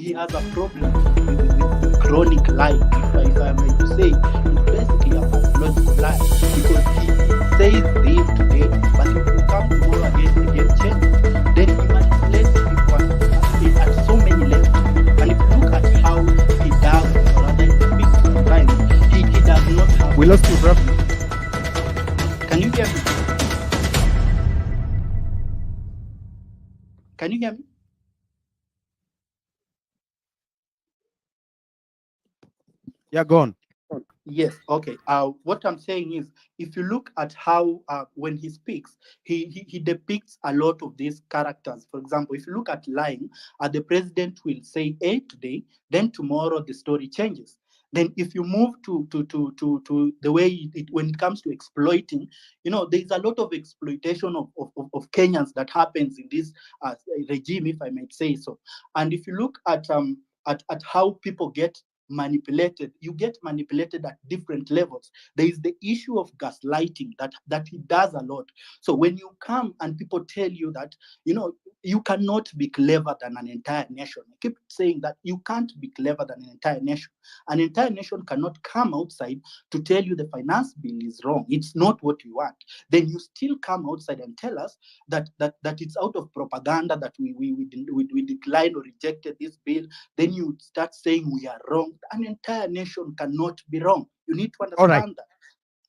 he has a problem with chronic lying, if I may to say. It's basically a pathological lie because he says this today, but if you come tomorrow again change, then he manipulates people at so many levels. And if you look at how he does, or rather he speaks sometimes, he does not have... We lost you, bro. Can you hear me? Can you hear me? Yeah, go on. Yes, okay. What I'm saying is, if you look at how when he speaks, he depicts a lot of these characters. For example, if you look at lying, the president will say A today, then tomorrow the story changes. Then if you move to the way when it comes to exploiting, there's a lot of exploitation of Kenyans that happens in this regime, if I might say so. And if you look at how people get manipulated, you get manipulated at different levels. There is the issue of gaslighting that he does a lot. So when you come and people tell you that you cannot be clever than an entire nation, I keep saying that you can't be clever than an entire nation. An entire nation cannot come outside to tell you the finance bill is wrong, it's not what you want. Then you still come outside and tell us that it's out of propaganda that we declined or rejected this bill. Then you start saying we are wrong. An entire nation cannot be wrong. You need to understand that.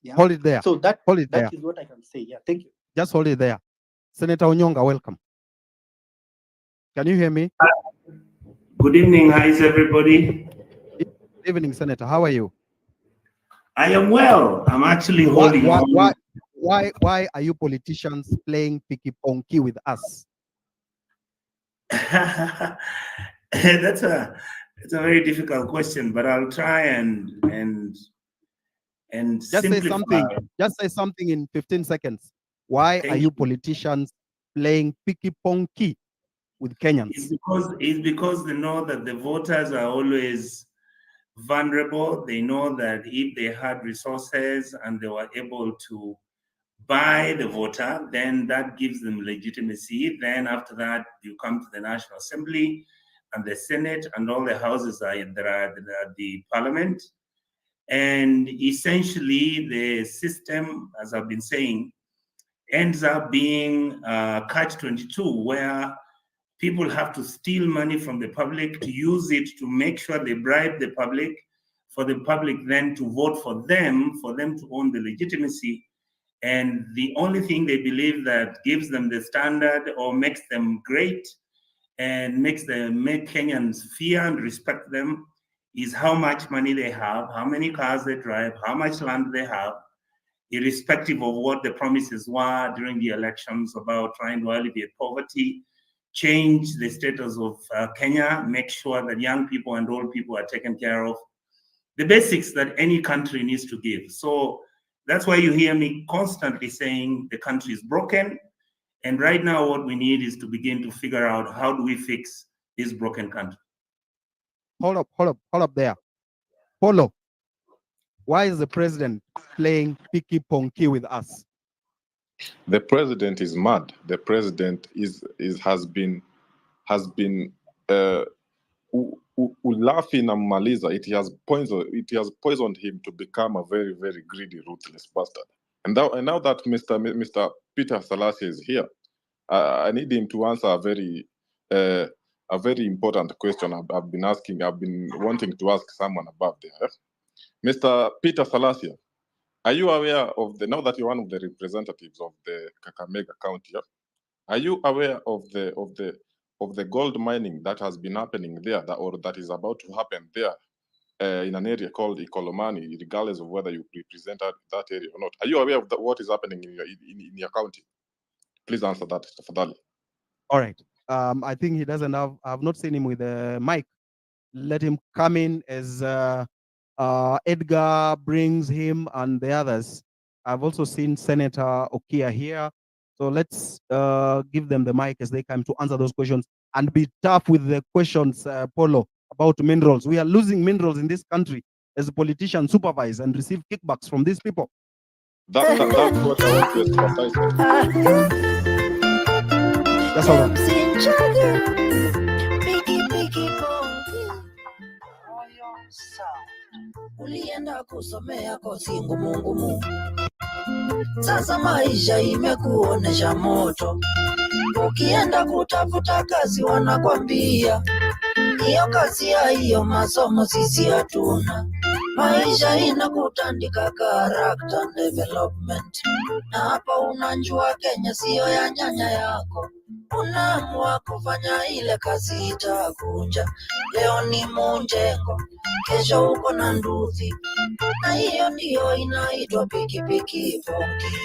Yeah. Hold it there. So that there. Is what I can say. Yeah, thank you. Just hold it there. Senator Onyonga, welcome. Can you hear me? Good evening. How is everybody? Good evening, Senator. How are you? I am well. I'm actually holding on. Why are you politicians playing picky ponky with us? It's a very difficult question, but I'll try and just simplify. Say something. Just say something in 15 seconds. Why are you politicians playing picky ponky with Kenyans? It's because they know that the voters are always vulnerable. They know that if they had resources and they were able to buy the voter, then that gives them legitimacy. Then after that, you come to the National Assembly and the Senate and all the houses that are the parliament. And essentially, the system, as I've been saying, ends up being catch-22, where people have to steal money from the public to use it to make sure they bribe the public, for the public then to vote for them to own the legitimacy. And the only thing they believe that gives them the standard or makes them great and make Kenyans fear and respect them is how much money they have, how many cars they drive, how much land they have, irrespective of what the promises were during the elections about trying to alleviate poverty, change the status of Kenya, make sure that young people and old people are taken care of, the basics that any country needs to give. So that's why you hear me constantly saying the country is broken. And right now, what we need is to begin to figure out how do we fix this broken country. Hold up there. Polo, why is the president playing picky ponky with us? The president is mad. The president has been laughing and maliza. It has poisoned him to become a very, very greedy, ruthless bastard. And now that Mr. Peter Salasya is here, I need him to answer a very important question I've been wanting to ask someone above there. Mr. Peter Salasya, are you aware of now that you're one of the representatives of the Kakamega County, are you aware of the gold mining that has been happening there, or that is about to happen there in an area called Ikolomani, regardless of whether you represent that area or not? Are you aware of what is happening in your county? Please answer that, Fadali. All right. I think he doesn't have, I've not seen him with the mic. Let him come in as Edgar brings him and the others. I've also seen Senator Okia here. So let's give them the mic as they come to answer those questions and be tough with the questions, Polo, about minerals. We are losing minerals in this country as politicians supervise and receive kickbacks from these people. That's what I want to emphasize. That's all right. Royal Sound. Ulienda kusomea kozi ngumu, sasa maisha imekuonesha moto. Ukienda kutafuta kazi wanakwambia hiyo kazi ya hiyo masomo sisi hatuna. Maisha inakutandika character development, na hapa unajua Kenya siyo ya nyanya yako. Unaamua kufanya ile kazi itakunja. Leo ni Munjengo, kesho uko na Nduthi, na hiyo ndiyo inaitwa pikipiki pongi.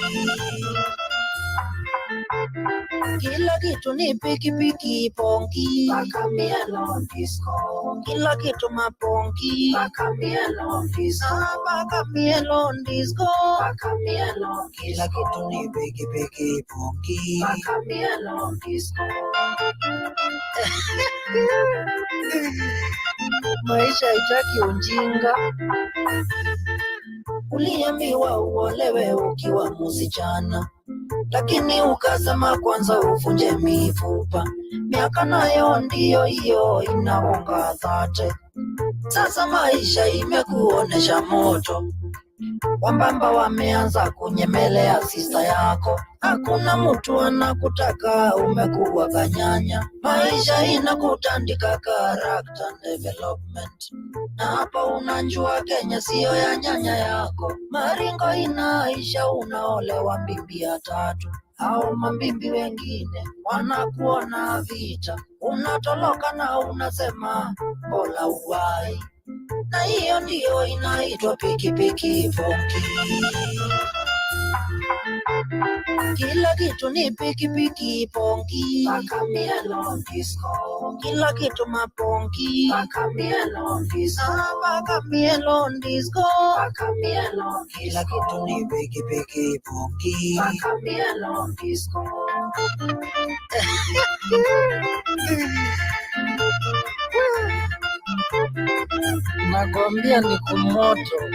Kila kitu ni pikipiki pongi, paka mielon disco. Kila kitu mapongi, paka mielon disco. Paka mielon disco, paka mielon. Kila kitu ni pikipiki pongi, paka mielon disco. Maisha haitaki ujinga. Uliambiwa uolewe ukiwa msichana, lakini ukasema kwanza uvunje mifupa. Miaka nayo ndiyo hiyo inaonga dhate. Sasa maisha imekuonesha moto. Wambamba wameanza kunyemelea sister yako. Hakuna mtu anakutaka, umekuwa kanyanya. Maisha inakutandika character development, na hapa unajua Kenya siyo ya nyanya yako. Maringo inaisha, unaolewa mbimbi ya tatu, au mambimbi wengine wanakuona vita. Unatoloka na unasema bola uwai, na hiyo ndiyo inaitwa pikipiki pongi. Kila kitu ni pikipiki pongi, paka mielon disco. Kila kitu mapongi, paka mielon disco. Paka mielon disco, paka mielon. Kila kitu ni pikipiki pongi, paka mielon disco. Nakwambia ni kumoto.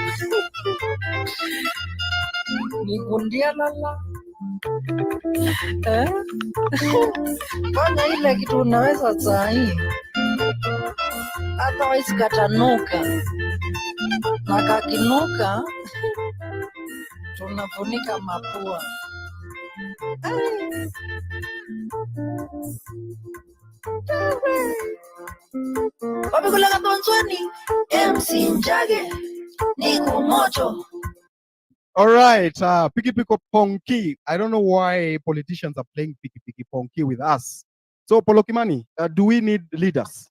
Ni kundia lala. Fanya ile kitu unaweza sahi, otherwise katanuka. Na kakinuka tunafunika mapua. Wapikula katonzwani MC Njage ni kumoto. All right, Piki Piko Ponki. I don't know why politicians are playing Piki Piki Ponki with us. So, Polo Kimani, do we need leaders?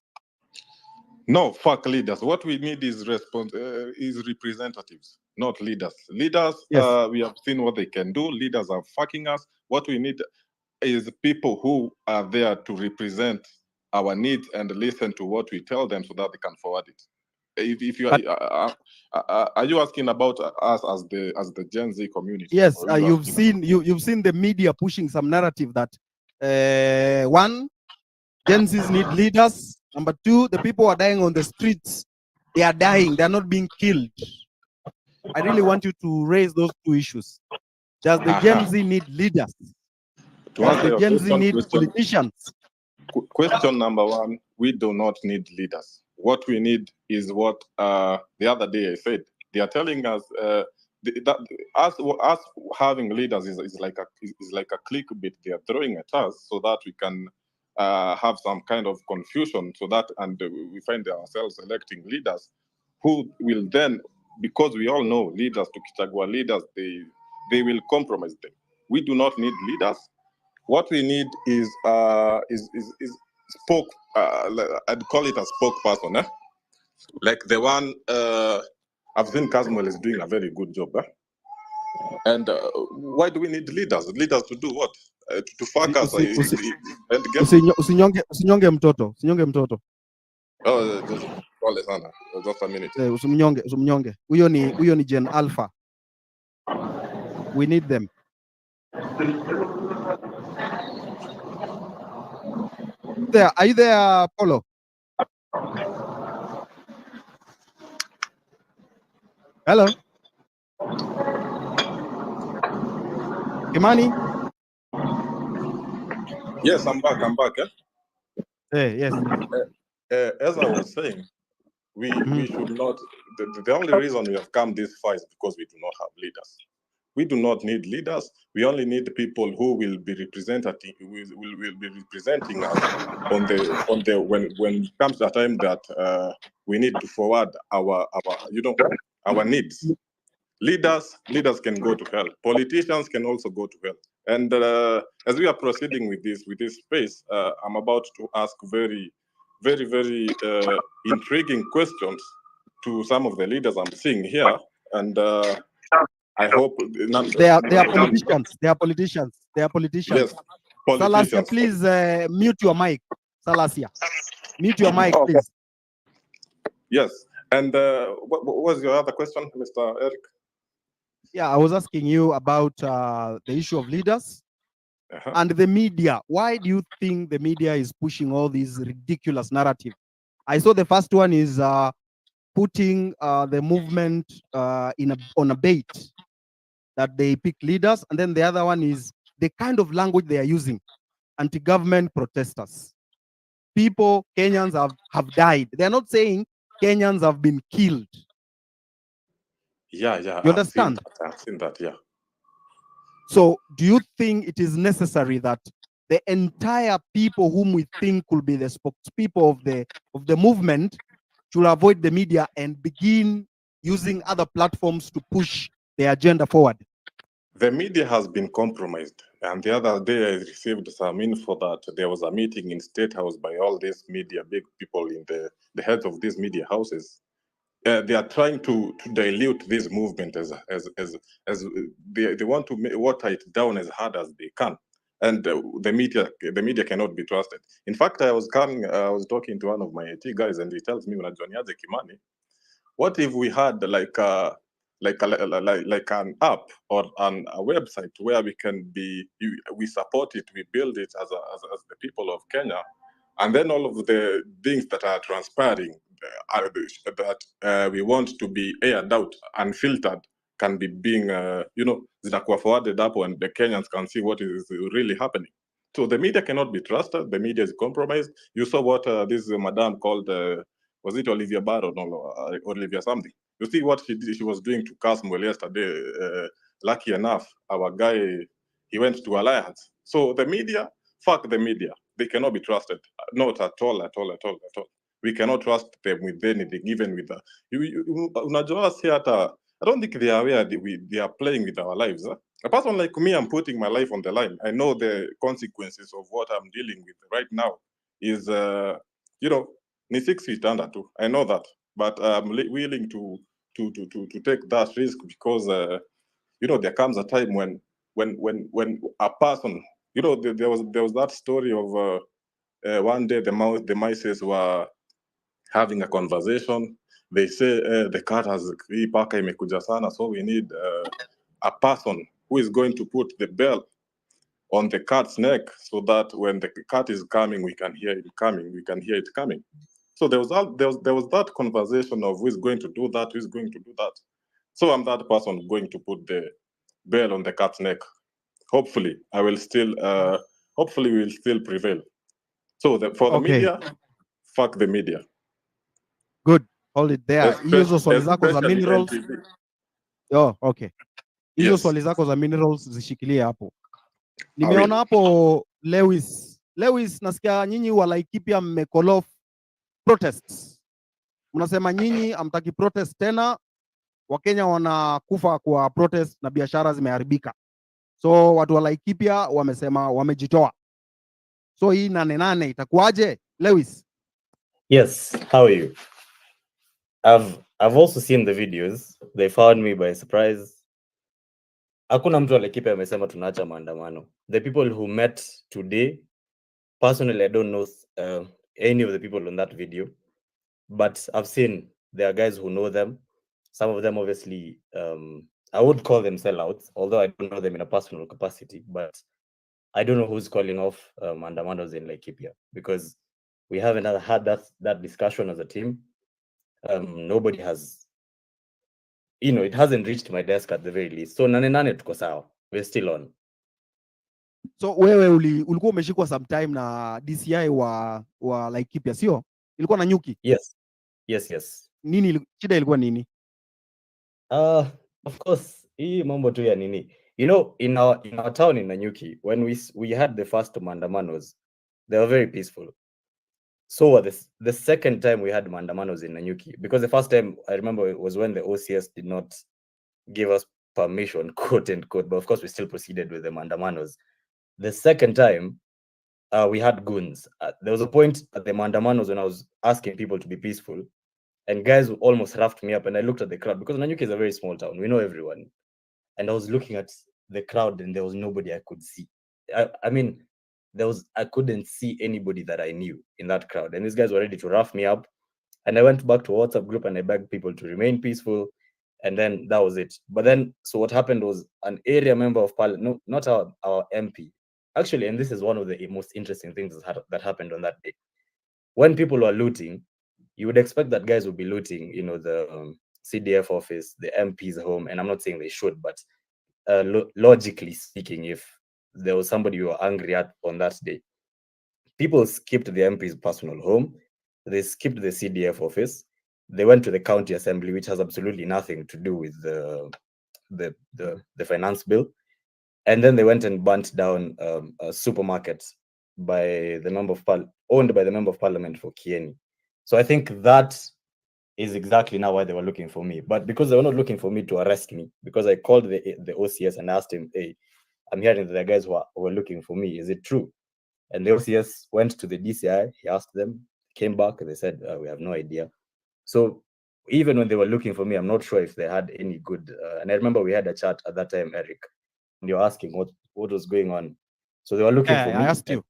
No, fuck leaders. What we need is representatives, not leaders. Leaders, Yes. we have seen what they can do. Leaders are fucking us. What we need is people who are there to represent our needs and listen to what we tell them so that they can forward it. If you are you asking about us as the Gen Z community? Yes, you've seen the media pushing some narrative that one, Gen Zs need leaders. Number two, the people who are dying on the streets, they are dying, they are not being killed. I really want you to raise those two issues. Does the Gen Z need leaders? Does the Gen Z need politicians? Question number one, we do not need leaders. What we need is what the other day I said. They are telling us that us having leaders is like a clickbait they are throwing at us so that we can have some kind of confusion, so that we find ourselves electing leaders who will then, because we all know leaders, to Kichagua leaders, they will compromise them. We do not need leaders. What we need is I'd call it a spokesperson, like the one I've seen Kazmuel is doing a very good job. And why do we need leaders? Leaders to do what? To fuck us and get. Usinyonge mtoto. Oh, just a minute. Usimnyonge. Huyo ni Gen Alpha. We need them. Are you there, Polo? Hello? Kimani? Yes, I'm back. Hey, yes. As I was saying, we should not. The only reason we have come this far is because we do not have leaders. We do not need leaders. We only need people who will be representing will be representing us on the when it comes to a time that we need to forward our needs. Leaders can go to hell. Politicians can also go to hell. And as we are proceeding with this space, I'm about to ask very intriguing questions to some of the leaders I'm seeing here, and I hope they are politicians. They are politicians. They are politicians. Yes, politicians. Salasia, please mute your mic. Salasia, mute your mic, Okay. please. Yes, and what was your other question, Mr. Eric? Yeah, I was asking you about the issue of leaders and the media. Why do you think the media is pushing all these ridiculous narrative? I saw the first one is putting the movement on a bait that they pick leaders, and then the other one is the kind of language they are using, anti-government protesters. People, Kenyans have died. They're not saying Kenyans have been killed. Yeah, you understand? I've seen that, yeah. So do you think it is necessary that the entire people whom we think will be the spokespeople of the movement should avoid the media and begin using other platforms to push the agenda forward? The media has been compromised. And the other day I received some info that there was a meeting in State House by all these media, big people in the heads of these media houses. They are trying to dilute this movement as they want to water it down as hard as they can. And the media cannot be trusted. In fact, I was talking to one of my IT guys, and he tells me, "Unajua Kimani, what if we had like an app or a website where we support it, we build it as the people of Kenya, and then all of the things that are transpiring that we want to be aired out, unfiltered, can be being zitakuwa forwarded up, and the Kenyans can see what is really happening." So the media cannot be trusted. The media is compromised. You saw what this madam called, was it Olivia Barrow? No, Olivia something. You see what she did? She was doing to Casmuel yesterday. Lucky enough, our guy, he went to Alliance. So the media, fuck the media. They cannot be trusted. Not at all. We cannot trust them with anything, even with the. Unajua si hata. I don't think they are aware they are playing with our lives. Huh? A person like me, I'm putting my life on the line. I know the consequences of what I'm dealing with right now is, ni 6 feet under too. I know that, but I'm willing to take that risk because, there comes a time when a person, there was that story of one day the mice were having a conversation. They say the cat has hii paka imekuja sana, so we need a person who is going to put the bell on the cat's neck so that when the cat is coming, we can hear it coming. We can hear it coming. So there was that conversation of who is going to do that, who is going to do that. So I'm that person going to put the bell on the cat's neck. Hopefully, we will still prevail. So for the media, fuck the media. Good. Hold it there. Hizo swali zako za minerals. Oh, okay. Hizo swali zako za minerals zishikilie hapo. Nimeona hapo Lewis, nasikia nyinyi wa Laikipia mmecall off protests. Mnasema nyinyi hamtaki protest tena, Wakenya wanakufa kwa protest na biashara zimeharibika. So watu wa Laikipia wamesema wamejitoa. So hii Nane itakuwaje, Lewis? Yes, how are you? I've also seen the videos. They found me by surprise. Hakuna mtu wa Laikipia amesema tunaacha maandamano. The people who met today, personally I don't know any of the people on that video, but I've seen there are guys who know them. Some of them obviously, I would call them sellouts, although I don't know them in a personal capacity, but I don't know who's calling off maandamanos in Laikipia, because we haven't had that discussion as a team. Nobody has, it hasn't reached my desk at the very least. So Nane tuko sawa. We're still on. So wewe ulikuwa umeshikwa sometime na DCI wa Laikipia, sio? Ilikuwa na nyuki? Yes. Yes. Shida ilikuwa nini? Of course, hii mambo tu ya nini. You know, in our town in Nanyuki, when we had the first mandamanos, they were very peaceful. So the second time we had mandamanos in Nanyuki, because the first time I remember it was when the OCS did not give us permission, quote unquote, but of course we still proceeded with the mandamanos. The second time, we had goons. There was a point at the mandamanos when I was asking people to be peaceful, and guys almost roughed me up, and I looked at the crowd because Nanyuki is a very small town. We know everyone. And I was looking at the crowd and there was nobody I could see. I mean, I couldn't see anybody that I knew in that crowd. And these guys were ready to rough me up. And I went back to a WhatsApp group and I begged people to remain peaceful. And then that was it. But then, so what happened was an area member of parliament, no, not our MP, actually, and this is one of the most interesting things that happened on that day. When people were looting, you would expect that guys would be looting, the CDF office, the MP's home, and I'm not saying they should, but logically speaking, if there was somebody you were angry at on that day, people skipped the MP's personal home, they skipped the CDF office, they went to the county assembly, which has absolutely nothing to do with the finance bill, and then they went and burnt down a supermarket owned by the member of parliament for Kieni. So I think that is exactly now why they were looking for me. But because they were not looking for me to arrest me, because I called the OCS and asked him, hey, I'm hearing that the guys were looking for me. Is it true? And the OCS went to the DCI, he asked them, came back, they said, we have no idea. So even when they were looking for me, I'm not sure if they had any good. And I remember we had a chat at that time, Eric, and you're asking what was going on. So they were looking for me. I asked you.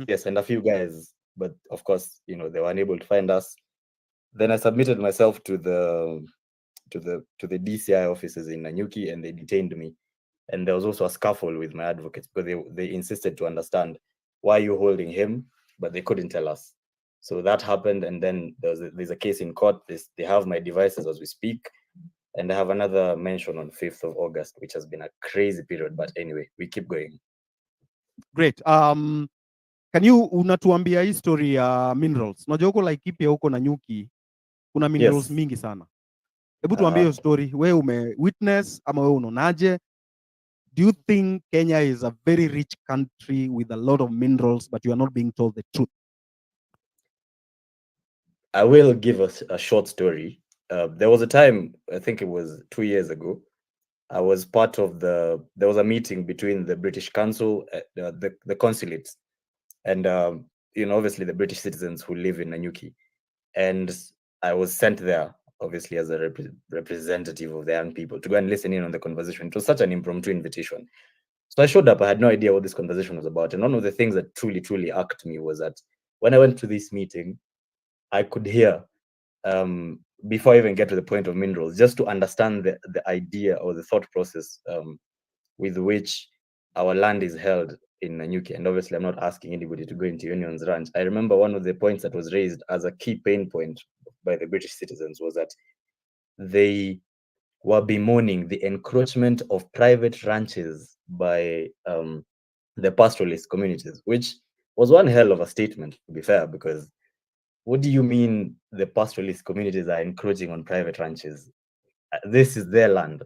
Yes, and a few guys, but of course, they were unable to find us. Then I submitted myself to the DCI offices in Nanyuki, and they detained me. And there was also a scuffle with my advocates because they insisted to understand why you holding him, but they couldn't tell us. So that happened, and then there's a case in court. They have my devices as we speak, and I have another mention on 5th of August, which has been a crazy period. But anyway, we keep going. Great. Can you unatuambia history ya minerals? Unajua huko Laikipia huko Nanyuki kuna minerals mingi sana. Hebu tuambie hiyo story. Wewe ume witness ama wewe unaonaje? Do you think Kenya is a very rich country with a lot of minerals, but you are not being told the truth? I will give us a short story. There was a time, I think it was 2 years ago, I was part of there was a meeting between the British Council, the consulates, and obviously the British citizens who live in Nanyuki. And I was sent there, obviously, as a representative of the young people to go and listen in on the conversation. It was such an impromptu invitation. So I showed up. I had no idea what this conversation was about. And one of the things that truly, truly irked me was that when I went to this meeting, I could hear, before I even get to the point of minerals, just to understand the idea or the thought process with which our land is held in Nanyuki. And obviously, I'm not asking anybody to go into Union's ranch. I remember one of the points that was raised as a key pain point by the British citizens was that they were bemoaning the encroachment of private ranches by the pastoralist communities, which was one hell of a statement, to be fair, because what do you mean the pastoralist communities are encroaching on private ranches? This is their land.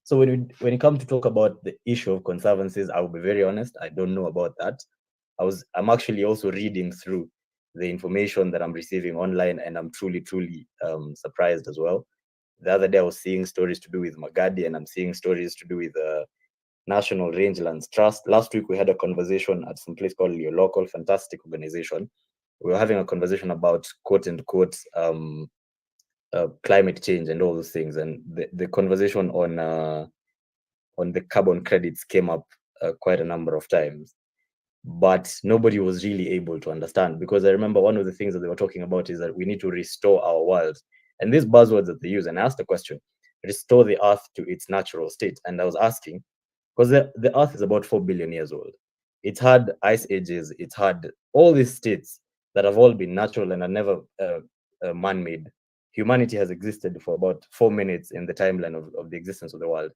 So when it comes to talk about the issue of conservancies, I will be very honest, I don't know about that. I'm actually also reading through the information that I'm receiving online, and I'm truly, truly surprised as well. The other day I was seeing stories to do with Magadi, and I'm seeing stories to do with National Rangelands Trust. Last week we had a conversation at some place called Your Local, fantastic organization. We were having a conversation about quote unquote climate change and all those things, and the conversation on the carbon credits came up quite a number of times, but nobody was really able to understand, because I remember one of the things that they were talking about is that we need to restore our world, and these buzzwords that they use. And I asked the question, restore the earth to its natural state, and I was asking, because the earth is about 4 billion years old. It's had ice ages, it's had all these states that have all been natural and are never man-made. Humanity has existed for about 4 minutes in the timeline of the existence of the world.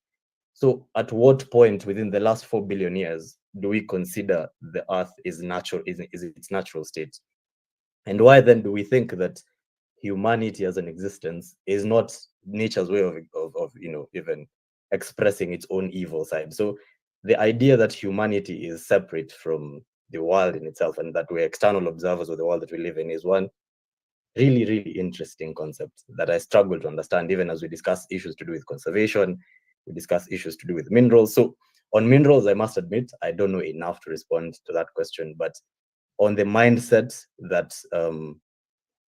So at what point within the last 4 billion years do we consider the earth is natural, is its natural state? And why then do we think that humanity as an existence is not nature's way of even expressing its own evil side. So the idea that humanity is separate from the world in itself and that we're external observers of the world that we live in is one really, really interesting concept that I struggle to understand, even as we discuss issues to do with conservation, we discuss issues to do with minerals. So on minerals, I must admit, I don't know enough to respond to that question, but on the mindset that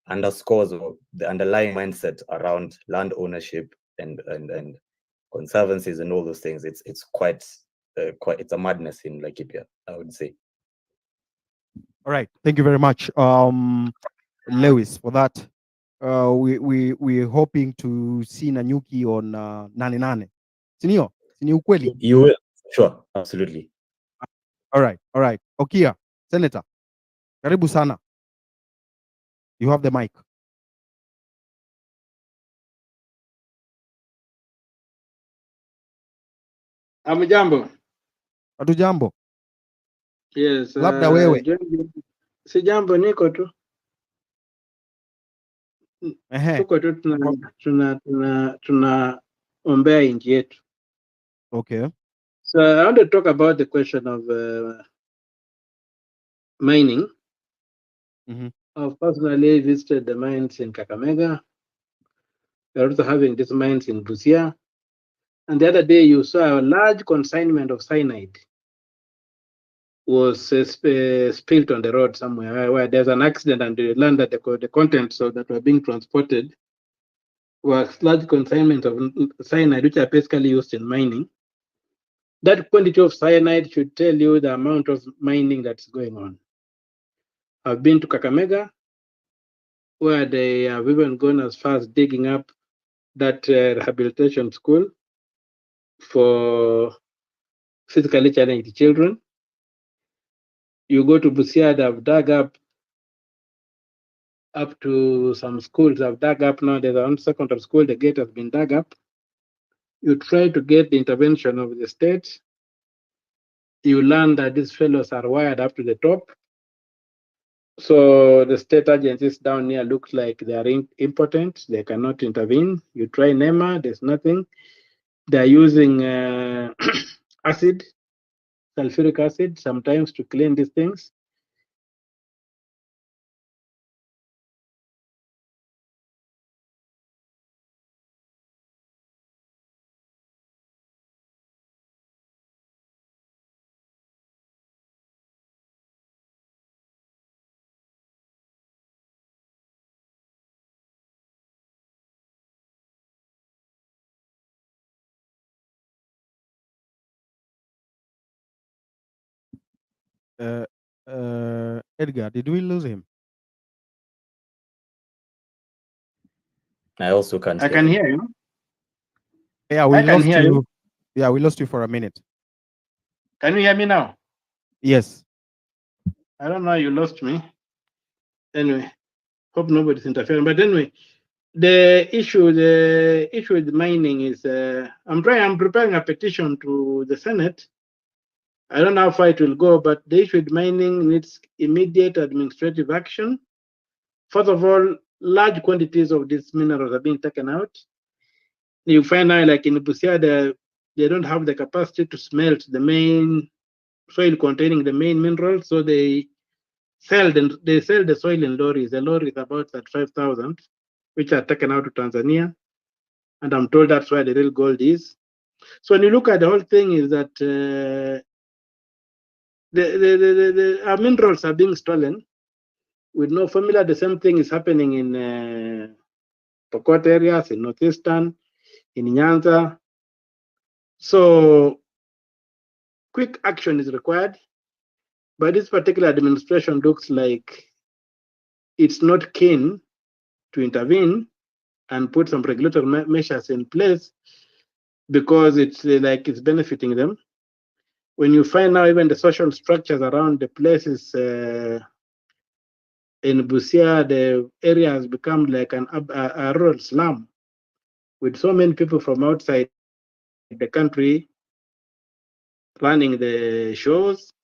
underscores or the underlying mindset around land ownership and conservancies and all those things, it's quite it's a madness in Laikipia, I would say. All right, thank you very much, Lewis, for that. We're hoping to see Nanyuki on Nane. Sinio, ukweli? You will, sure, absolutely. All right. Okia, Senator, karibu sana. You have the mic. Amjambo. Hatujambo. Yes. Labda wewe. Si jambo, niko tu. Ehe. Tuko tu tunaombea nchi yetu. Okay. So I want to talk about the question of mining. I've personally visited the mines in Kakamega. We're also having these mines in Busia. And the other day you saw a large consignment of cyanide was spilled on the road somewhere where there's an accident and they learned that the contents that were being transported was large consignment of cyanide, which are basically used in mining. That quantity of cyanide should tell you the amount of mining that's going on. I've been to Kakamega, where they have even gone as far as digging up that rehabilitation school for physically challenged children. You go to Busia, they've dug up to some schools. I've dug up now. There's one secondary school, the gate has been dug up. You try to get the intervention of the state. You learn that these fellows are wired up to the top. So the state agencies down here looks like they are impotent. They cannot intervene. You try NEMA, there's nothing. They're using acid, sulfuric acid, sometimes to clean these things. Edgar, did we lose him? I also can't I can hear you. Yeah, we lost you. Yeah, we lost you for a minute. Can you hear me now? Yes. I don't know, you lost me. Anyway, hope nobody's interfering. But anyway, the issue with mining is I'm preparing a petition to the Senate. I don't know how far it will go, but the issue with mining needs immediate administrative action. First of all, large quantities of these minerals are being taken out. You find out, like in Busia, they don't have the capacity to smelt the main soil containing the main minerals, so they sell the soil in lorries. The lorry is about 35,000, which are taken out to Tanzania, and I'm told that's where the real gold is. So when you look at the whole thing, is that our minerals are being stolen with no formula. The same thing is happening in Pokot areas, in Northeastern, in Nyanza. So quick action is required, but this particular administration looks like it's not keen to intervene and put some regulatory measures in place because it's like it's benefiting them. When you find out even the social structures around the places in Busia, the area has become like a rural slum with so many people from outside the country running the shows.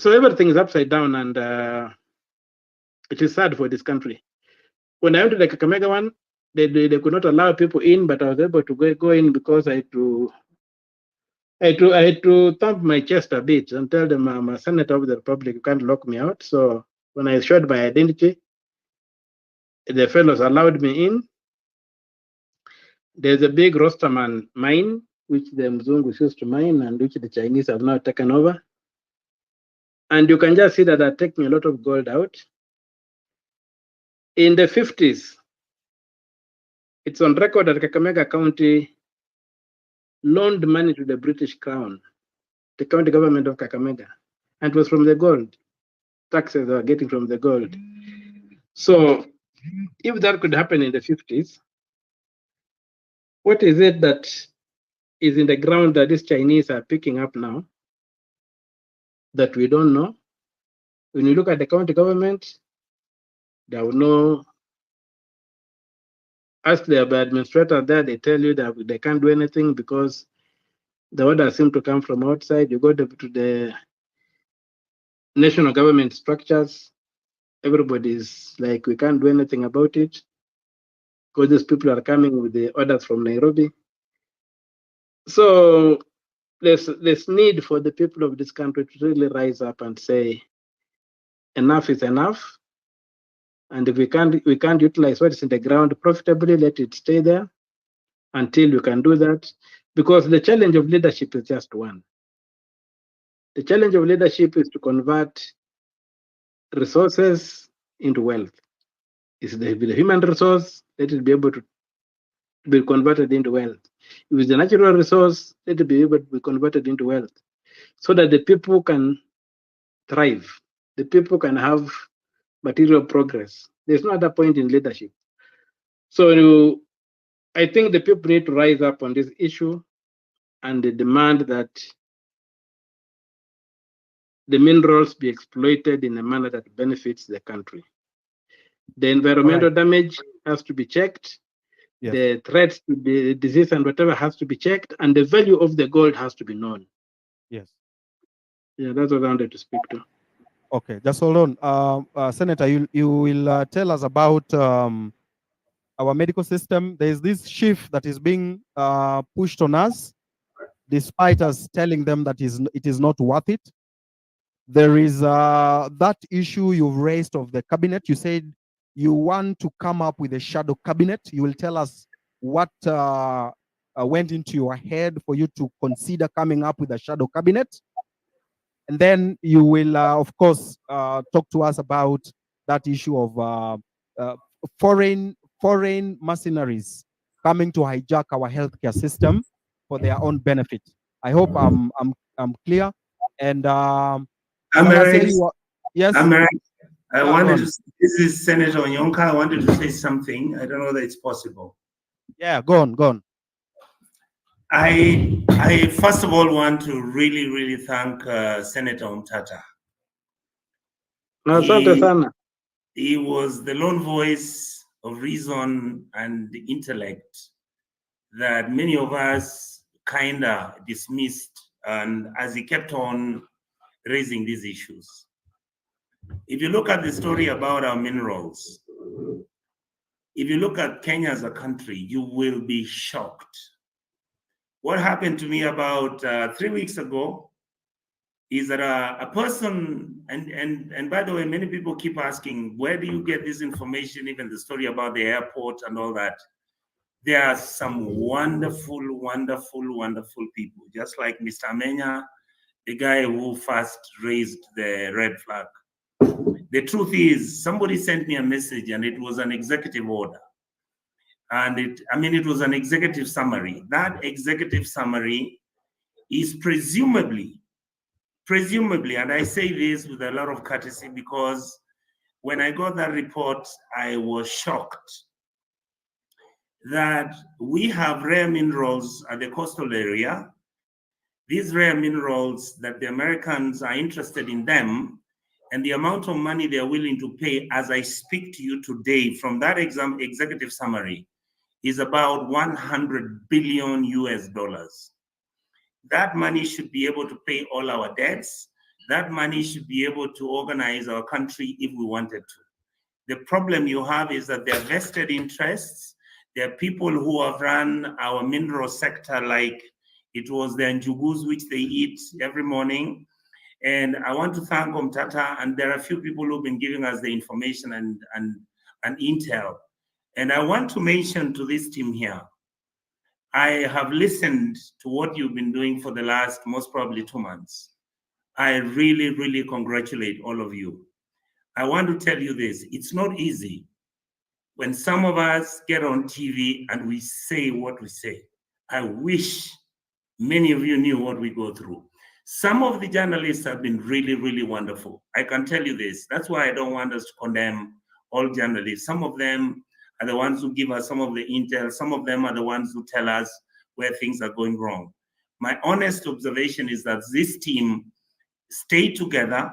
So everything is upside down, and it is sad for this country. When I went to the Kakamega one, they could not allow people in, but I was able to go in because I had to thump my chest a bit and tell them I'm a senator of the republic. You can't lock me out. So when I showed my identity, the fellows allowed me in. There's a big Rosterman mine, which the Mzungus used to mine and which the Chinese have now taken over. And you can just see that they're taking a lot of gold out. In the 50s, it's on record that Kakamega County loaned money to the British Crown, the county government of Kakamega, and it was from the gold. Taxes they were getting from the gold. So if that could happen in the 50s, what is it that is in the ground that these Chinese are picking up now that we don't know? When you look at the county government, they will know. Ask the administrator there, they tell you that they can't do anything because the orders seem to come from outside. You go to the national government structures, everybody's like, we can't do anything about it because these people are coming with the orders from Nairobi. So there's need for the people of this country to really rise up and say, enough is enough. And if we can't utilize what is in the ground profitably, let it stay there until we can do that. Because the challenge of leadership is just one. The challenge of leadership is to convert resources into wealth. It's the human resource, let it be able to be converted into wealth. If it's the natural resource, let it be able to be converted into wealth so that the people can thrive. The people can have material progress. There's no other point in leadership. So I think the people need to rise up on this issue and demand that the minerals be exploited in a manner that benefits the country. The environmental damage has to be checked. Yes. The threats to the disease and whatever has to be checked, and the value of the gold has to be known. Yes. Yeah, that's what I wanted to speak to. Okay, just hold on. Senator, you will tell us about our medical system. There is this shift that is being pushed on us, despite us telling them that it is not worth it. There is that issue you've raised of the cabinet. You said you want to come up with a shadow cabinet. You will tell us what went into your head for you to consider coming up with a shadow cabinet. And then you will, of course, talk to us about that issue of foreign mercenaries coming to hijack our healthcare system for their own benefit. I hope I'm clear. And yes. I wanted to. This is Senator Onyonka. I wanted to say something. I don't know that it's possible. Yeah, go on. I first of all want to really thank Senator Umtata. He was the lone voice of reason and intellect that many of us kinda dismissed, and as he kept on raising these issues. If you look at the story about our minerals, if you look at Kenya as a country, you will be shocked. What happened to me about 3 weeks ago is that a person, and by the way, many people keep asking, where do you get this information, even the story about the airport and all that? There are some wonderful people, just like Mr. Amenya, the guy who first raised the red flag. The truth is, somebody sent me a message and it was an executive order. And it was an executive summary. That executive summary is presumably, and I say this with a lot of courtesy because when I got that report, I was shocked that we have rare minerals at the coastal area. These rare minerals that the Americans are interested in them, and the amount of money they're willing to pay as I speak to you today from that executive summary is about 100 billion US dollars. That money should be able to pay all our debts. That money should be able to organize our country if we wanted to. The problem you have is that there are vested interests. There are people who have run our mineral sector like it was the njugus which they eat every morning. And I want to thank Omtata, and there are a few people who've been giving us the information and intel. And I want to mention to this team here, I have listened to what you've been doing for the last most probably 2 months. I really, really congratulate all of you. I want to tell you this, it's not easy when some of us get on TV and we say what we say. I wish many of you knew what we go through. Some of the journalists have been really, really wonderful. I can tell you this. That's why I don't want us to condemn all journalists. Some of them are the ones who give us some of the intel. Some of them are the ones who tell us where things are going wrong. My honest observation is that this team, stay together,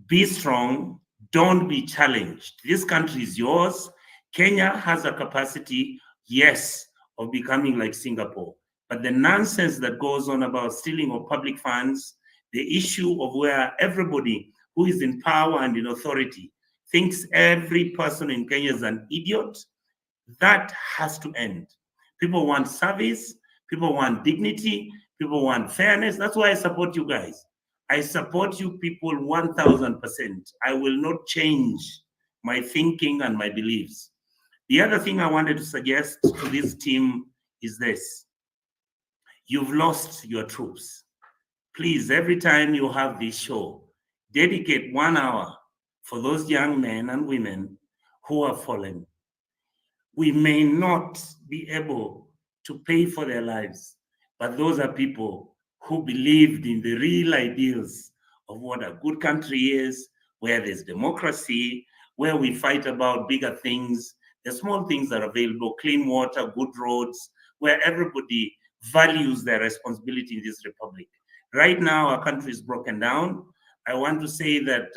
be strong, don't be challenged. This country is yours. Kenya has a capacity, yes, of becoming like Singapore. But the nonsense that goes on about stealing of public funds, the issue of where everybody who is in power and in authority thinks every person in Kenya is an idiot, that has to end. People want service, people want dignity, people want fairness. That's why I support you guys. I support you people 1000%. I will not change my thinking and my beliefs. The other thing I wanted to suggest to this team is this. You've lost your troops. Please, every time you have this show, dedicate 1 hour for those young men and women who have fallen. We may not be able to pay for their lives, but those are people who believed in the real ideals of what a good country is, where there's democracy, where we fight about bigger things, the small things that are available, clean water, good roads, where everybody values their responsibility in this republic. Right now, our country is broken down. I want to say that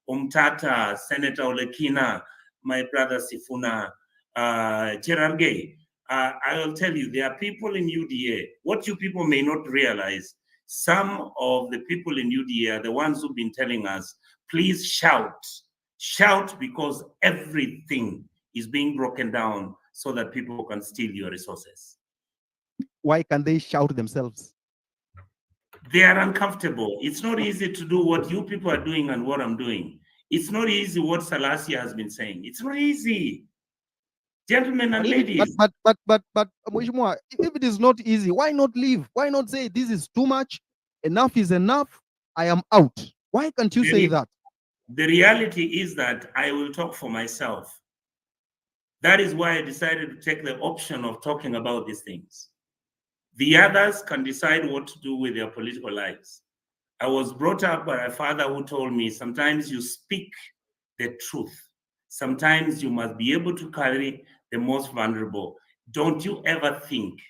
Umtata, Senator Olekina, my brother Sifuna, Cherargei, I will tell you, there are people in UDA. What you people may not realize, some of the people in UDA are the ones who've been telling us, please shout. Shout, because everything is being broken down so that people can steal your resources. Why can they shout themselves? They are uncomfortable. It's not easy to do what you people are doing and what I'm doing. It's not easy what Salasia has been saying. It's not easy. Gentlemen and ladies. But Mheshimiwa, if it is not easy, why not leave? Why not say this is too much? Enough is enough. I am out. Why can't you say that? The reality is that I will talk for myself. That is why I decided to take the option of talking about these things. The others can decide what to do with their political lives. I was brought up by a father who told me, sometimes you speak the truth. Sometimes you must be able to carry the most vulnerable. Don't you ever think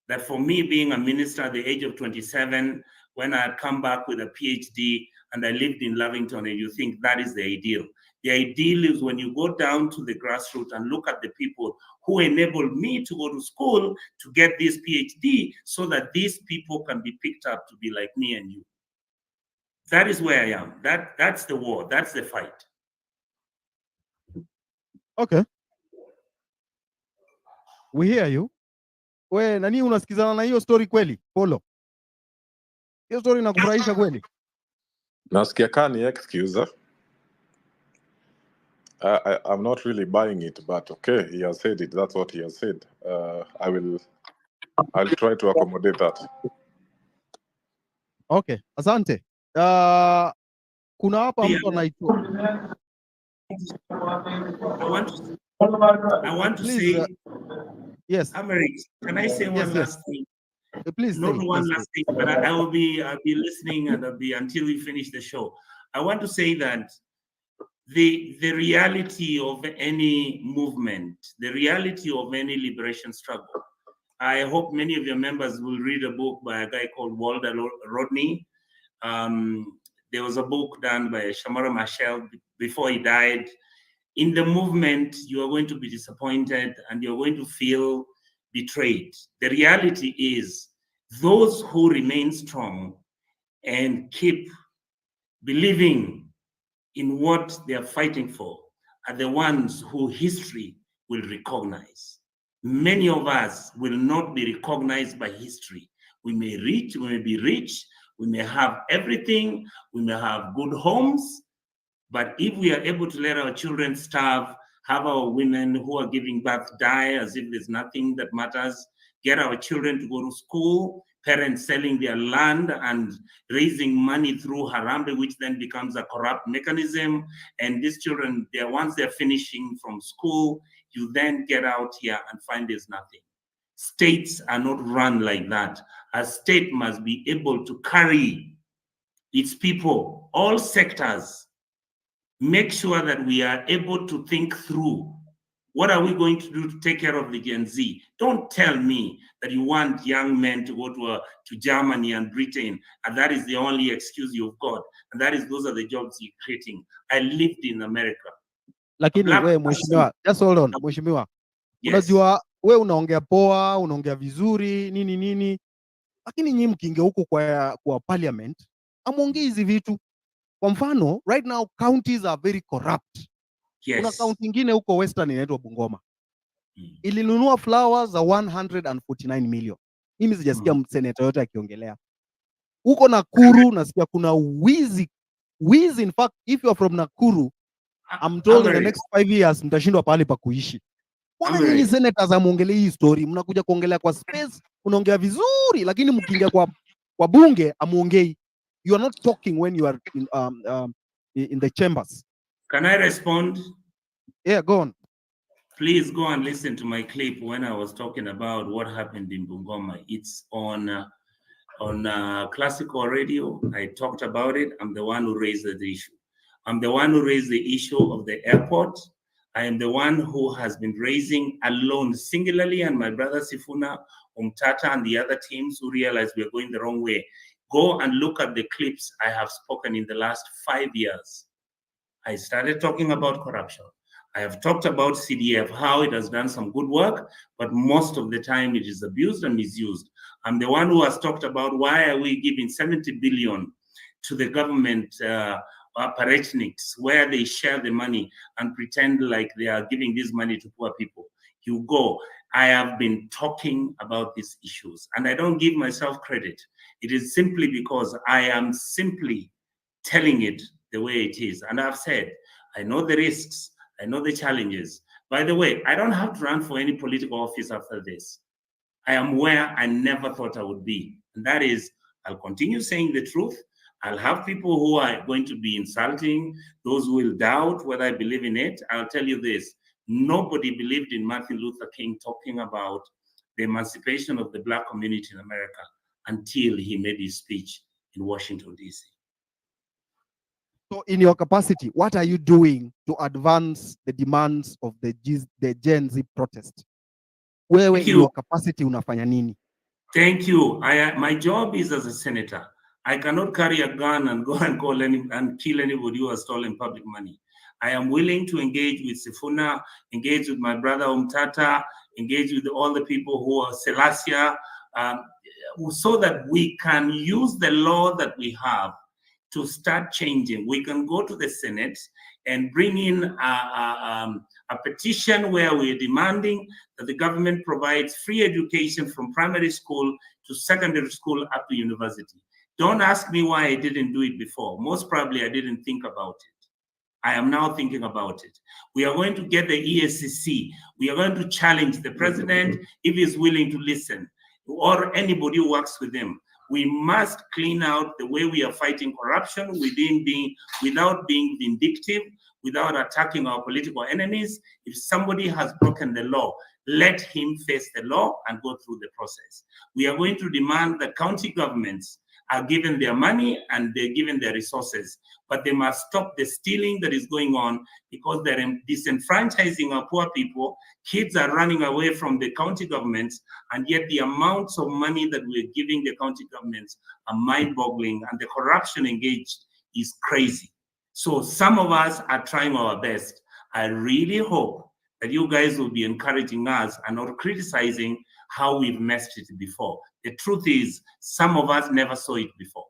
that for me being a minister at the age of 27, when I had come back with a PhD and I lived in Lavington, and you think that is the ideal. The ideal is when you go down to the grassroots and look at the people who enabled me to go to school to get this PhD so that these people can be picked up to be like me and you. That is where I am. That's the war. That's the fight. Okay. We hear you. We nani unasikizana na hiyo story kweli? Polo. Hiyo story inakufurahisha kweli? Nasikia kani excuse. I'm not really buying it, but okay, he has said it. That's what he has said. I'll try to accommodate that. Okay, asante. Kuna hapa mtu anaitwa. I want to Please, say, yes. Americ, can I say one last thing? Please Not say, one last thing, but I'll be listening and I'll be until we finish the show. I want to say that the reality of any movement, the reality of any liberation struggle. I hope many of your members will read a book by a guy called Walter Rodney. There was a book done by Shamara Machel before he died. In the movement, you are going to be disappointed and you're going to feel betrayed. The reality is those who remain strong and keep believing in what they are fighting for are the ones who history will recognize. Many of us will not be recognized by history. We may be rich, we may have everything, we may have good homes, but if we are able to let our children starve, have our women who are giving birth die as if there's nothing that matters, get our children to go to school, parents selling their land and raising money through Harambe, which then becomes a corrupt mechanism. And these children, once they're finishing from school, you then get out here and find there's nothing. States are not run like that. A state must be able to carry its people, all sectors, make sure that we are able to think through what are we going to do to take care of the Gen Z. Don't tell me that you want young men to go to Germany and Britain, and that is the only excuse you've got, and those are the jobs you're creating. I lived in America. Lakini we mheshimiwa, just hold on mheshimiwa. Yes. Unajua we unaongea poa, unaongea vizuri, nini, lakini nyinyi mkiingia huko kwa parliament, amuongei hizi vitu. Kwa mfano, right now counties are very corrupt. Yes. Kuna county nyingine huko Western inaitwa Bungoma. Ilinunua flowers za 149 million. Mimi sijasikia senator yote akiongelea. Huko Nakuru nasikia kuna wizi. In fact, if you are from Nakuru, I'm told in the next 5 years mtashindwa pahali pa kuishi. Mbona nyinyi senators amuongelea hii story? Mnakuja kuongelea kwa space, unaongea vizuri, lakini mkiingia kwa bunge amuongei. You are not talking when you are in the chambers. Can I respond? Yeah, go on. Please go and listen to my clip when I was talking about what happened in Bungoma. It's on classical radio. I talked about it. I'm the one who raised the issue. I'm the one who raised the issue of the airport. I am the one who has been raising alone, singularly, and my brother Sifuna, Umtata, and the other teams who realized we're going the wrong way. Go and look at the clips I have spoken in the last 5 years. I started talking about corruption. I have talked about CDF, how it has done some good work, but most of the time it is abused and misused. I'm the one who has talked about why are we giving 70 billion to the government parachniks, where they share the money and pretend like they are giving this money to poor people. You go. I have been talking about these issues, and I don't give myself credit. It is simply because I am simply telling it the way it is. And I've said, I know the risks, I know the challenges. By the way, I don't have to run for any political office after this. I am where I never thought I would be. And that is, I'll continue saying the truth. I'll have people who are going to be insulting, those who will doubt whether I believe in it. I'll tell you this, nobody believed in Martin Luther King talking about the emancipation of the Black community in America until he made his speech in Washington, D.C. So in your capacity, what are you doing to advance the demands of the Gen Z protest? Wewe in your capacity unafanya nini? Thank you. My job is as a senator. I cannot carry a gun and go and kill anybody who has stolen public money. I am willing to engage with Sifuna, engage with my brother Umtata, engage with all the people who are Selassie, so that we can use the law that we have to start changing. We can go to the Senate and bring in a petition where we're demanding that the government provides free education from primary school to secondary school up to university. Don't ask me why I didn't do it before. Most probably I didn't think about it. I am now thinking about it. We are going to get the ESCC. We are going to challenge the president if he's willing to listen, or anybody who works with him. We must clean out the way we are fighting corruption without being vindictive, without attacking our political enemies. If somebody has broken the law, let him face the law and go through the process. We are going to demand that county governments are given their money and they're given their resources, but they must stop the stealing that is going on because they're disenfranchising our poor people. Kids are running away from the county governments, and yet the amounts of money that we're giving the county governments are mind-boggling, and the corruption engaged is crazy. So some of us are trying our best. I really hope that you guys will be encouraging us and not criticizing how we've messed it before. The truth is, some of us never saw it before.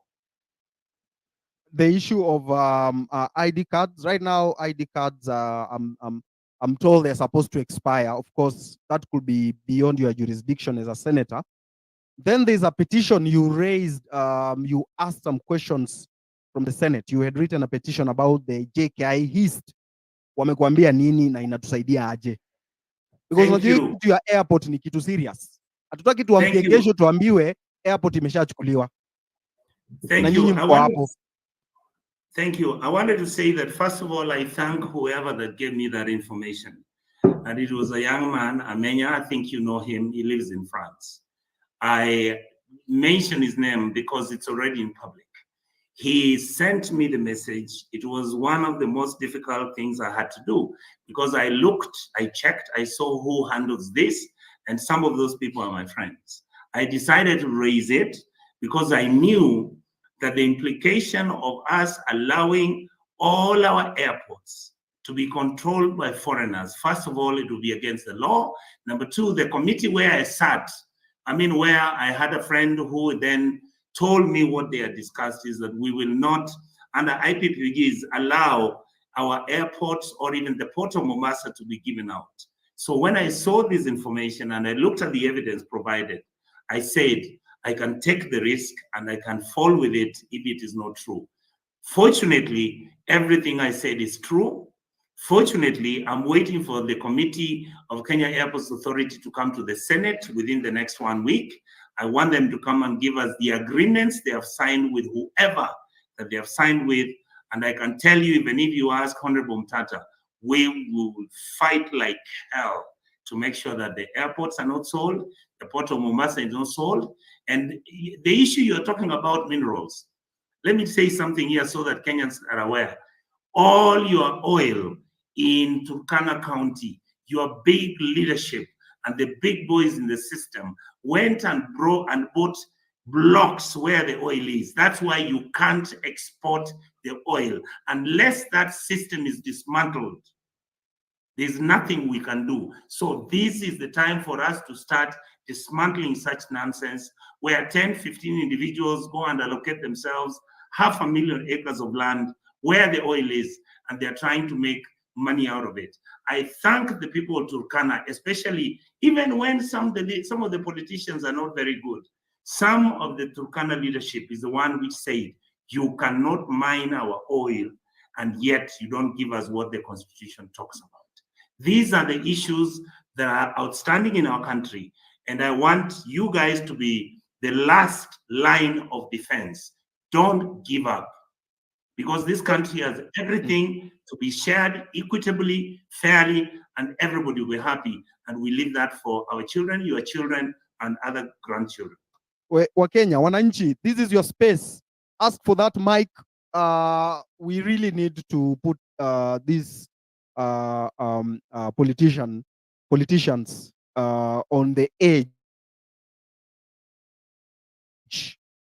the issue of ID cards. Right now, ID cards, I'm told they're supposed to expire. Of course, that could be beyond your jurisdiction as a senator. Then there's a petition you raised. You asked some questions from the Senate. You had written a petition about the JKI East. Wamekuambia nini na inatusaidia aje? Because Thank unajua you. kitu ya airport ni kitu serious. Hatutaki tuamke Thank you. kesho tuambiwe airport imeshachukuliwa. Thank Na you. nyinyi mko hapo. Thank you. I wanted to say that, first of all, I thank whoever that gave me that information. And it was a young man, Amenya. I think you know him. He lives in France. I mention his name because it's already in public. He sent me the message. It was one of the most difficult things I had to do because I looked, I checked, I saw who handles this, and some of those people are my friends. I decided to raise it because I knew that the implication of us allowing all our airports to be controlled by foreigners, first of all, it will be against the law. Number two, the committee where I sat, where I had a friend who then told me what they had discussed is that we will not, under IPPGs, allow our airports or even the port of Mombasa to be given out. So when I saw this information and I looked at the evidence provided, I said, I can take the risk and I can fall with it if it is not true. Fortunately, everything I said is true. Fortunately, I'm waiting for the Committee of Kenya Airports Authority to come to the Senate within the next 1 week. I want them to come and give us the agreements they have signed with whoever that they have signed with. And I can tell you, even if you ask Honorable Mtata, we will fight like hell to make sure that the airports are not sold, the port of Mombasa is not sold. And the issue you're talking about minerals, let me say something here so that Kenyans are aware. All your oil in Turkana County, your big leadership and the big boys in the system went and bought blocks where the oil is. That's why you can't export the oil. Unless that system is dismantled, there's nothing we can do. So this is the time for us to start dismantling such nonsense where 10, 15 individuals go and allocate themselves 500,000 acres of land where the oil is, and they're trying to make money out of it. I thank the people of Turkana, especially even when some of the politicians are not very good. Some of the Turkana leadership is the one which said, you cannot mine our oil, and yet you don't give us what the Constitution talks about. These are the issues that are outstanding in our country, and I want you guys to be the last line of defense. Don't give up, because this country has everything to be shared equitably, fairly, and everybody will be happy. And we leave that for our children, your children, and other grandchildren. Wakenya, wananchi, this is your space. Ask for that mic. We really need to put these politicians on the edge.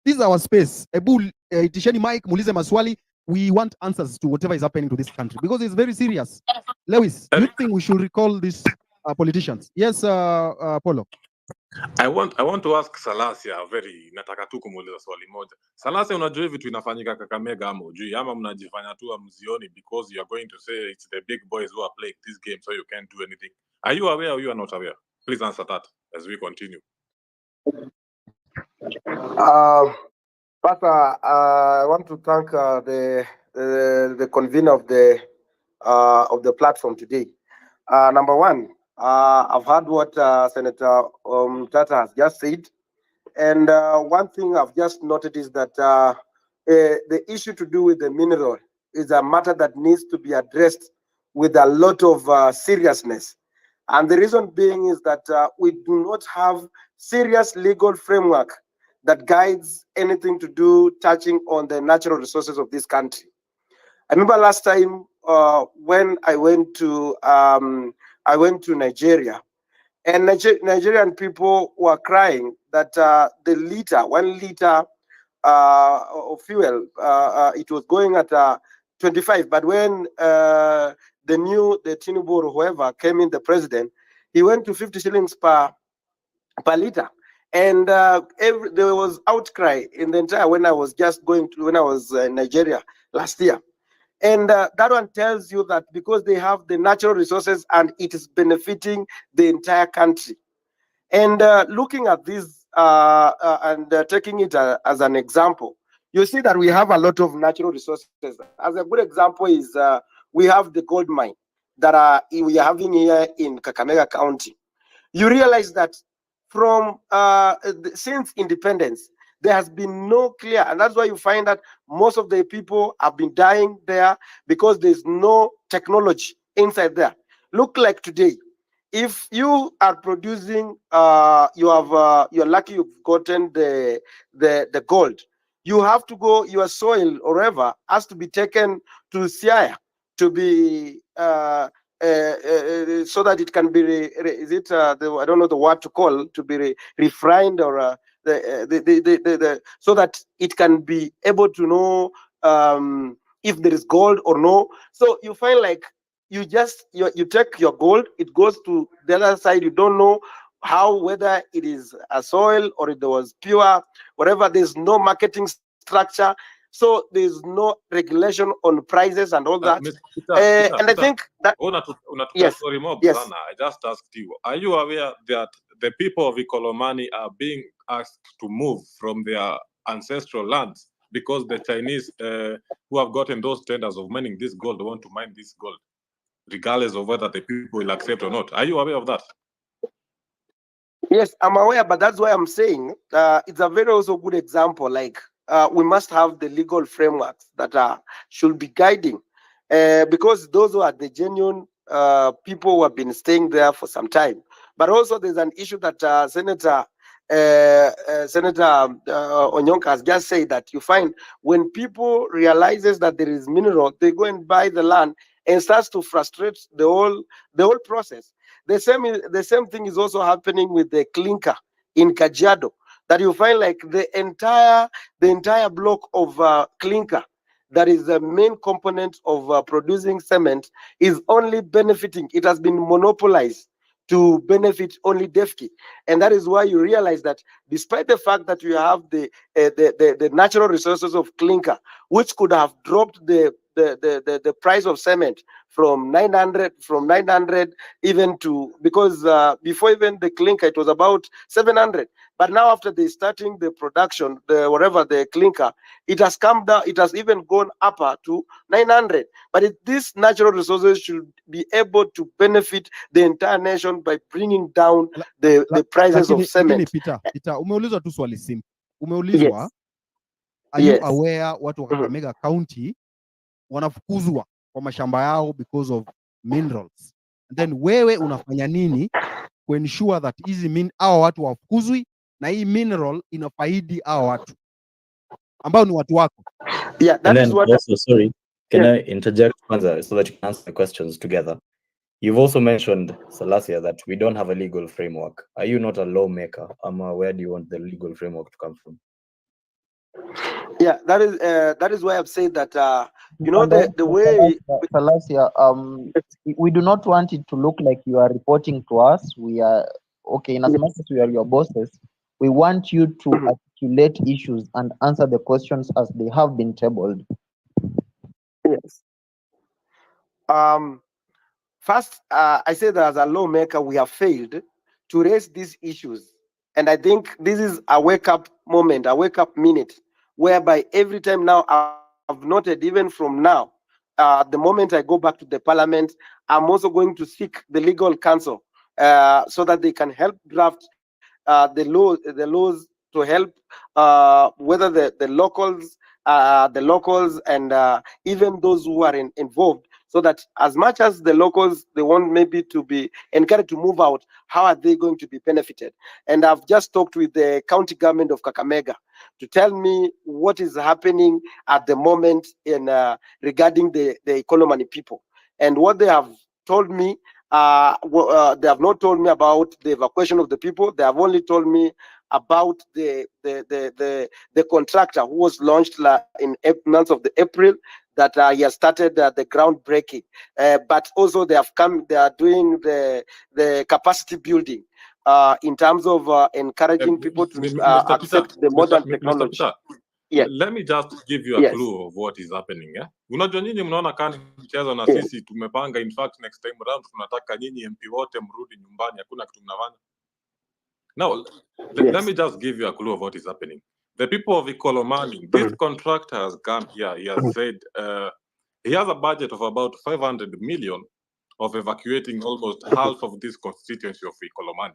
This is our space. Ebu itisheni mic, muulize maswali. We want answers to whatever is happening to this country because it's very serious. Lewis, do you think we should recall these politicians? Yes, Polo. I want to ask Salasia nataka tu kumuuliza swali moja. Salasia, unajua hivi vitu inafanyika Kakamega ama ujui ama mnajifanya tu amzioni because you are going to say it's the big boys who are playing this game so you can't do anything. Are you aware or you are not aware? Please answer that as we continue. Pastor, I want to thank the convener of the platform today. Number one, I've heard what Senator Tata has just said, and one thing I've just noted is that the issue to do with the mineral is a matter that needs to be addressed with a lot of seriousness. And the reason being is that we do not have serious legal framework that guides anything to do touching on the natural resources of this country. I remember last time when I went to Nigeria, and Nigerian people were crying that the 1 liter of fuel, it was going at 25. But when the Tinubu or whoever came in, the president, he went to 50 shillings per liter. And there was outcry in the entire when I was in Nigeria last year. And that one tells you that because they have the natural resources and it is benefiting the entire country. And looking at this and taking it as an example, you see that we have a lot of natural resources. As a good example is we have the gold mine that we are having here in Kakamega County. You realize that from since independence, there has been no clear, and that's why you find that most of the people have been dying there because there's no technology inside there. Look like today, if you are producing, you're lucky you've gotten the gold. You have to go, your soil or whatever has to be taken to Siaya to be so that it can be I don't know the word to call, to be refined or so that it can be able to know if there is gold or no. So you find like you take your gold, it goes to the other side. You don't know how, whether it is a soil or it was pure, whatever. There's no marketing structure, so there's no regulation on prices and all that. And I think that yes, yes. Sana, I just asked you, are you aware that the people of Ikolomani are being asked to move from their ancestral lands because the Chinese who have gotten those tenders of mining this gold want to mine this gold, regardless of whether the people will accept or not? Are you aware of that? Yes, I'm aware, but that's why I'm saying it's a very also good example. Like we must have the legal frameworks that should be guiding, because those who are the genuine people who have been staying there for some time. But also, there's an issue that Senator Onyonka has just said, that you find when people realizes that there is mineral, they go and buy the land and starts to frustrate the whole process. The same thing is also happening with the clinker in Kajiado, that you find like the entire block of clinker that is the main component of producing cement is only benefiting. It has been monopolized to benefit only DEFCI, and that is why you realize that despite the fact that you have the natural resources of clinker, which could have dropped the price of cement from 900 even to, because before even the clinker it was about 700, but now after they starting the production, the clinker, it has come down, it has even gone upper to 900. But these natural resources should be able to benefit the entire nation by bringing down the prices of cement. Peter, umeulizwa tu swali simple. Umeulizwa, Yes. are you Yes. aware watu wa Kakamega County wanafukuzwa kwa mashamba yao because of minerals? And then wewe unafanya nini ku ensure that hizi hao watu wafukuzwi na hii mineral inafaidi hao watu ambao ni watu wako? Yeah, that is what also, sorry, can I interject further so that you can answer the questions together? You've also mentioned, Salasia, that we don't have a legal framework. Are you not a lawmaker? Where do you want the legal framework to come from? Yeah, that is why I've said that the way Salasia, we do not want it to look like you are reporting to us. We are okay, in as much as we are your bosses, we want you to articulate issues and answer the questions as they have been tabled. Yes. First, I say that as a lawmaker, we have failed to raise these issues. And I think this is a wake-up moment, a wake-up minute, whereby every time now I've noted, even from now, the moment I go back to the parliament, I'm also going to seek the legal counsel so that they can help draft the laws to help whether the locals and even those who are involved, so that as much as the locals, they want maybe to be encouraged to move out, how are they going to be benefited? And I've just talked with the county government of Kakamega to tell me what is happening at the moment in regarding the Ikolomani people. And what they have told me, they have not told me about the evacuation of the people. They have only told me about the contractor who was launched in months of the April, that he has started the groundbreaking. But also they are doing the capacity building. in terms of encouraging people to Mr. accept Peter, the modern Mr. technology. Peter, Yes, let me just give you a yes, clue of what is happening. Unajua nyinyi mnaona kani mchezo na yes. sisi tumepanga, in fact next time round tunataka nyinyi MP wote mrudi nyumbani, hakuna kitu mnafanya. Now, let me just give you a clue of what is happening. The people of Ikolomani, this contractor has come here, he has said he has a budget of about 500 million of evacuating almost half of this constituency of Ikolomani.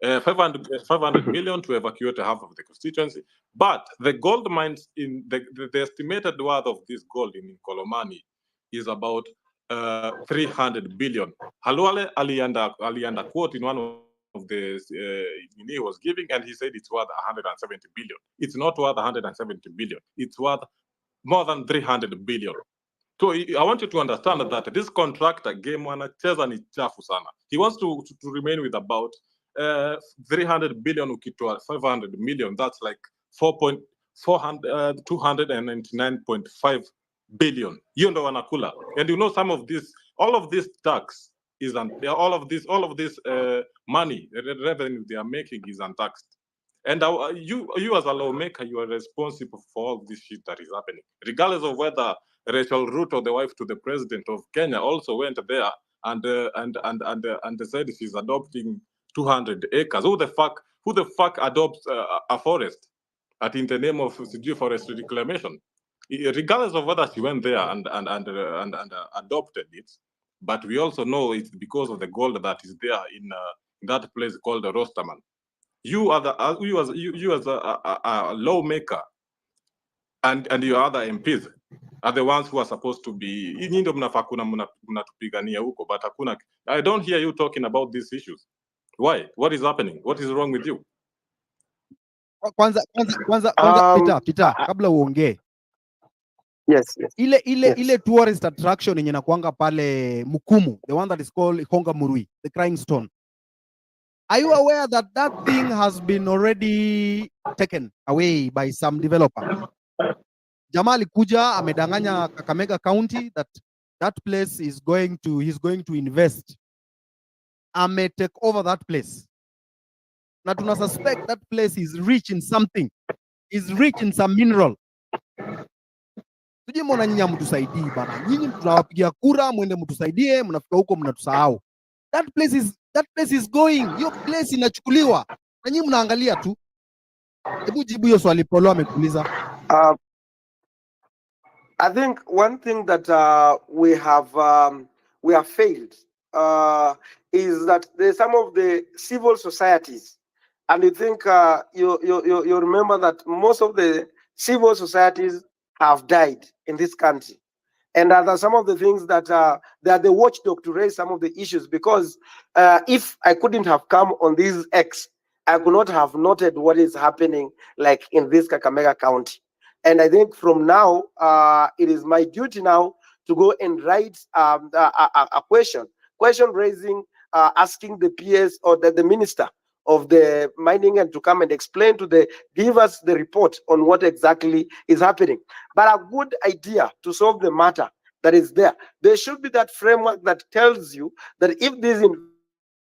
500 million to evacuate half of the constituency. But the gold mines, in the estimated worth of this gold in Kolomani is about 300 billion. Halwale alianda quote in one of the he was giving, and he said it's worth 170 billion. It's not worth 170 billion. It's worth more than 300 billion. So I want you to understand that this contractor game wanacheza ni chafu sana. He wants to remain with about 300 billion ukitoa 500 million. That's like 299.5 billion. Hiyo ndo wanakula. And you know some of this, all of this tax is all of this money revenue they are making is untaxed. And you as a lawmaker, you are responsible for all this shit that is happening, regardless of whether Rachel Ruto, the wife to the president of Kenya, also went there and said she's adopting 200 acres. Who the fuck adopts a forest in the name of forest reclamation? Regardless of whether she went there and adopted it, but we also know it's because of the gold that is there in that place called the Rosterman. You are you as a lawmaker and your other MPs are the ones who are supposed to be. But I don't hear you talking about these issues. Why? What is happening? What is wrong with you? Kwanza Peter, kabla uongee. Yes. Ile tourist attraction yenye nakuanga pale Mukumu, the one that is called Honga Murui, the Crying Stone. Are you aware that that thing has been already taken away by some developer? Jamaa alikuja amedanganya Kakamega County that place he's going to invest. Take over that place. Na tuna suspect that place is rich in something. Is rich in some mineral. Tuje mbona nyinyi mtusaidii bana. Nyinyi tunawapigia kura mwende mtusaidie, mnafika huko mnatusahau. That place is going. Hiyo place inachukuliwa. Na nyinyi mnaangalia tu. Hebu jibu hiyo swali Polo amekuuliza. I think one thing that we have failed is that there's some of the civil societies, and you think you remember that most of the civil societies have died in this country. And there are some of the things that they are the watchdog to raise some of the issues, because if I couldn't have come on this X, I could not have noted what is happening like in this Kakamega County. And I think from now, it is my duty now to go and write a question raising, asking the PS or the minister of the mining and to come and explain give us the report on what exactly is happening. But a good idea to solve the matter that is there should be that framework that tells you that if this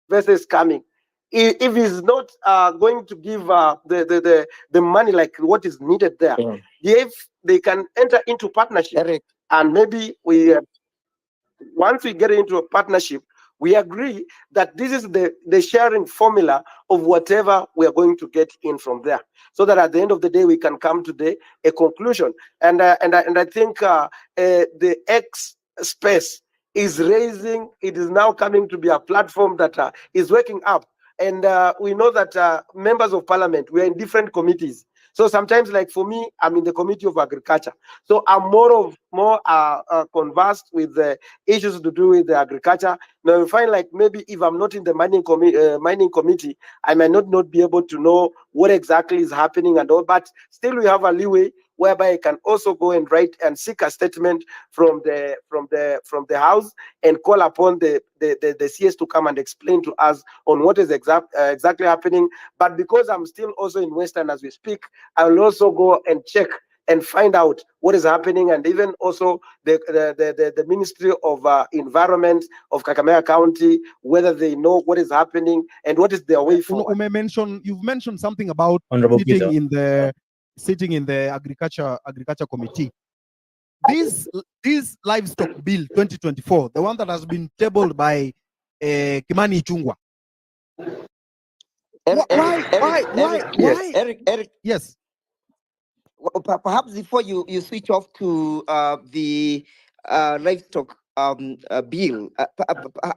investor is coming, if he's not going to give the money like what is needed there, if they can enter into partnership, Eric, and maybe once we get into a partnership, we agree that this is the sharing formula of whatever we are going to get in from there, so that at the end of the day we can come to a conclusion. And I think the X space is raising. It is now coming to be a platform that is waking up. And we know that members of parliament, we are in different committees. So sometimes, like for me, I'm in the Committee of Agriculture. So I'm more conversed with the issues to do with the agriculture. Now you find like maybe if I'm not in the mining committee, I might not be able to know what exactly is happening and all. But still, we have a leeway whereby I can also go and write and seek a statement from the House and call upon the CS to come and explain to us on what is exactly happening. But because I'm still also in Western as we speak, I will also go and check and find out what is happening, and even also the Ministry of Environment of Kakamega County, whether they know what is happening and what is their way forward. You've mentioned something about Honorable sitting Peter. in the agriculture committee. This livestock bill 2024, the one that has been tabled by Kimani Ichung'wah. Eric, Yes. Perhaps before you switch off to the livestock bill,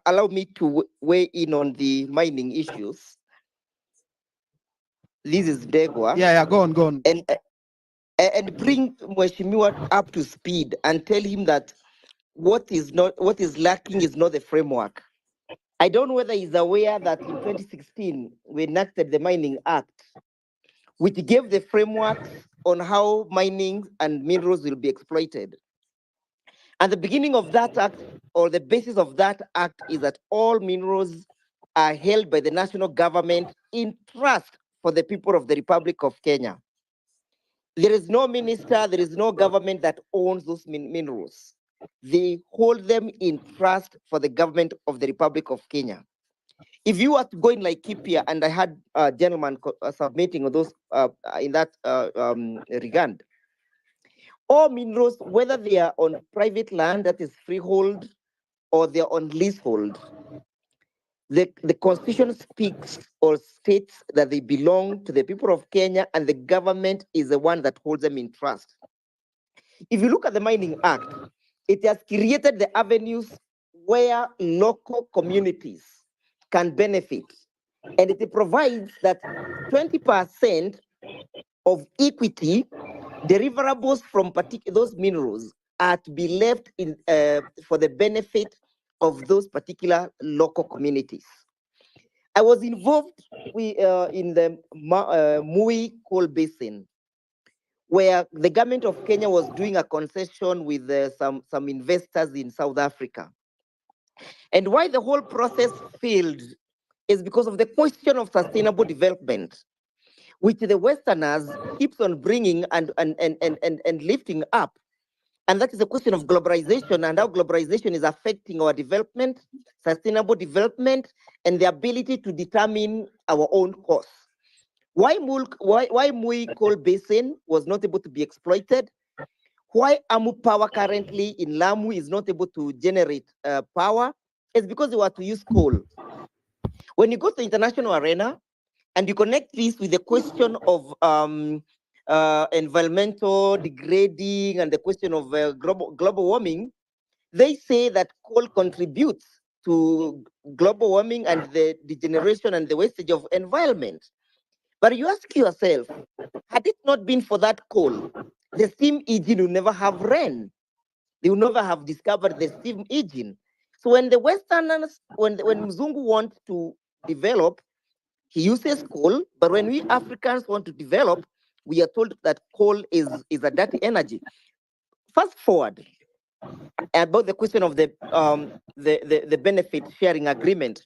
allow me to weigh in on the mining issues. This is Degwa. Yeah, go on. And bring Mheshimiwa up to speed and tell him that what is lacking is not the framework. I don't know whether he's aware that in 2016 we enacted the Mining Act, which gave the frameworks on how mining and minerals will be exploited. And the beginning of that act, or the basis of that act, is that all minerals are held by the national government in trust for the people of the Republic of Kenya. There is no minister, there is no government that owns those minerals. They hold them in trust for the government of the Republic of Kenya. If you are to go in Laikipia, and I had a gentleman submitting those in that regard, all minerals, whether they are on private land that is freehold or they are on leasehold, the constitution speaks or states that they belong to the people of Kenya, and the government is the one that holds them in trust. If you look at the Mining Act, it has created the avenues where local communities can benefit. And it provides that 20% of equity deliverables from those minerals are to be left in for the benefit of those particular local communities. I was involved in the Mui Coal Basin, where the government of Kenya was doing a concession with some investors in South Africa. And why the whole process failed is because of the question of sustainable development, which the Westerners keeps on bringing and lifting up. And that is the question of globalization and how globalization is affecting our development, sustainable development, and the ability to determine our own course. Why Mui Coal Basin was not able to be exploited? Why Amu Power currently in Lamu is not able to generate power? It's because they were to use coal. When you go to the international arena and you connect this with the question of environmental degrading and the question of global warming, they say that coal contributes to global warming and the degeneration and the wastage of environment. But you ask yourself, had it not been for that coal, the steam engine would never have ran. They would never have discovered the steam engine. So when the Westerners, when Mzungu want to develop, he uses coal. But when we Africans want to develop, we are told that coal is a dirty energy. Fast forward about the question of the benefit sharing agreement.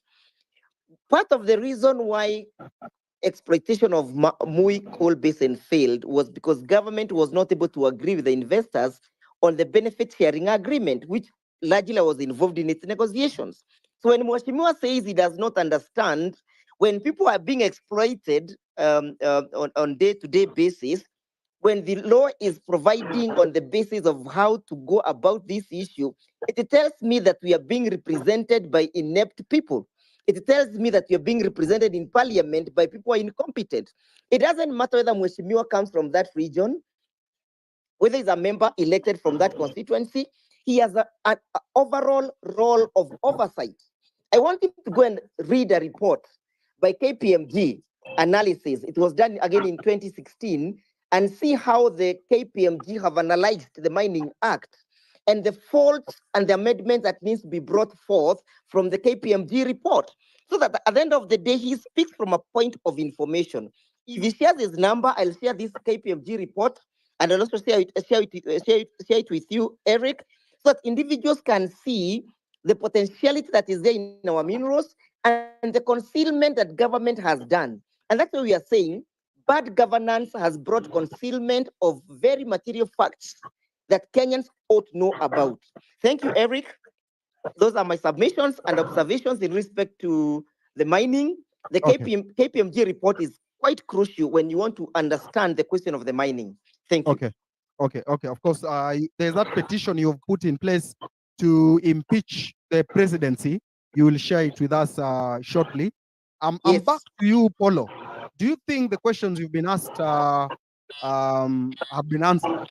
Part of the reason why exploitation of Mui Coal Basin failed was because government was not able to agree with the investors on the benefit sharing agreement, which largely was involved in its negotiations. So when Mheshimiwa says he does not understand, when people are being exploited on day-to-day basis, when the law is providing on the basis of how to go about this issue, it tells me that we are being represented by inept people. It tells me that you're being represented in parliament by people who are incompetent. It doesn't matter whether Mheshimiwa comes from that region, whether he's a member elected from that constituency, he has an overall role of oversight. I want him to go and read a report by KPMG analysis. It was done again in 2016, and see how the KPMG have analyzed the Mining Act and the faults and the amendments that needs to be brought forth from the KPMG report. So that at the end of the day, he speaks from a point of information. If he shares his number, I'll share this KPMG report, and I'll also share it with you, Eric, so that individuals can see the potentiality that is there in our minerals and the concealment that government has done. And that's why we are saying bad governance has brought concealment of very material facts that Kenyans ought to know about. Thank you, Eric. Those are my submissions and observations in respect to the mining. The KPMG report is quite crucial when you want to understand the question of the mining. Thank you. Okay. Of course, there's that petition you've put in place to impeach the presidency. You will share it with us shortly. I'm back to you, Polo. Do you think the questions you've been asked have been answered?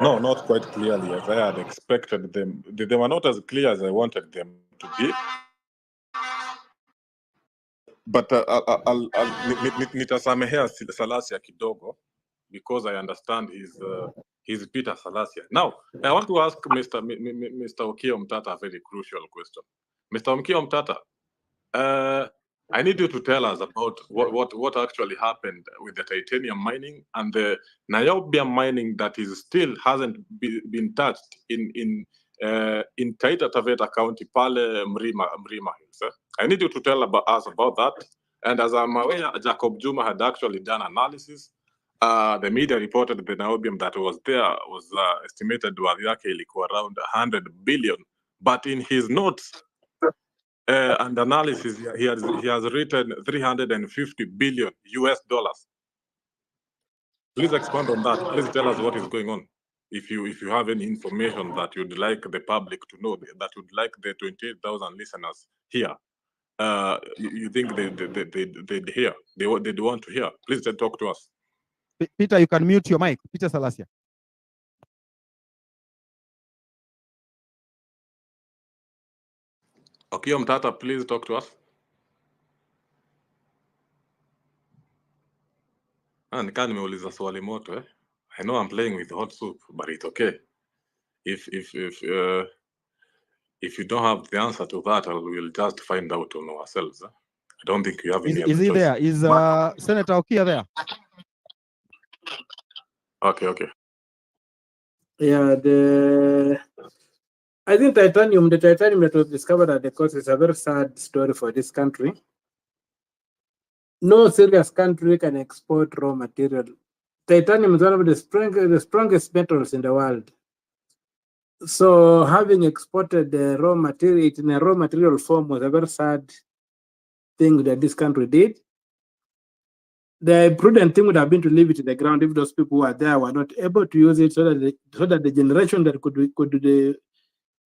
No, not quite clearly as I had expected them. They were not as clear as I wanted them to be. But nitasamehea Salasia kidogo because I understand he's Peter Salasia. Now, I want to ask Mr. Okiya Omtata a very crucial question. Mr. Okiya Omtata, I need you to tell us about what actually happened with the titanium mining and the niobium mining that is still hasn't been touched in Taita Taveta County, Pale Mrima Hills. I need you to tell us about that. And as I'm aware, Jacob Juma had actually done analysis. The media reported the niobium that was there was estimated worth yake ilikuwa around 100 billion. But in his notes and analysis, he has written 350 billion US dollars. Please expand on that. Please tell us what is going on. If you have any information that you'd like the public to know, that you'd like the 28,000 listeners here, you think they'd hear, they'd want to hear, please talk to us. Peter, you can mute your mic. Peter Salasia. Okiya Omtata, please talk to us. Nikaa nimeuliza swali moto. I know I'm playing with hot soup, but it's okay. If you don't have the answer to that, we'll just find out on ourselves. I don't think you have any other choice. Is he there? Is Senator Okiya there? Okay. Yeah, I think the titanium that was discovered at the coast is a very sad story for this country. No serious country can export raw material. Titanium is one of the strongest metals in the world. So having exported the raw material in a raw material form was a very sad thing that this country did. The prudent thing would have been to leave it in the ground if those people who are there were not able to use it, so that the generation that could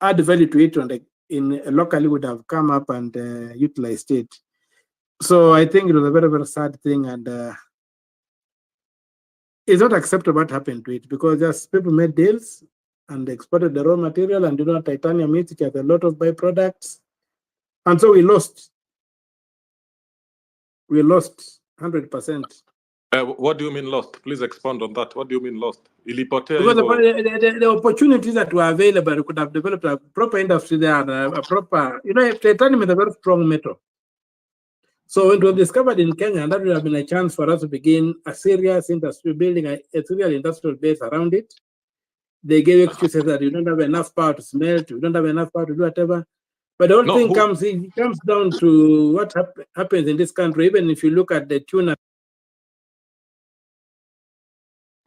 add value to it locally would have come up and utilized it. So I think it was a very, very sad thing, and it's not acceptable what happened to it, because just people made deals and exported the raw material, and titanium it has a lot of byproducts, and so we lost. We lost 100%. What do you mean lost? Please expand on that. What do you mean lost? Because the opportunities that were available, we could have developed a proper industry there and a proper, titanium is a very strong metal. So it was discovered in Kenya, and that would have been a chance for us to begin a serious industry, building a serial industrial base around it. They gave excuses that you don't have enough power to smelt, you don't have enough power to do whatever. But the whole thing comes down to what happens in this country. Even if you look at the tuna.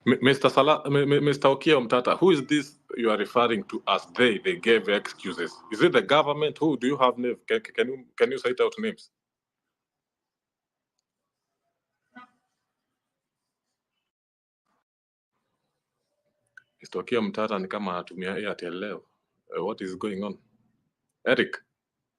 Mr. Okiya Omtata, who is this you are referring to as they gave excuses? Is it the government? Who do you have names? Can you cite out names? Mr. Okiya Omtata ni kama anatumia Airtel leo. What is going on? Eric?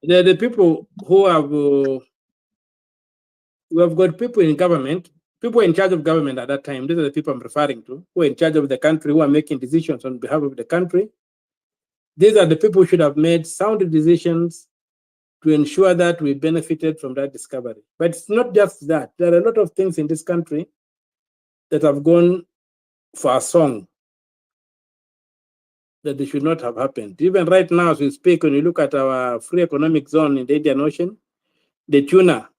The people who have we have got people in government, people in charge of government at that time. These are the people I'm referring to, who are in charge of the country, who are making decisions on behalf of the country. These are the people who should have made sound decisions to ensure that we benefited from that discovery. But it's not just that. There are a lot of things in this country that have gone for a song that they should not have happened. Even right now, as we speak, when you look at our free economic zone in the Indian Ocean, the tuna,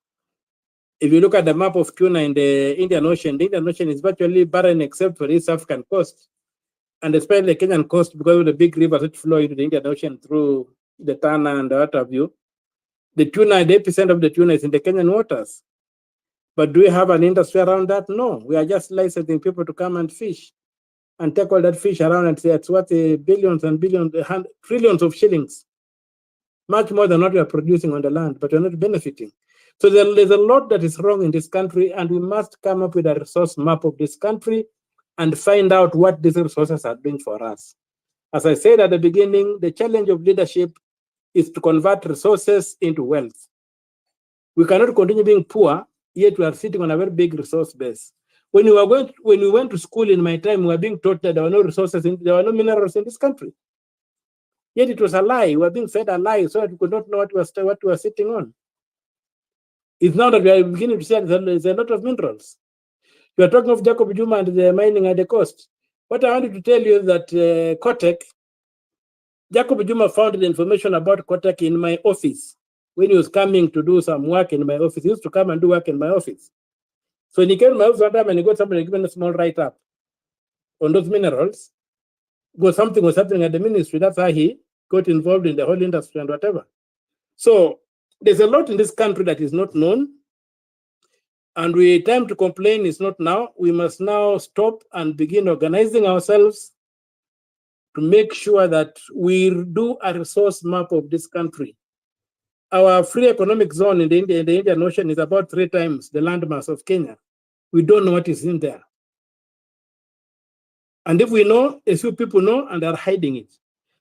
if you look at the map of tuna in the Indian Ocean is virtually barren except for the East African coast, and especially the Kenyan coast, because of the big rivers that flow into the Indian Ocean through the Tana and what have you. The tuna, the epicenter of the tuna is in the Kenyan waters. But do we have an industry around that? No. We are just licensing people to come and fish and take all that fish around and say it's worth billions and billions, trillions of shillings, much more than what we are producing on the land, but we're not benefiting. So there's a lot that is wrong in this country, and we must come up with a resource map of this country and find out what these resources are doing for us. As I said at the beginning, the challenge of leadership is to convert resources into wealth. We cannot continue being poor, yet we are sitting on a very big resource base. When we went to school in my time, we were being taught that there were no resources, there were no minerals in this country. Yet it was a lie. We were being fed a lie so that we could not know what we were sitting on. It's now that we are beginning to see that there's a lot of minerals. You are talking of Jacob Juma and the mining at the coast. What I wanted to tell you is that Kotek, Jacob Juma found the information about Kotek in my office. When he was coming to do some work in my office, he used to come and do work in my office. So when he came to my office one time and he got somebody given a small write-up on those minerals, because something was happening at the ministry. That's how he got involved in the whole industry and whatever. So there's a lot in this country that is not known. And time to complain is not now. We must now stop and begin organizing ourselves to make sure that we do a resource map of this country. Our free economic zone in the Indian Ocean is about 3 times the landmass of Kenya. We don't know what is in there. And if we know, a few people know and are hiding it.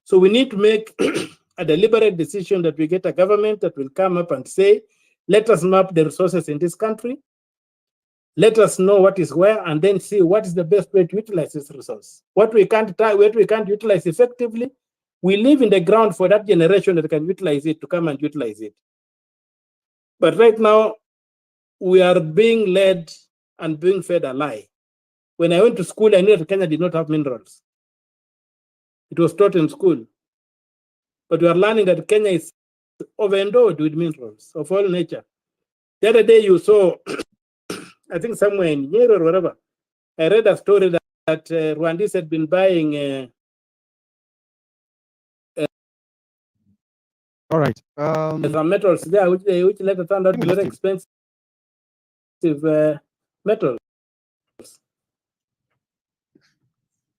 So we need to make a deliberate decision that we get a government that will come up and say, let us map the resources in this country. Let us know what is where, and then see what is the best way to utilize this resource. What we can't utilize effectively, we leave in the ground for that generation that can utilize it to come and utilize it. But right now, we are being led and being fed a lie. When I went to school, I knew that Kenya did not have minerals. It was taught in school. But we are learning that Kenya is overendowed with minerals of all nature. The other day you saw, I think somewhere in Nyeri or wherever, I read a story that Rwandese had been buying. All right. Some metals there, which later turned out to be very expensive metals.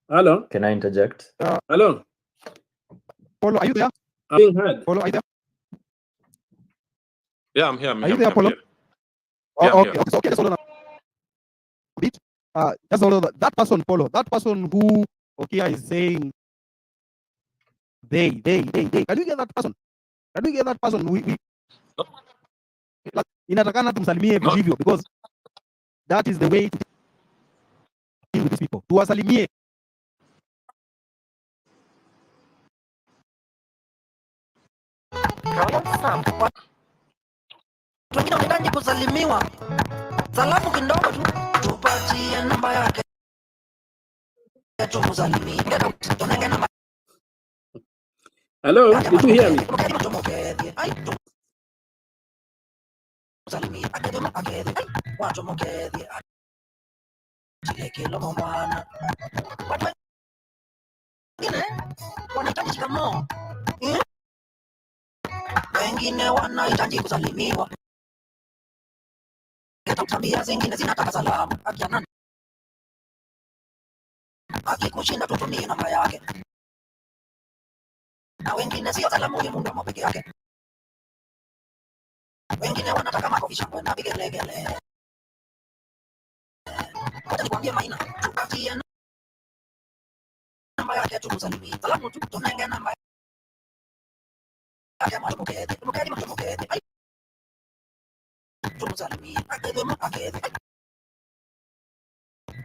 Hello? Can I interject? Hello? Polo, are you there? I'm being heard. Polo, are you there? Yeah, I'm here. Are you there, Polo? Yeah, Oh, I'm okay, here. okay, so okay, let's hold on a bit. Just hold on. That person, Polo, that person who Okia is saying they. Can you get that person? Can you get that person? Inatakana tumsalimie vilivyo, because that is the way to deal with these people. Tuwasalimie. Wengine wanahitaji kusalimiwa. Salamu kidogo tu, tupatie namba yake. Tumsalimie. Tunenge namba. Hello, did you hear me? Wanahitaji shikamoo. Wengine wanahitaji kusalimiwa. Tabia zingine zinataka salamu. Akiana akikushinda tutumie namba yake. Na wengine sio salamu ya mdomo peke yake. Wengine wanataka makofi, shangwe na vigelegele. Ngoja nikwambie Maina, tupatie namba yake tumsalimie. Salamu tu tunenge namba yake mtuketi. Tumsalimie. Akede.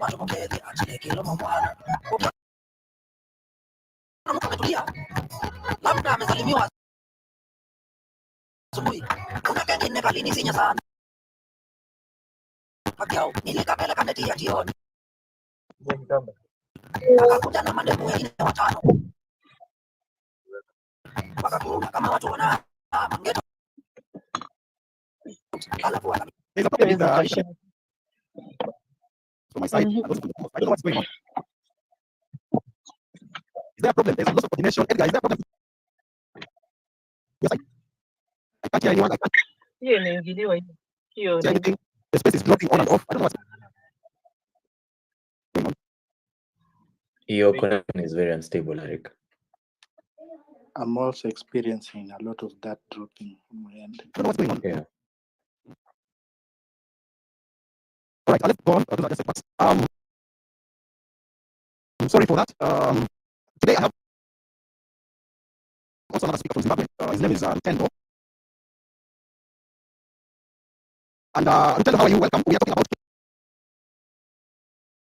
Watu mketi achile kilo mwana. Mtu ametulia. Labda amesalimiwa asubuhi. Kuna kengine kalini sinya sana. Pakiao nilikapeleka ndeti ya jioni. Akakuja na mandevu wengine 5. Wakakuja kama watu wana mangeto. Alafu There's a problem with from my side. I don't know what's going on. Is there a problem? There's a loss of coordination. Edgar, is there a problem? Yes, I can't hear anyone. I can't see anything. The space is dropping on and off. I don't know what's going on. Your connection is very unstable, Eric. I'm also experiencing a lot of that dropping on my end. I don't know what's going on. Yeah. All right, let's go on. Those are just the facts. I'm sorry for that. Today I have also another speaker from Zimbabwe. His name is Tendo. And Tendo, how are you? Welcome. We are talking about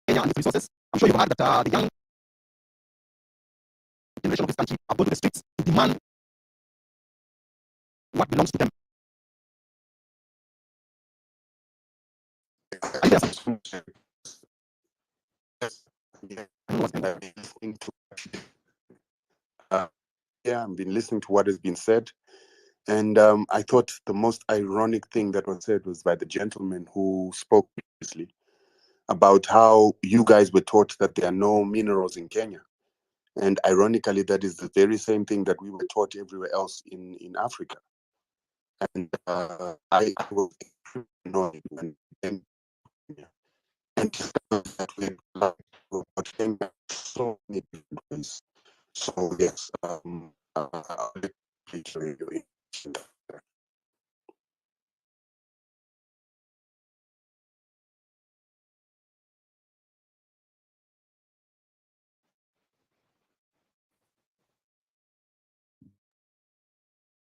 Kenya and its resources. I'm sure you've heard that the young generation of this country have gone to the streets to demand what belongs to them. Are you there, sir? I don't know what's going on. Yeah, I've been listening to what has been said. And I thought the most ironic thing that was said was by the gentleman who spoke previously about how you guys were taught that there are no minerals in Kenya. And ironically, that is the very same thing that we were taught everywhere else in Africa. And I was annoyed when and discovered that we had about Kenya so many different ways. So yes, I'll please radio.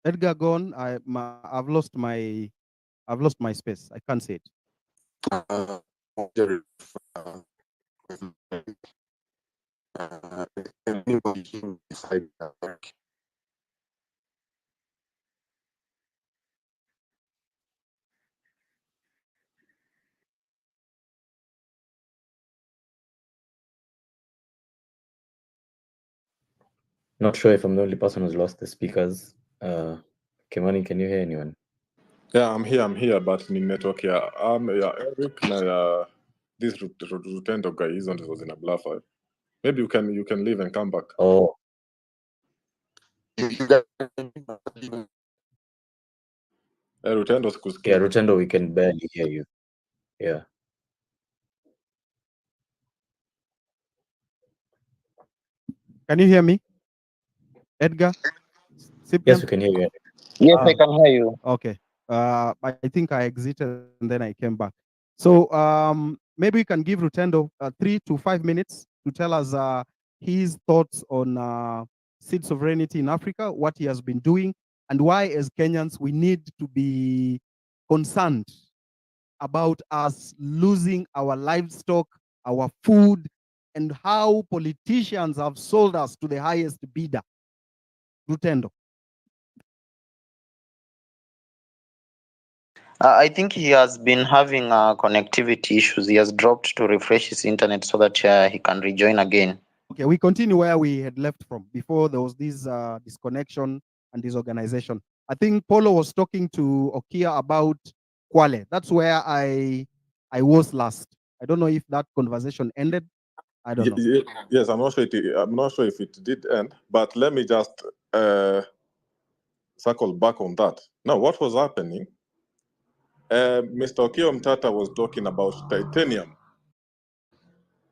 Edgar gone. I've lost my space. I can't say it. Anybody beside that? Not sure if I'm the only person who's lost the speakers. Kimani, can you hear anyone? Yeah, I'm here, but in network here. Yeah, Eric, this Rutendo guy, he's on was in a bluffer. Maybe you can leave and come back. Oh, Rutendo's yeah, Rutendo, we can barely hear you. Yeah. Can you hear me, Edgar? Cyprian? Yes, we can hear you. Yes, I can hear you. Okay. I think I exited and then I came back. So maybe we can give Rutendo 3 to 5 minutes to tell us his thoughts on seed sovereignty in Africa, what he has been doing, and why, as Kenyans, we need to be concerned about us losing our livestock, our food, and how politicians have sold us to the highest bidder. Rutendo. I think he has been having connectivity issues. He has dropped to refresh his internet so that he can rejoin again. Okay, we continue where we had left from before there was this disconnection and disorganization. I think Polo was talking to Okia about Kwale. That's where I was last. I don't know if that conversation ended. I don't know. Yes, I'm not sure if it did end, but let me just circle back on that. Now, what was happening? Mr. Okio Mtata was talking about titanium,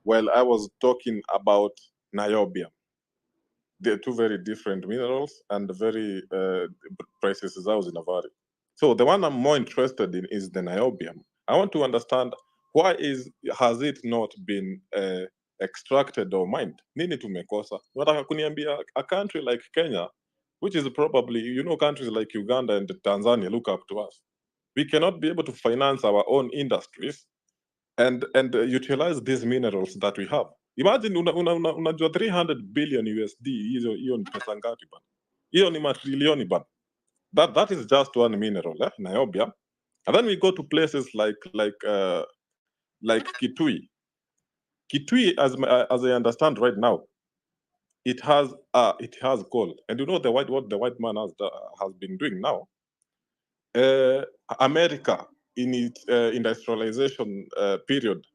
while I was talking about niobium. They're two very different minerals and very prices zao zinavari. So the one I'm more interested in is the niobium. I want to understand why has it not been extracted or mined? Nini tumekosa? Nataka kuniambia a country like Kenya, which is probably, countries like Uganda and Tanzania look up to us. We cannot be able to finance our own industries and utilize these minerals that we have. Imagine unajua 300 billion USD, hiyo ni pesa ngapi bana? Hiyo ni matrilioni bana. That is just one mineral, niobium. And then we go to places like Kitui. Kitui, as I understand right now, it has gold. And what the white man has been doing now. America, in its industrialization period,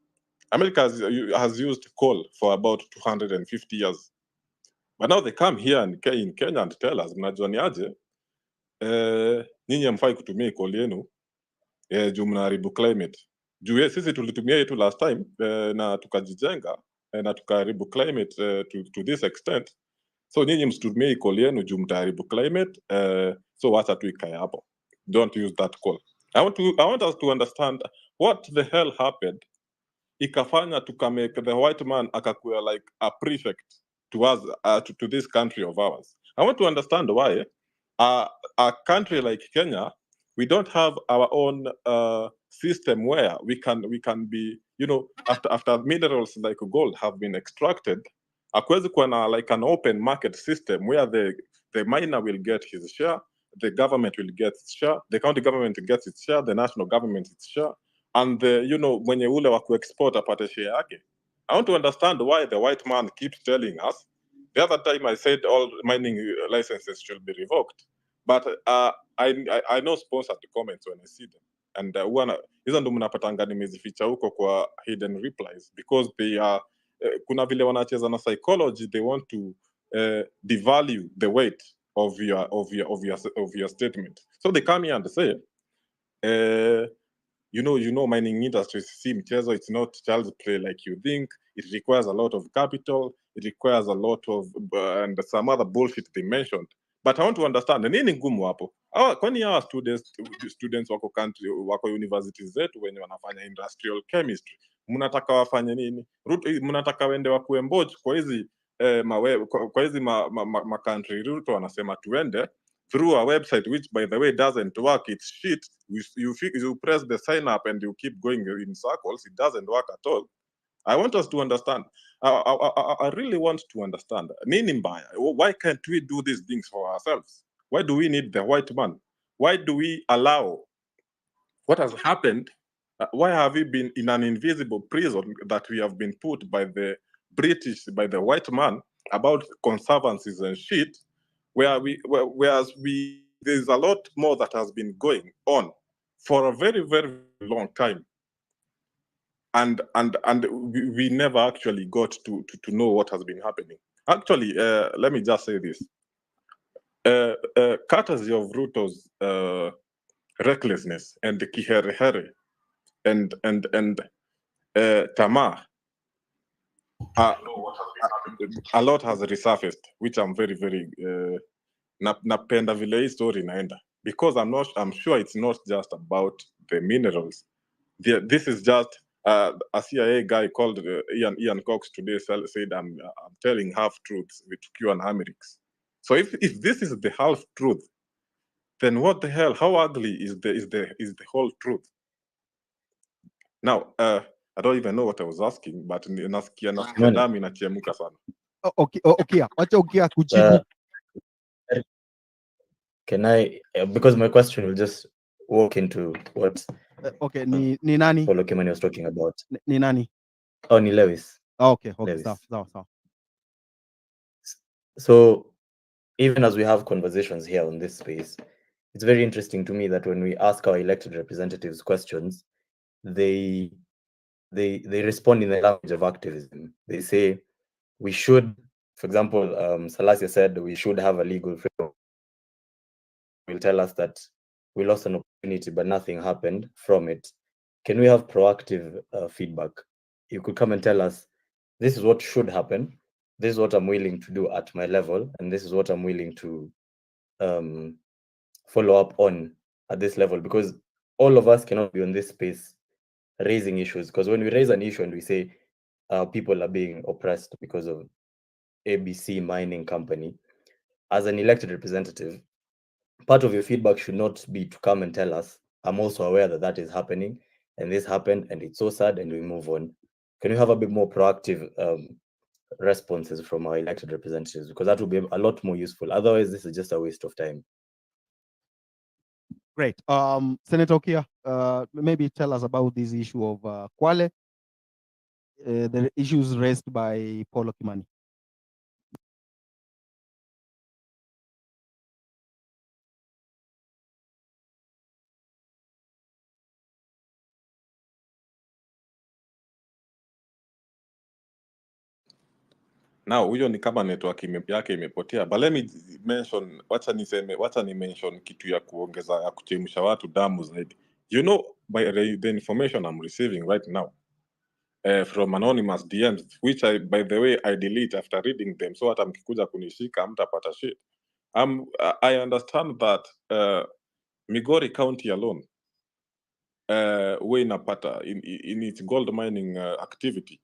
America has used coal for about 250 years. But now they come here in Kenya and tell us, mnajua ni aje, nyinyi hamfai kutumia coal yenu juu mnaharibu climate. Juu sisi tulitumia yetu last time na tukajijenga na tukaharibu climate to this extent. So nyinyi msitumie hii call yenu juu mtaharibu climate, so wacha tu ikae hapo. Don't use that call. I want us to understand what the hell happened ikafanya tukamake the white man akakuwa like a prefect to us, to this country of ours. I want to understand why a country like Kenya, we don't have our own system where we can be, you know, after minerals like gold have been extracted, akwezi kuwa na like an open market system where the miner will get his share, the government will get its share, the county government gets its share, the national government its share, and you know, mwenye ule wa kuexport apate share yake. I want to understand why the white man keeps telling us. The other time I said all mining licenses should be revoked, but I know sponsored comments when I see them, and hizo ndo mnapatanga nimezificha huko kwa hidden replies, because they are kuna vile wanacheza na psychology. They want to devalue the weight of your statement, so they come here and say you know, mining industry si mchezo. It's not child's play like you think. It requires a lot of capital. It requires a lot of and some other bullshit they mentioned. But I want to understand, nini ngumu hapo? Kwani hawa students wako country, wako universities zetu wenye wanafanya industrial chemistry, mnataka wafanye nini? Mnataka wende wakuwe mboch kwa hizi kwa hizi ma country route wanasema tuende through a website, which by the way doesn't work. It's shit. You press the sign up and you keep going in circles. It doesn't work at all. I want us to understand. I really want to understand. Nini mbaya? Why can't we do these things for ourselves? Why do we need the white man? Why do we allow what has happened? Why have we been in an invisible prison that we have been put by the British, by the white man, about conservancies and shit, whereas there's a lot more that has been going on for a very, very long time, and we never actually got to know what has been happening. Actually, let me just say this: courtesy of Ruto's recklessness and the kiherehere and Tamar, a lot has resurfaced, which I'm very, very napenda vile hii story inaenda, because I'm sure it's not just about the minerals. This is just a CIA guy called Ian Cox today said I'm telling half truths with Q and Amerix. So if this is the half truth, then what the hell? How ugly is the whole truth? Now, I don't even know what I was asking, but nasikia damu inachemka sana. Okay, wacha Okia kujibu. Can I, because my question will just walk into what okay, ni nani? Paulo Kimani was talking about. Ni nani? Oh, ni Lewis. Okay, Lewis. Sawa. So even as we have conversations here on this space, it's very interesting to me that when we ask our elected representatives questions, they respond in the language of activism. They say we should, for example, Salasia said we should have a legal framework. Will tell us that we lost an opportunity, but nothing happened from it. Can we have proactive feedback? You could come and tell us, this is what should happen. This is what I'm willing to do at my level, and this is what I'm willing to follow up on at this level, because all of us cannot be on this space raising issues. Because when we raise an issue and we say people are being oppressed because of ABC mining company, as an elected representative, part of your feedback should not be to come and tell us, I'm also aware that that is happening and this happened and it's so sad and we move on. Can you have a bit more proactive responses from our elected representatives? Because that will be a lot more useful. Otherwise, this is just a waste of time. Great. Senator Okia, maybe tell us about this issue of Kwale, the issues raised by Paulo Kimani. Now huyo ni kama network yake imepotea, but let me mention, wacha ni mention kitu ya kuongeza ya kuchemsha watu damu zaidi. You know, by the information I'm receiving right now from anonymous DMs, which by the way, I delete after reading them, so hata mkikuja kunishika hamtapata shit. I understand that Migori County alone, inapata in its gold mining activity,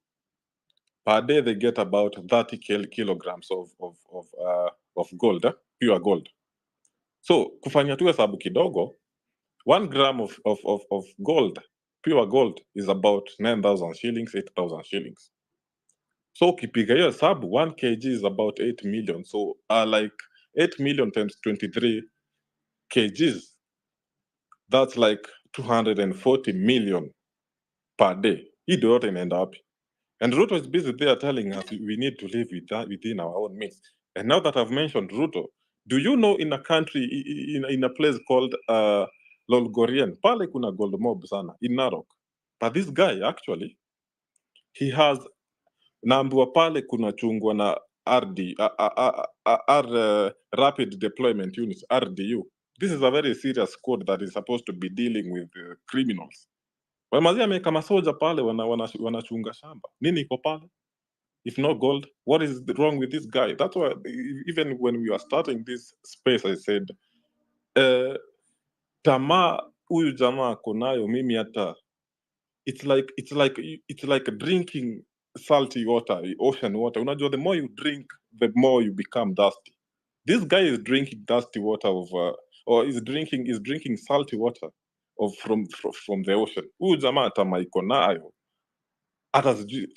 per day they get about 30 kilograms of gold, pure gold. So kufanya tu hesabu kidogo, 1 gram of gold, pure gold, is about 9,000 shillings, 8,000 shillings. So ukipiga hiyo hesabu, 1 kg is about 8 million. So like 8 million times 23 kgs, that's like 240 million per day. Hii ndio yote inaenda wapi? And Ruto is busy there telling us we need to live within our own means. And now that I've mentioned Ruto, do you know in a country, in a place called Lolgorian, pale kuna gold mob sana, in Narok. But this guy actually, he has, naambiwa pale kuna chungwa na RD, Rapid Deployment Unit, RDU. This is a very serious code that is supposed to be dealing with criminals. Wamazia ameweka masoja pale wanachunga shamba. Nini iko pale? If not gold, what is wrong with this guy? That's why even when we were starting this space, I said, tamaa huyu jamaa konayo mimi hata, it's like drinking salty water, ocean water. Unajua, the more you drink, the more you become dusty. This guy is drinking dusty water or is drinking salty water from the ocean. Huyu jamaa tamaa iko nayo hata sijui,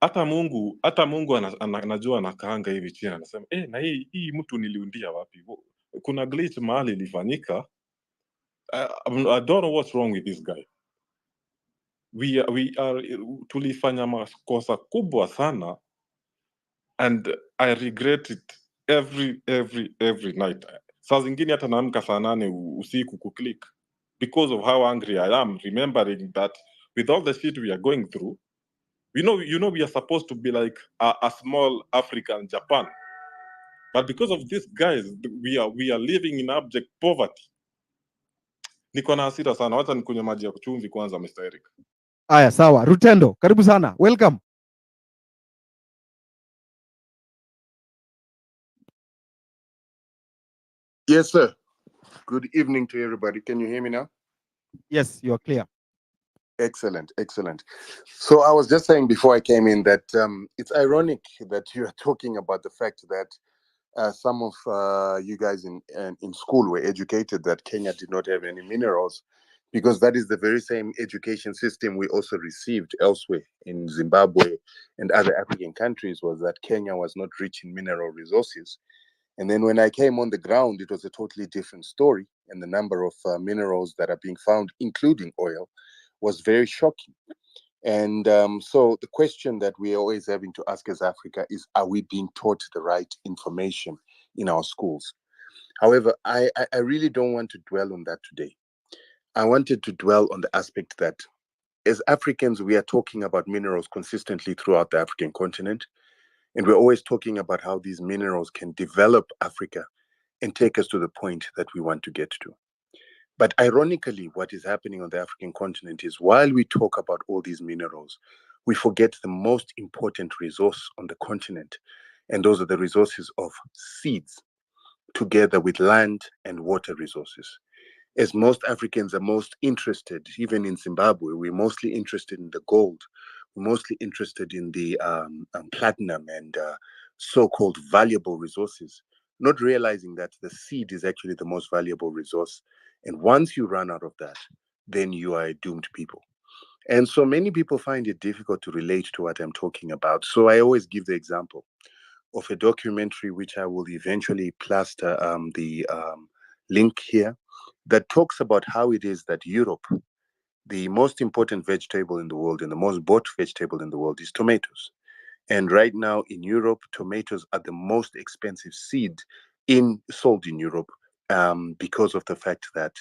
hata Mungu anajua anakaanga hivi chini, anasema na hii mtu niliundia wapi? Kuna glitch mahali ilifanyika. I don't know what's wrong with this guy. We are tulifanya makosa kubwa sana, and I regret it every night. Saa zingine hata naamka saa 8 usiku kuklik because of how angry I am, remembering that with all the shit we are going through, you know we are supposed to be like a small African Japan, but because of these guys we are living in abject poverty. Niko na hasira sana, wacha nikunywe maji ya kuchumvi kwanza, Mr. Eric. Aya, sawa. Rutendo, karibu sana. Welcome. Yes, sir. Good evening to everybody. Can you hear me now? Yes, you are clear. Excellent, excellent. So I was just saying before I came in that it's ironic that you are talking about the fact that some of you guys in school were educated that Kenya did not have any minerals, because that is the very same education system we also received elsewhere in Zimbabwe and other African countries, was that Kenya was not rich in mineral resources. And then when I came on the ground, it was a totally different story. And the number of minerals that are being found, including oil, was very shocking. And so the question that we are always having to ask as Africa is, are we being taught the right information in our schools? However, I really don't want to dwell on that today. I wanted to dwell on the aspect that as Africans, we are talking about minerals consistently throughout the African continent. And we're always talking about how these minerals can develop Africa and take us to the point that we want to get to. But ironically, what is happening on the African continent is, while we talk about all these minerals, we forget the most important resource on the continent. And those are the resources of seeds, together with land and water resources. As most Africans are most interested, even in Zimbabwe, we're mostly interested in the gold. We're mostly interested in the platinum and so-called valuable resources, not realizing that the seed is actually the most valuable resource. And once you run out of that, then you are a doomed people. And so many people find it difficult to relate to what I'm talking about. So I always give the example of a documentary, which I will eventually plaster the link here, that talks about how it is that Europe, the most important vegetable in the world and the most bought vegetable in the world, is tomatoes. And right now in Europe, tomatoes are the most expensive seed sold in Europe, because of the fact that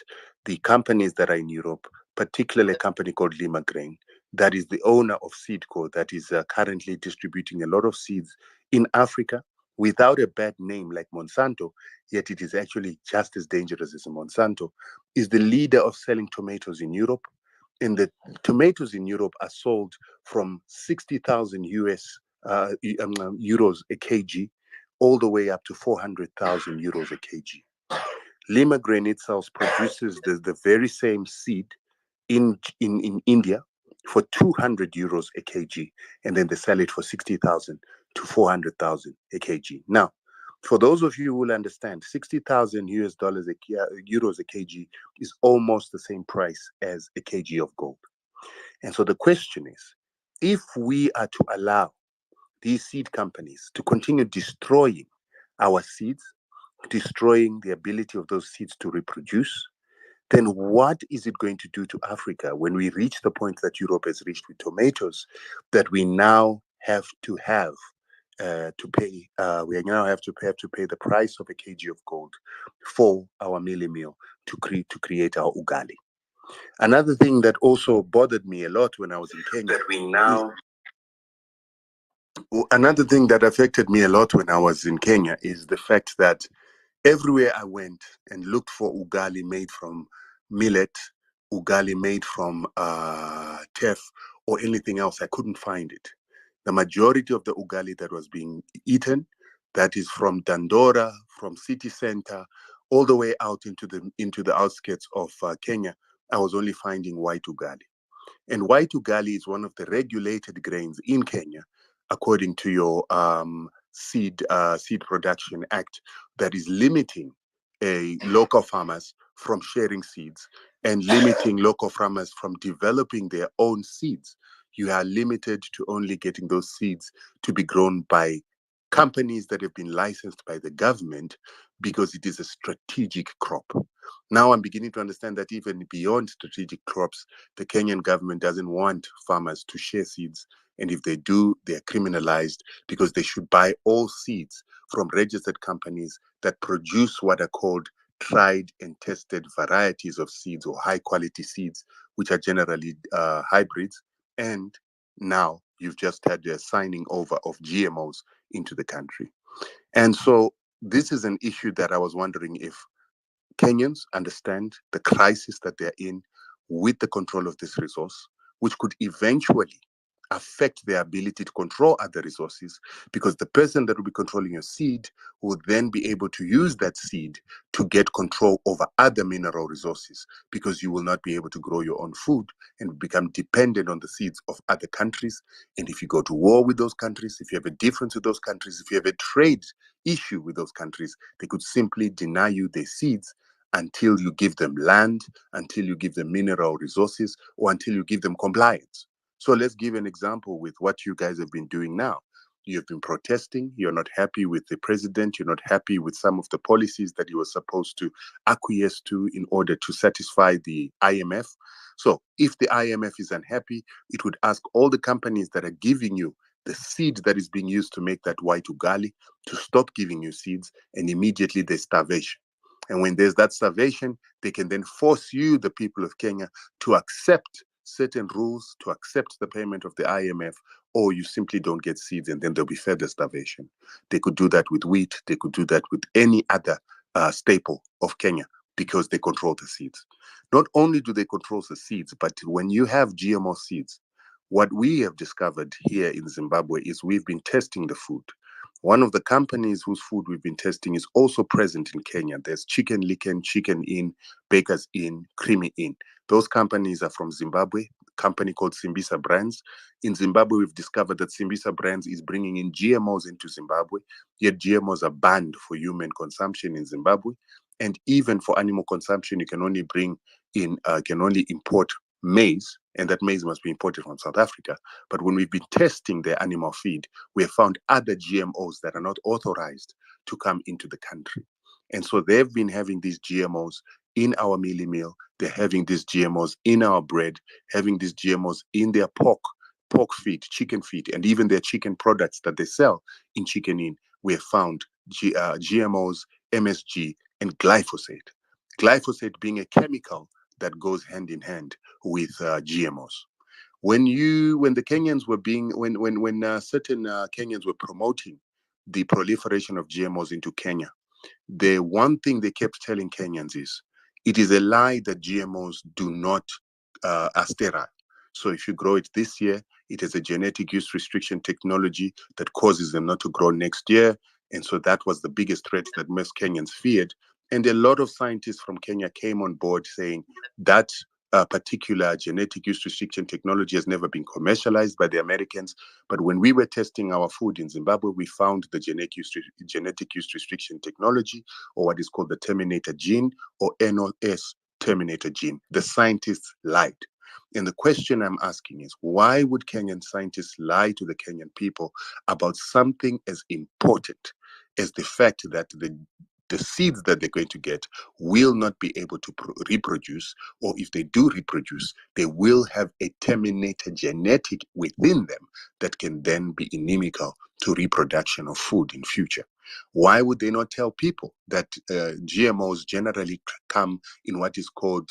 the companies that are in Europe, particularly a company called Lima Grain, that is the owner of Seedco, that is currently distributing a lot of seeds in Africa without a bad name like Monsanto, yet it is actually just as dangerous as Monsanto, is the leader of selling tomatoes in Europe. And the tomatoes in Europe are sold from 60,000 euros a kg, all the way up to 400,000 euros a kg. Lima Grain itself produces the very same seed in India for 200 euros a kg, and then they sell it for 60,000 to 400,000 a kg. Now, for those of you who will understand, 60,000 US dollars euros a kg is almost the same price as a kg of gold. And so the question is, if we are to allow these seed companies to continue destroying our seeds, destroying the ability of those seeds to reproduce, then what is it going to do to Africa when we reach the point that Europe has reached with tomatoes, that we now have to pay the price of a kg of gold for our mealie meal to create our ugali. Another thing that also bothered me a lot when I was in Kenya, another thing that affected me a lot when I was in Kenya is the fact that everywhere I went and looked for ugali made from millet, ugali made from teff, or anything else, I couldn't find it. The majority of the ugali that was being eaten, that is from Dandora, from city center, all the way out into the outskirts of Kenya, I was only finding white ugali. And white ugali is one of the regulated grains in Kenya, according to your Seed Production Act, that is limiting local farmers from sharing seeds and limiting local farmers from developing their own seeds. You are limited to only getting those seeds to be grown by companies that have been licensed by the government, because it is a strategic crop. Now I'm beginning to understand that even beyond strategic crops, the Kenyan government doesn't want farmers to share seeds. And if they do, they are criminalized, because they should buy all seeds from registered companies that produce what are called tried and tested varieties of seeds, or high quality seeds, which are generally hybrids. And now you've just had the signing over of GMOs into the country. And so this is an issue that I was wondering if Kenyans understand the crisis that they're in with the control of this resource, which could eventually affect their ability to control other resources, because the person that will be controlling your seed will then be able to use that seed to get control over other mineral resources, because you will not be able to grow your own food and become dependent on the seeds of other countries. And if you go to war with those countries, if you have a difference with those countries, if you have a trade issue with those countries, they could simply deny you their seeds until you give them land, until you give them mineral resources, or until you give them compliance. So let's give an example with what you guys have been doing now. You've been protesting. You're not happy with the president. You're not happy with some of the policies that you were supposed to acquiesce to in order to satisfy the IMF. So if the IMF is unhappy, it would ask all the companies that are giving you the seed that is being used to make that white ugali to stop giving you seeds, and immediately there's starvation. And when there's that starvation, they can then force you, the people of Kenya, to accept certain rules, to accept the payment of the IMF, or you simply don't get seeds, and then there'll be further starvation. They could do that with wheat. They could do that with any other staple of Kenya, because they control the seeds. Not only do they control the seeds, but when you have GMO seeds, what we have discovered here in Zimbabwe is we've been testing the food. One of the companies whose food we've been testing is also present in Kenya. There's Chicken Licken, Chicken Inn, Baker's Inn, Creamy Inn. Those companies are from Zimbabwe, a company called Simbisa Brands. In Zimbabwe, we've discovered that Simbisa Brands is bringing in GMOs into Zimbabwe, yet GMOs are banned for human consumption in Zimbabwe. And even for animal consumption, you can only import maize, and that maize must be imported from South Africa. But when we've been testing their animal feed, we have found other GMOs that are not authorized to come into the country. And so they've been having these GMOs in our mealie meal. They're having these GMOs in our bread, having these GMOs in their pork feed, chicken feed, and even their chicken products that they sell in Chicken Inn. We have found GMOs, MSG, and glyphosate. Glyphosate being a chemical that goes hand in hand with GMOs. When the Kenyans were certain Kenyans were promoting the proliferation of GMOs into Kenya, the one thing they kept telling Kenyans is, it is a lie that GMOs do not are sterile. So if you grow it this year, it is a genetic use restriction technology that causes them not to grow next year. And so that was the biggest threat that most Kenyans feared. And a lot of scientists from Kenya came on board saying that particular genetic use restriction technology has never been commercialized by the Americans. But when we were testing our food in Zimbabwe, we found the genetic use restriction technology, or what is called the terminator gene, or NOS terminator gene. The scientists lied. And the question I'm asking is, why would Kenyan scientists lie to the Kenyan people about something as important as the fact that the seeds that they're going to get will not be able to reproduce, or if they do reproduce, they will have a terminator genetic within them that can then be inimical to reproduction of food in future? Why would they not tell people that GMOs generally come in what is called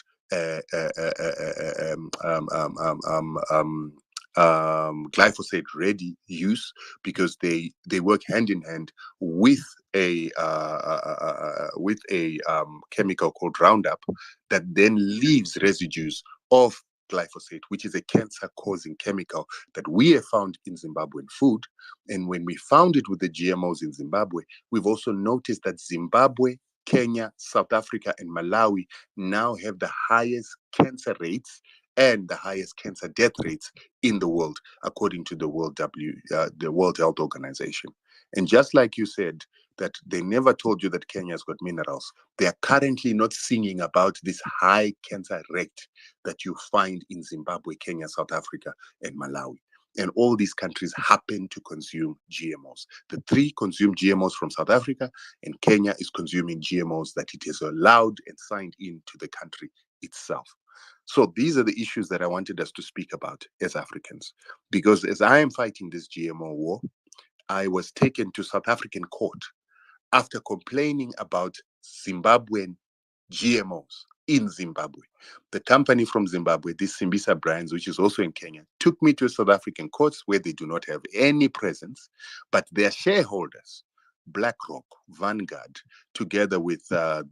glyphosate ready use, because they work hand in hand with a chemical called Roundup that then leaves residues of glyphosate, which is a cancer-causing chemical that we have found in Zimbabwean food. And when we found it with the GMOs in Zimbabwe, we've also noticed that Zimbabwe, Kenya, South Africa, and Malawi now have the highest cancer rates and the highest cancer death rates in the world, according to the World Health Organization. And just like you said, that they never told you that Kenya's got minerals, they are currently not singing about this high cancer rate that you find in Zimbabwe, Kenya, South Africa, and Malawi. And all these countries happen to consume GMOs. The three consume GMOs from South Africa, and Kenya is consuming GMOs that it is allowed and signed into the country itself. So these are the issues that I wanted us to speak about as Africans. Because as I am fighting this GMO war, I was taken to South African court after complaining about Zimbabwean GMOs in Zimbabwe. The company from Zimbabwe, this Simbisa Brands, which is also in Kenya, took me to South African courts where they do not have any presence, but their shareholders, BlackRock, Vanguard, together with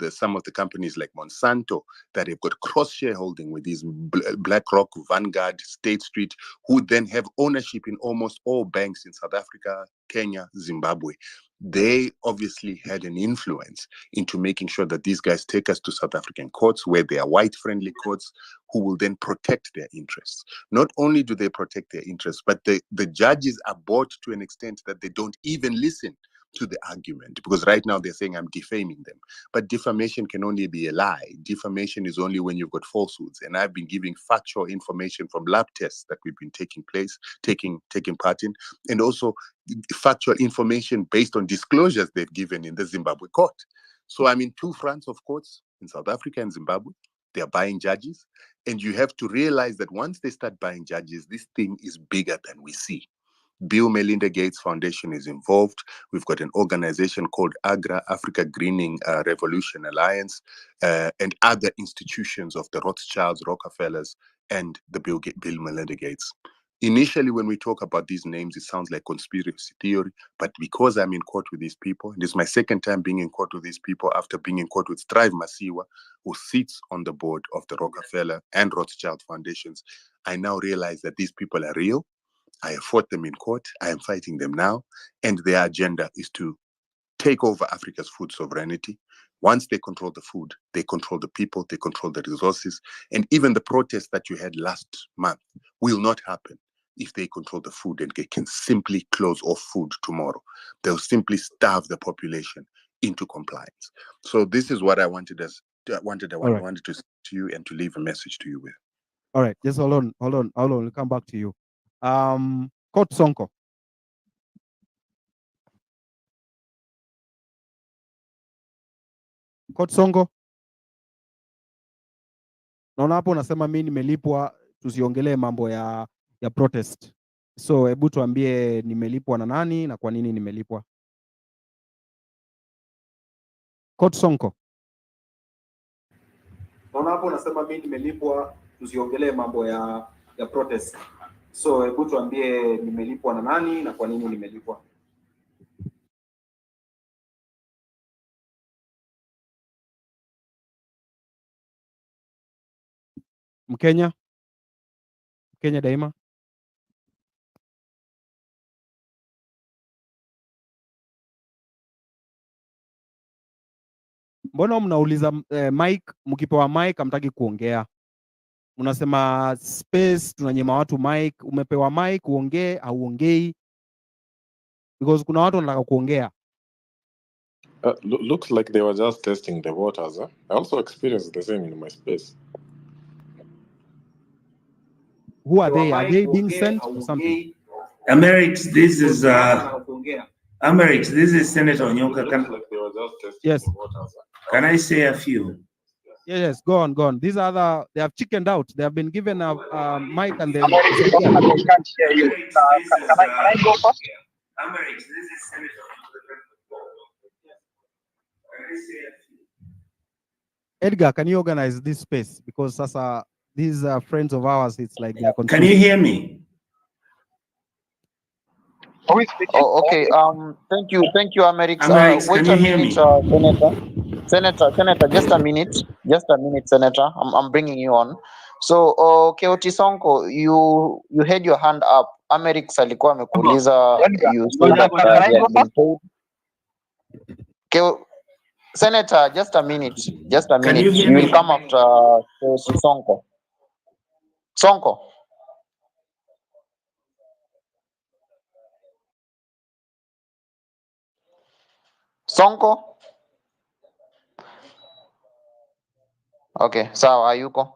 some of the companies like Monsanto that have got cross-shareholding with these BlackRock, Vanguard, State Street, who then have ownership in almost all banks in South Africa, Kenya, Zimbabwe. They obviously had an influence into making sure that these guys take us to South African courts, where they are white-friendly courts, who will then protect their interests. Not only do they protect their interests, but the judges are bought to an extent that they don't even listen to the argument, because right now they're saying I'm defaming them. But defamation can only be a lie. Defamation is only when you've got falsehoods. And I've been giving factual information from lab tests that we've been taking part in, and also factual information based on disclosures they've given in the Zimbabwe court. So I'm in two fronts of courts in South Africa and Zimbabwe. They're buying judges. And you have to realize that once they start buying judges, this thing is bigger than we see. Bill Melinda Gates Foundation is involved. We've got an organization called AGRA, Africa Greening Revolution Alliance, and other institutions of the Rothschilds, Rockefellers, and the Bill Melinda Gates. Initially, when we talk about these names, it sounds like conspiracy theory, but because I'm in court with these people, and this is my second time being in court with these people after being in court with Strive Masiwa, who sits on the board of the Rockefeller and Rothschild Foundations, I now realize that these people are real. I have fought them in court. I am fighting them now. And their agenda is to take over Africa's food sovereignty. Once they control the food, they control the people, they control the resources. And even the protests that you had last month will not happen if they control the food and they can simply close off food tomorrow. They'll simply starve the population into compliance. So this is what I wanted to say to you and to leave a message to you with. All right, just hold on. We'll come back to you. Coach Sonko. Coach Sonko. Naona hapo unasema mimi nimelipwa tusiongelee mambo ya protest. So hebu tuambie nimelipwa na nani na kwa nini nimelipwa? Coach Sonko. Naona hapo unasema mimi nimelipwa tusiongelee mambo ya protest. So hebu tuambie nimelipwa na nani na kwa nini nimelipwa? Mkenya. Kenya Daima. Mbona mnauliza mic, mkipewa mic hamtaki kuongea? Mnasema space, tunanyima watu mic. Umepewa mic uongee, hauongei because kuna watu wanataka kuongea. Looks like they were just testing the waters. I also experienced the same in my space. Who are they? Are they being sent or something? Amerix, this is Senator Onyoka. Yes. Can I say a few? Yes, go on, go on. These other, they have chickened out. They have been given a mic and they Amerix, disappear. I can't hear you. Can I go first? Amerix, this is Senator Onyoka. Can I say a few? Edgar, can you organize this space? Because Sasa, these are friends of ours. It's like they're confused. Can you hear me? Who is speaking? Oh, okay. Thank you, Amerix. Amerix, Wait can a you hear minute, me? Senator. Just a minute, Senator. I'm bringing you on. So, Keoti Sonko, you had your hand up. Amerix alikuwa amekuuliza. You said that Can I they go had been first? told. Senator, just a minute. Can you hear You will me? come after Keoti Sonko. Sonko. Okay, sawa, yuko.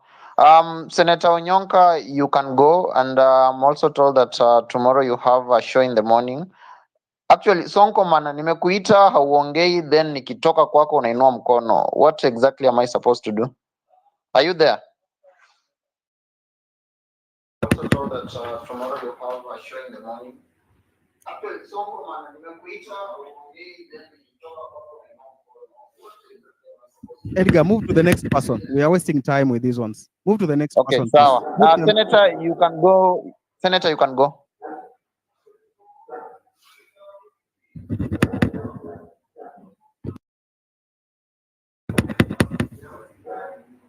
Senator Onyonka, you can go, and I'm also told that tomorrow you have a show in the morning. Actually, Sonko mana, nimekuita hauongei, then nikitoka kwako unainua mkono. What exactly am I supposed to do? Are you there? Also told that tomorrow you have a show in the morning. Actually, Sonko mana, nimekuita hauongei, then nikitoka kwako unainua mkono. What exactly am I supposed to do? Edgar, move to the next person. We are wasting time with these ones. Move to the next Okay, person. sawa. Please. Senator, you can go. Senator, you can go.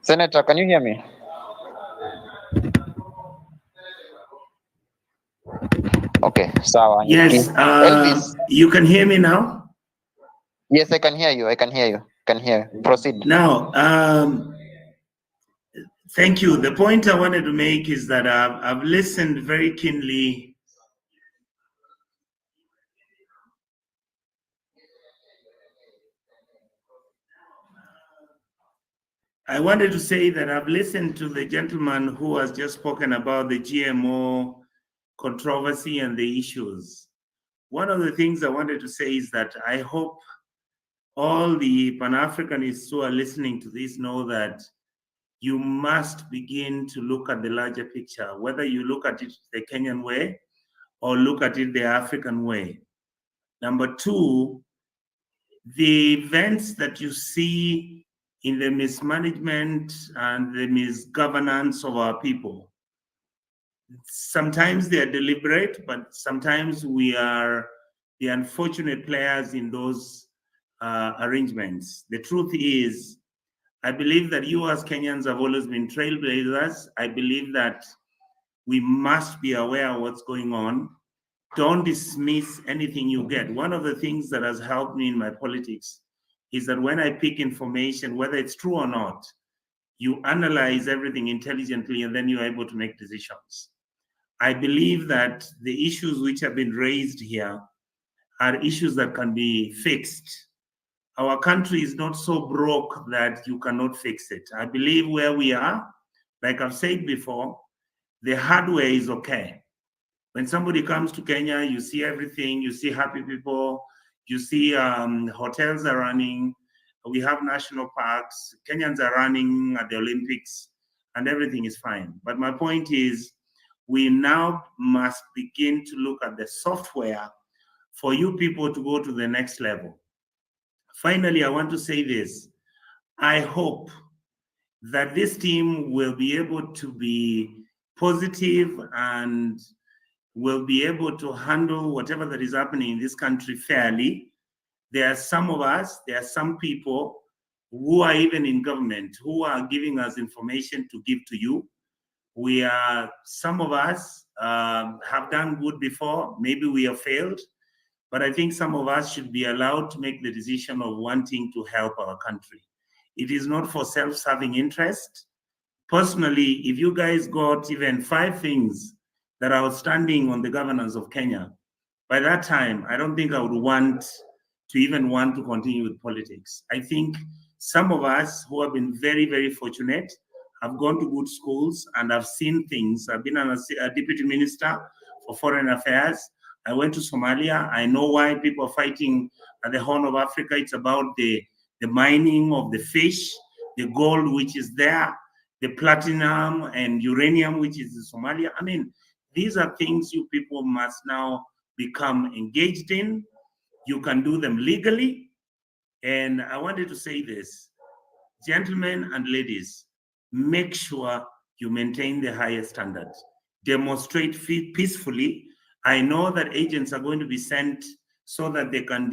Senator, can you hear me? Okay, sawa. Yes, Elvis. you can hear me now? Yes, I can hear you. Can hear you. Proceed. Now, thank you. The point I wanted to make is that I've listened very keenly. I wanted to say that I've listened to the gentleman who has just spoken about the GMO controversy and the issues. One of the things I wanted to say is that I hope all the Pan-Africanists who are listening to this know that you must begin to look at the larger picture, whether you look at it the Kenyan way or look at it the African way. Number two, the events that you see in the mismanagement and the misgovernance of our people, sometimes they are deliberate, but sometimes we are the unfortunate players in those arrangements. The truth is, I believe that you as Kenyans have always been trailblazers. I believe that we must be aware of what's going on. Don't dismiss anything you get. One of the things that has helped me in my politics is that when I pick information, whether it's true or not, you analyze everything intelligently and then you're able to make decisions. I believe that the issues which have been raised here are issues that can be fixed. Our country is not so broke that you cannot fix it. I believe where we are, like I've said before, the hardware is okay. When somebody comes to Kenya, you see everything, you see happy people, you see hotels are running, we have national parks, Kenyans are running at the Olympics, and everything is fine. But my point is, we now must begin to look at the software for you people to go to the next level. Finally, I want to say this. I hope that this team will be able to be positive and will be able to handle whatever that is happening in this country fairly. There are some of us, there are some people who are even in government who are giving us information to give to you. Some of us have done good before. Maybe we have failed, but I think some of us should be allowed to make the decision of wanting to help our country. It is not for self-serving interest. Personally, if you guys got even 5 things that are outstanding on the governance of Kenya, by that time, I don't think I would want to continue with politics. I think some of us who have been very, very fortunate have gone to good schools and have seen things. I've been a deputy minister for foreign affairs. I went to Somalia. I know why people are fighting at the Horn of Africa. It's about the mining of the fish, the gold which is there, the platinum and uranium which is in Somalia. I mean, these are things you people must now become engaged in. You can do them legally. And I wanted to say this, gentlemen and ladies, make sure you maintain the highest standards. Demonstrate peacefully. I know that agents are going to be sent so that they can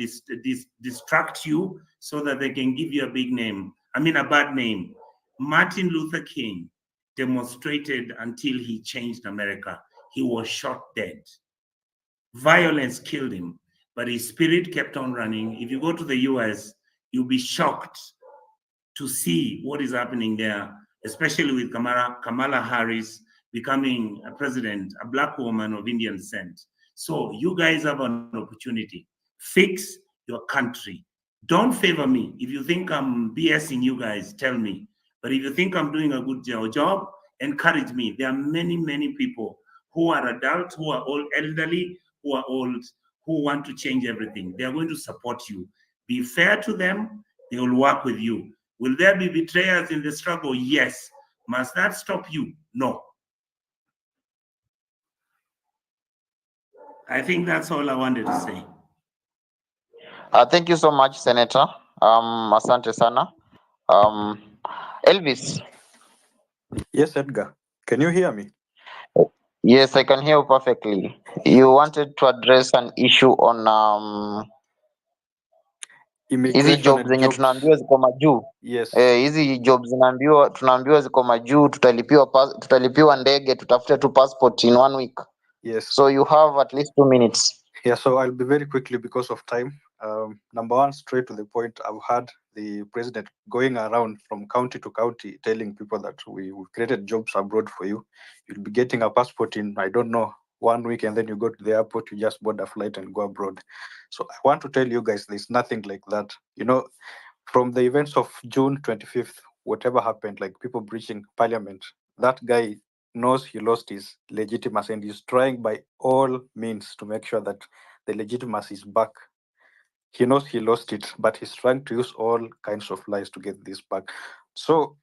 distract you, so that they can give you a bad name. Martin Luther King demonstrated until he changed America. He was shot dead. Violence killed him, but his spirit kept on running. If you go to the US, you'll be shocked to see what is happening there, especially with Kamala Harris becoming a president, a black woman of Indian descent. So you guys have an opportunity. Fix your country. Don't favor me. If you think I'm BSing you guys, tell me. But if you think I'm doing a good job, encourage me. There are many, many people who are adults, who are all elderly, who are old, who want to change everything. They are going to support you. Be fair to them. They will work with you. Will there be betrayers in the struggle? Yes. Must that stop you? No. I think that's all I wanted to say. Thank you so much, Senator. Asante sana. Elvis. Yes, Edgar. Can you hear me? Yes, I can hear you perfectly. You wanted to address an issue on hizi Immigration jobs and zenye jobs. tunaambiwa ziko majuu. Yes. Hizi jobs tunaambiwa ziko majuu, tutalipiwa ndege, tutafute tu passport in 1 week. Yes. So you have at least 2 minutes. Yeah, so I'll be very quickly because of time. Number one, straight to the point. I've had the president going around from county to county telling people that we've created jobs abroad for you. You'll be getting a passport in, I don't know, 1 week, and then you go to the airport, you just board a flight and go abroad. So I want to tell you guys, there's nothing like that. You know, from the events of June 25th, whatever happened, like people breaching parliament, that guy knows he lost his legitimacy and he's trying by all means to make sure that the legitimacy is back. He knows he lost it, but he's trying to use all kinds of lies to get this back. So,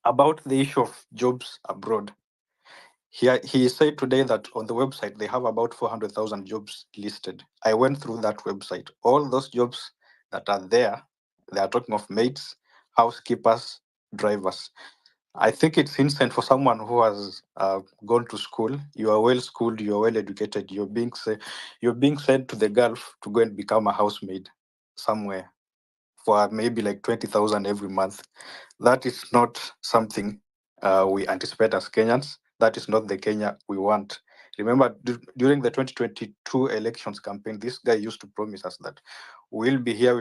about the issue of jobs abroad, he said today that on the website they have about 400,000 jobs listed. I went through that website. All those jobs that are there, they are talking of maids, housekeepers, drivers. I think it's insane for someone who has gone to school. You are well schooled. You are well educated. You're being sent to the Gulf to go and become a housemaid somewhere for maybe like 20,000 every month. That is not something we anticipate as Kenyans. That is not the Kenya we want. Remember, during the 2022 elections campaign, this guy used to promise us that we'll be here,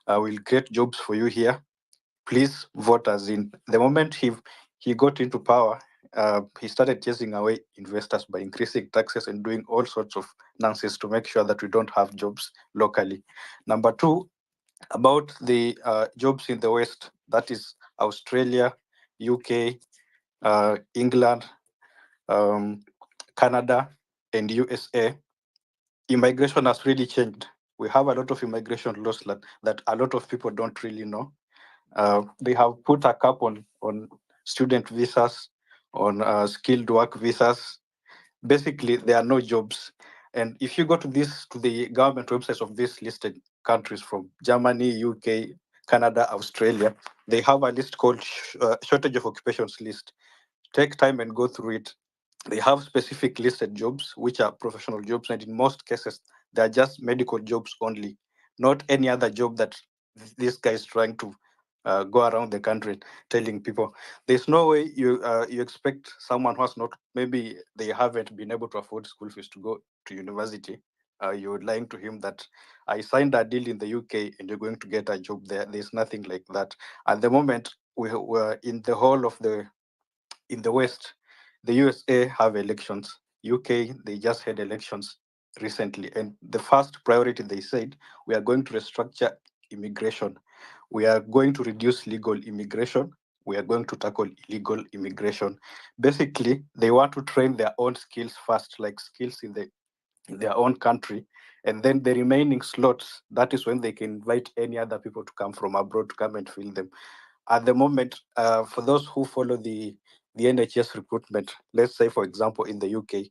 we'll create jobs for you here. Please vote us in. The moment he got into power, he started chasing away investors by increasing taxes and doing all sorts of nonsense to make sure that we don't have jobs locally. Number two, about the jobs in the West, that is Australia, UK, England, Canada, and USA. Immigration has really changed. We have a lot of immigration laws that a lot of people don't really know. They have put a cap on student visas, on skilled work visas. Basically, there are no jobs. And if you go to the government websites of these listed countries from Germany, UK, Canada, Australia, they have a list called shortage of occupations list. Take time and go through it. They have specific listed jobs, which are professional jobs, and in most cases, they are just medical jobs only, not any other job that this guy is trying to go around the country telling people. There's no way you expect someone who has not, maybe they haven't been able to afford school fees to go to university. You're lying to him that I signed a deal in the UK and you're going to get a job there. There's nothing like that. At the moment, we're in the whole of in the West, the USA have elections. UK, they just had elections recently. And the first priority, they said, we are going to restructure immigration. We are going to reduce legal immigration. We are going to tackle illegal immigration. Basically, they want to train their own skills first, like skills in their own country. And then the remaining slots, that is when they can invite any other people to come from abroad to come and fill them. At the moment, for those who follow the NHS recruitment, let's say, for example, in the UK,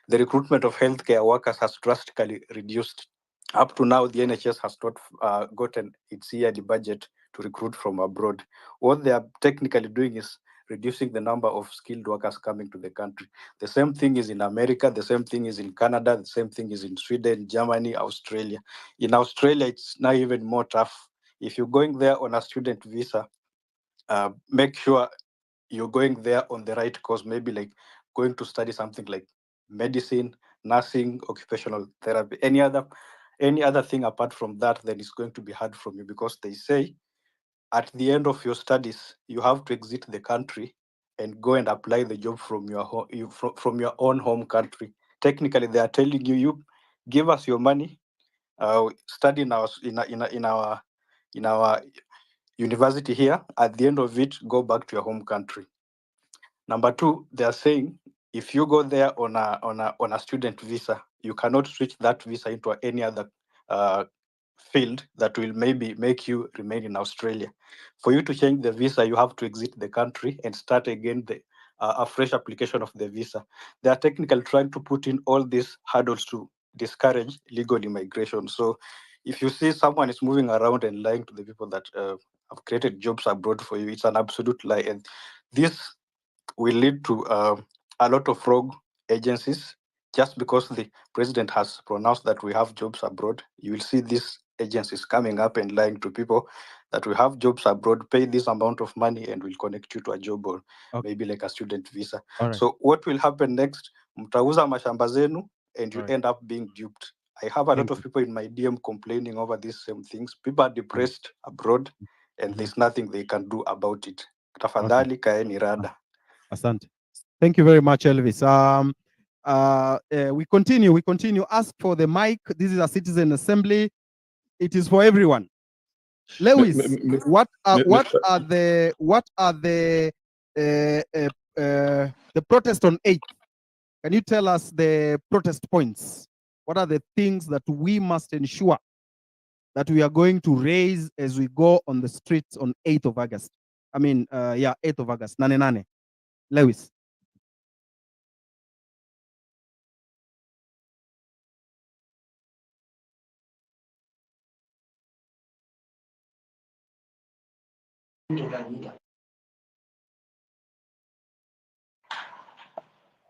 the recruitment of healthcare workers has drastically reduced. Up to now, the NHS has not gotten its yearly budget to recruit from abroad. What they are technically doing is reducing the number of skilled workers coming to the country. The same thing is in America, the same thing is in Canada, the same thing is in Sweden, Germany, Australia. In Australia, it's now even more tough. If you're going there on a student visa, make sure you're going there on the right course, maybe like going to study something like medicine, nursing, occupational therapy, any other thing apart from that, then it's going to be hard from you, because they say at the end of your studies, you have to exit the country and go and apply the job from your from your own home country. Technically, they are telling you, you give us your money, study in our university here. At the end of it, go back to your home country. Number two, they are saying if you go there on a student visa, you cannot switch that visa into any other field that will maybe make you remain in Australia. For you to change the visa, you have to exit the country and start again a fresh application of the visa. They are technically trying to put in all these hurdles to discourage legal immigration. So if you see someone is moving around and lying to the people that have created jobs abroad for you, it's an absolute lie. And this will lead to a lot of rogue agencies. Just because the president has pronounced that we have jobs abroad, you will see these agencies coming up and lying to people that we have jobs abroad, pay this amount of money, and we'll connect you to a job, or maybe like a student visa. All right. So what will happen next? Mtauza mashamba zenu, and you All right. end up being duped. I have a Thank lot of people in my DM complaining over these same things. People are depressed abroad, and there's nothing they can do about it. Tafadhali kaeni rada. Asante. Thank you very much, Elvis. We continue. Ask for the mic. This is a citizen assembly. It is for everyone. Lewis, what are the protest on 8th? Can you tell us the protest points? What are the things that we must ensure that we are going to raise as we go on the streets on 8th of August? 8th of August. Nane. Lewis.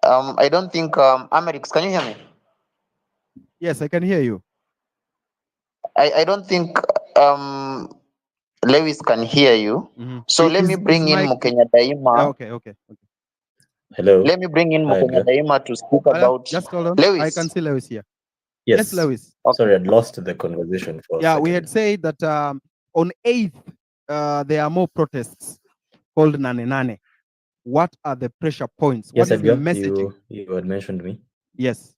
I don't think Amerix, can you hear me? Yes, I can hear you. I don't think Lewis can hear you. So let me bring in Mukenya Daima. Okay. Hello. Let me bring in Hi, Mukenya Edgar. Daima to speak about just hold on. Lewis. I can see Lewis here. Yes, Lewis. Okay. Sorry, I'd lost the conversation for a second. We had said that on 8th, there are more protests called Nane. What are the pressure points? Yes, what is Edgar, the messaging? you had mentioned me. Yes.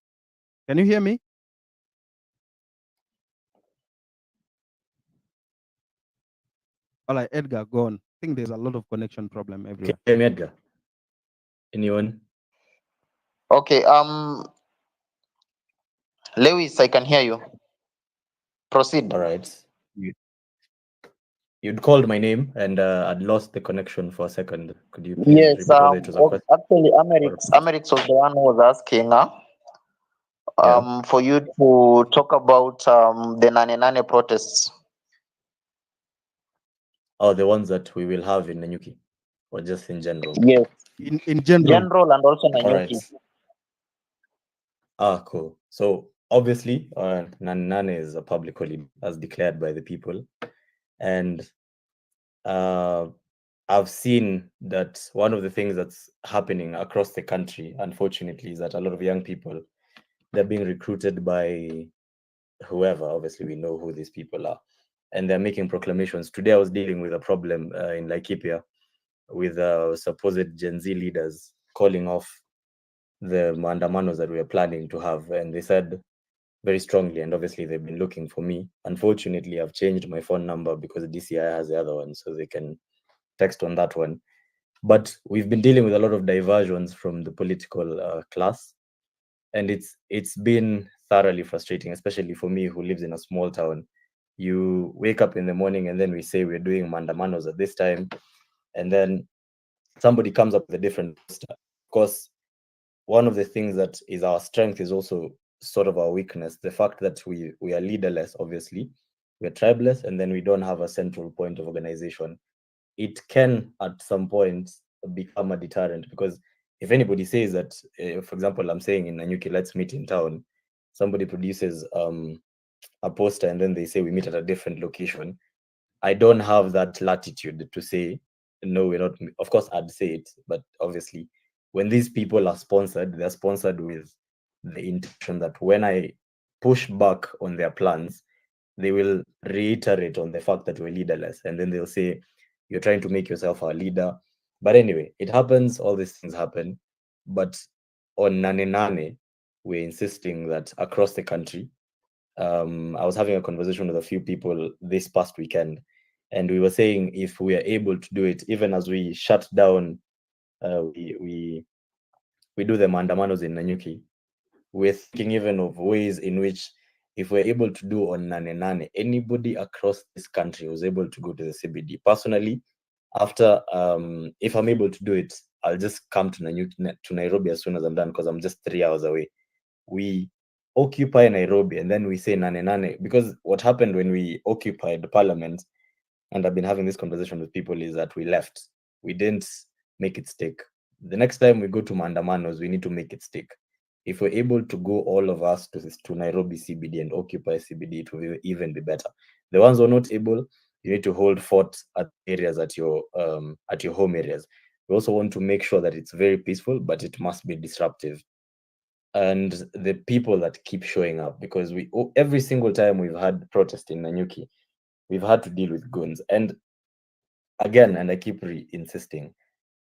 Can you hear me? All right, Edgar, go on. I think there's a lot of connection problem everywhere. Can you hear me, Edgar? Anyone? Okay, Lewis, I can hear you. Proceed. All right. You'd called my name and I'd lost the connection for a second. Could you please Yes, repeat whether it was a question? actually, Amerix was the one who was asking for you to talk about the Nane protests. Oh, the ones that we will have in Nanyuki, or just in general? Yes. In general. General and also Nanyuki. All right. Cool. So obviously, Nane is a public holiday as declared by the people. And I've seen that one of the things that's happening across the country, unfortunately, is that a lot of young people, they're being recruited by whoever. Obviously, we know who these people are, and they're making proclamations. Today, I was dealing with a problem in Laikipia with supposed Gen Z leaders calling off the maandamanos that we are planning to have, and they said very strongly, and obviously they've been looking for me. Unfortunately, I've changed my phone number because DCI has the other one, so they can text on that one. But we've been dealing with a lot of diversions from the political class, and it's been thoroughly frustrating, especially for me who lives in a small town. You wake up in the morning and then we say we're doing mandamanos at this time, and then somebody comes up with a different poster. Of course, one of the things that is our strength is also sort of our weakness. The fact that we are leaderless, obviously, we're tribeless, and then we don't have a central point of organization. It can at some point become a deterrent, because if anybody says that, for example, I'm saying in Nanyuki, let's meet in town, somebody produces a poster and then they say we meet at a different location, I don't have that latitude to say no, we're not. Of course I'd say it, but obviously when these people are sponsored, they're sponsored with the intention that when I push back on their plans, they will reiterate on the fact that we're leaderless, and then they'll say you're trying to make yourself our leader. But anyway, it happens, all these things happen. But on Nane, we're insisting that across the country, I was having a conversation with a few people this past weekend, and we were saying if we are able to do it, even as we shut down, we do the mandamanos in Nanyuki, we're thinking even of ways in which, if we're able to do on Nane, anybody across this country who's able to go to the CBD. Personally, after if I'm able to do it, I'll just come to Nairobi as soon as I'm done, because I'm just 3 hours away. We occupy Nairobi and then we say Nane, because what happened when we occupied the parliament, and I've been having this conversation with people, is that we left. We didn't make it stick. The next time we go to mandamanos, we need to make it stick. If we're able to go all of us to Nairobi CBD and occupy CBD, it will even be better. The ones who are not able, you need to hold fort at areas at your home areas. We also want to make sure that it's very peaceful, but it must be disruptive. And the people that keep showing up, because every single time we've had protest in Nanyuki, we've had to deal with goons. And again, and I keep insisting,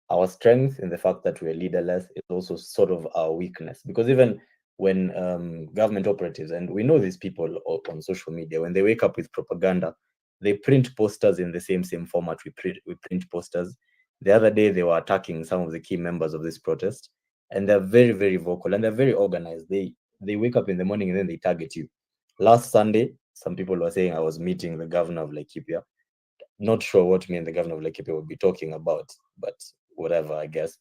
our strength in the fact that we're leaderless is also sort of our weakness, because even when government operatives, and we know these people on social media, when they wake up with propaganda, they print posters in the same format we print posters. The other day they were attacking some of the key members of this protest, and they're very, very vocal and they're very organized. They wake up in the morning and then they target you. Last Sunday, some people were saying I was meeting the governor of Laikipia. Not sure what me and the governor of Laikipia would be talking about, but whatever, I guess.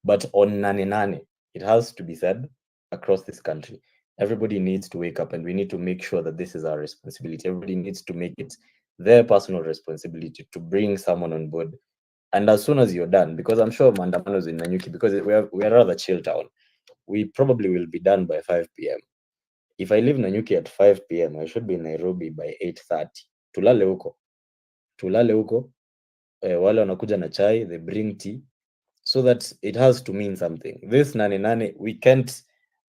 But on Nane, it has to be said, across this country, everybody needs to wake up, and we need to make sure that this is our responsibility. Everybody needs to make it their personal responsibility to bring someone on board. And as soon as you're done, because I'm sure Mandamanos in Nanyuki, because we are a rather chill town, we probably will be done by 5 p.m. If I leave Nanyuki at 5 p.m., I should be in Nairobi by 8:30. Tulale huko, wale wanakuja na chai, they bring tea, so that it has to mean something. This Nane, we can't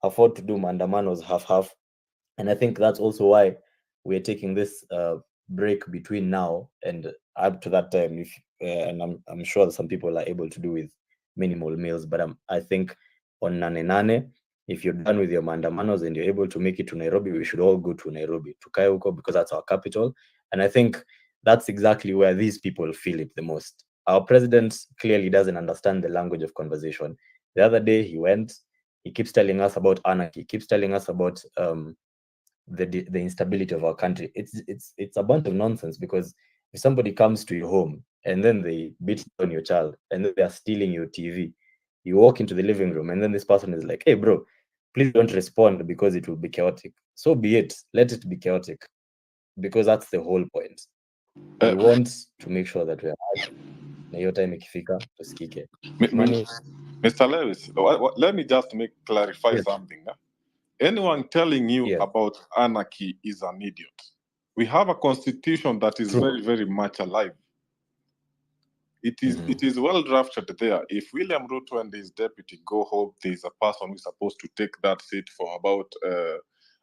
afford to do mandamanos half. And I think that's also why we're taking this break between now and up to that time. And I'm sure that some people are able to do with minimal meals, but I think on Nane, if you're done with your mandamanos and you're able to make it to Nairobi, we should all go to Nairobi, to Kayuko, because that's our capital. And I think that's exactly where these people feel it the most. Our president clearly doesn't understand the language of conversation. The other day he keeps telling us about anarchy, he keeps telling us about the instability of our country. It's a bunch of nonsense, because if somebody comes to your home and then they beat down your child and then they are stealing your TV, you walk into the living room and then this person is like, hey bro, please don't respond because it will be chaotic. So be it, let it be chaotic, because that's the whole point. We want to make sure that we are na hiyo time ikifika tusikike. Mr. Lewis, let me just clarify something. Anyone telling you about anarchy is an idiot. We have a constitution that is very, very much alive. It is well drafted there. If William Ruto and his deputy go home, there's a person who's supposed to take that seat for about,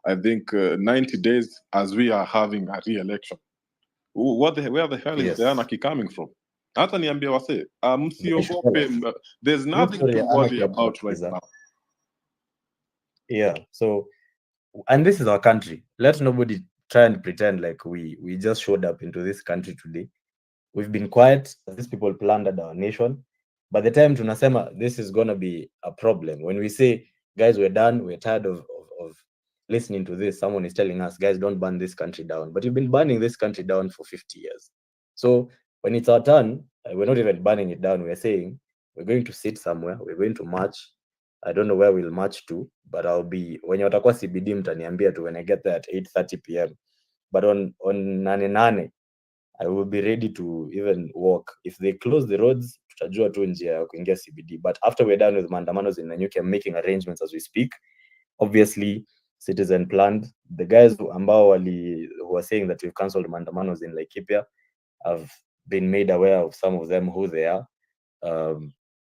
I think, 90 days, as we are having a re-election. Where the hell is the Yes. anarchy coming from? Hata niambia wase, msiogope, Mheshimiwa, there's hiyo nothing story to ya worry anarchy about right hatutamaliza. now. Yeah. So, and this is our country. Let nobody try and pretend like we just showed up into this country today. We've been quiet as these people plundered our nation. By the time tunasema this is gonna be a problem, when we say, guys, we're done, we're tired of listening to this, someone is telling us, guys, don't burn this country down. But you've been burning this country down for 50 years. So when it's our turn, we're not even burning it down. We're saying we're going to sit somewhere, we're going to march. I don't know where we'll march to, but I'll be, when watakuwa CBD mtaniambia tu when I get there at 8:30 p.m. But on Nane, I will be ready to even walk. If they close the roads, tutajua tu njia ya kuingia CBD. But after we're done with maandamanos in Nanyuki, I'm making arrangements as we speak. Obviously, citizen planned. The guys who are saying that we've cancelled maandamanos in Laikipia have been made aware of some of them, who they are.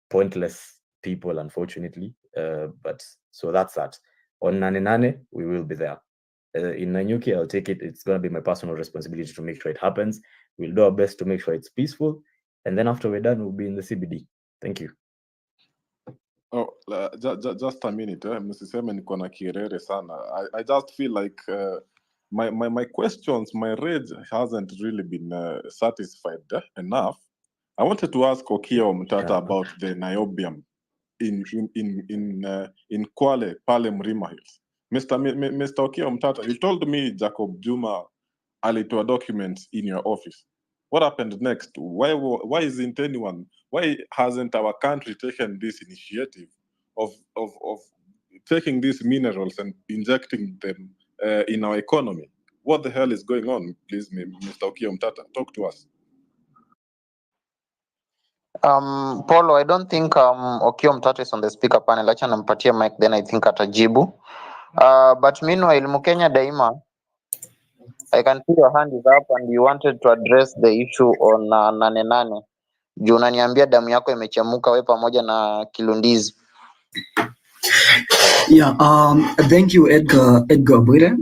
Pointless people, unfortunately. But so that's that. On Nane, we will be there. In Nanyuki, I'll take it. It's going to be my personal responsibility to make sure it happens. We'll do our best to make sure it's peaceful. And then after we're done, we'll be in the CBD. Thank you. Oh, just a minute. Msiseme niko na kierere sana. I just feel like my questions, my rage hasn't really been satisfied enough. I wanted to ask Okiya Omtata about the niobium in Kwale, Pale Mrima Hills. Mr. Okiya Omtata, you told me Jacob Juma alitoa documents in your office. What happened next? Why isn't anyone? Why hasn't our country taken this initiative of taking these minerals and injecting them in our economy? What the hell is going on? Please, Mr. Okiya Omtata, talk to us. Paulo, I don't think Okiya Omtata is on the speaker panel. Acha nampatia mic, then I think atajibu. But meanwhile, Mukenya Daima, I can see your hand is up and you wanted to address the issue on Nane. Juu unaniambia damu yako imechemuka we pamoja na Kilundizi. Yeah, thank you, Edgar Bwire.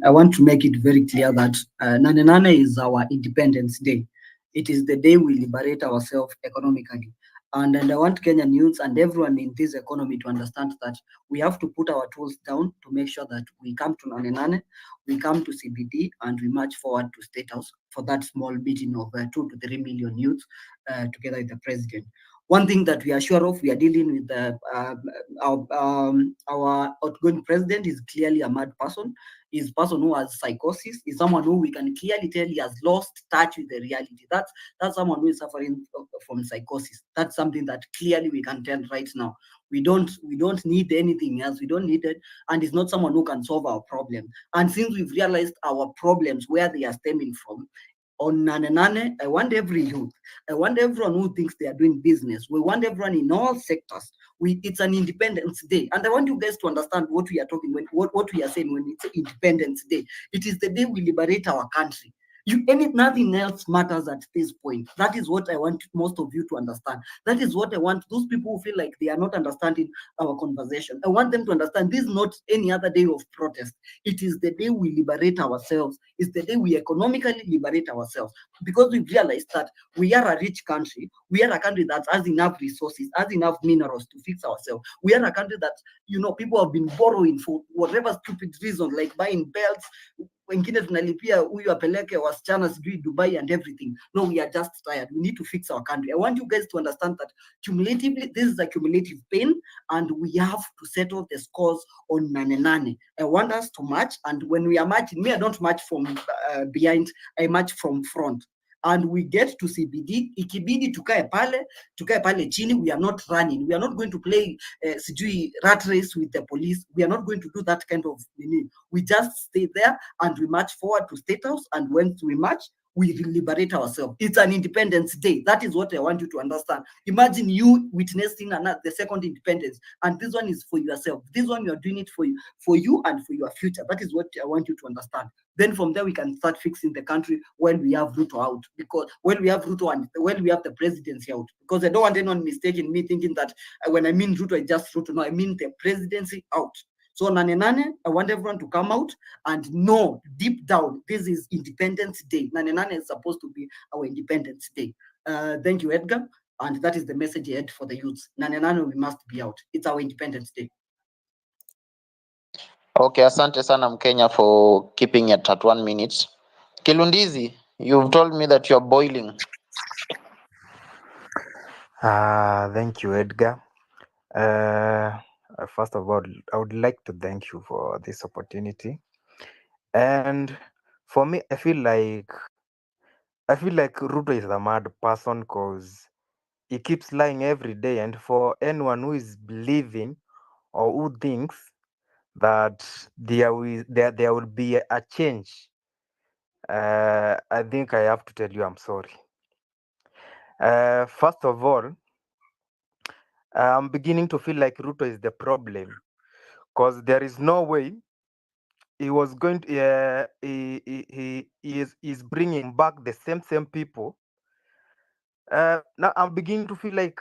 I want to make it very clear that Nane is our Independence Day. It is the day we liberate ourselves economically. And I want Kenyan youths and everyone in this economy to understand that we have to put our tools down to make sure that we come to Nane, we come to CBD, and we march forward to State House for that small meeting of 2 to 3 million youths together with the president. One thing that we are sure of, we are dealing with our outgoing president is clearly a mad person. He's a person who has psychosis. He's someone who we can clearly tell he has lost touch with the reality. That's someone who is suffering from psychosis. That's something that clearly we can tell right now. We don't need anything else. We don't need it, and it's not someone who can solve our problem. And since we've realized our problems, where they are stemming from, on Nane, I want every youth, I want everyone who thinks they are doing business. We want everyone in all sectors. It's an Independence Day, and I want you guys to understand what we are talking when what we are saying when it's Independence Day. It is the day we liberate our country. Nothing else matters at this point. That is what I want most of you to understand. That is what I want those people who feel like they are not understanding our conversation. I want them to understand this is not any other day of protest. It is the day we liberate ourselves. It's the day we economically liberate ourselves, because we've realized that we are a rich country. We are a country that has enough resources, has enough minerals to fix ourselves. We are a country that, people have been borrowing for whatever stupid reason, like buying belts. Wengine tunalipia huyu apeleke wasichana sijui Dubai and everything. No, we are just tired. We need to fix our country. I want you guys to understand that cumulatively, this is a cumulative pain, and we have to settle the scores on Nane. I want us to march, and when we are marching, I don't march from behind, I march from front. And we get to CBD, ikibidi tukae pale chini. We are not running. We are not going to play sijui rat race with the police. We are not going to do that kind of thing. We just stay there and we march forward to State House. And when we march, we liberate ourselves. It's an Independence Day. That is what I want you to understand. Imagine you witnessing the second independence, and this one is for yourself. This one you are doing it for you and for your future. That is what I want you to understand. Then from there we can start fixing the country when we have Ruto out, because when we have Ruto and when we have the presidency out. Because I don't want anyone mistaking me thinking that when I mean Ruto, I just Ruto. No, I mean the presidency out. So Nane, I want everyone to come out and know deep down, this is Independence Day. Nane is supposed to be our Independence Day. Thank you, Edgar. And that is the message I had for the youths. Nane, we must be out. It's our Independence Day. Okay, asante sana Mkenya for keeping it at 1 minute. Kilundizi, you've told me that you're boiling. Thank you, Edgar. First of all, I would like to thank you for this opportunity. And for me, I feel like Ruto is a mad person because he keeps lying every day. And for anyone who is believing or who thinks that there will be a change, I think I have to tell you I'm sorry. First of all, I'm beginning to feel like Ruto is the problem because there is no way he was going to is bringing back the same people. Now I'm beginning to feel like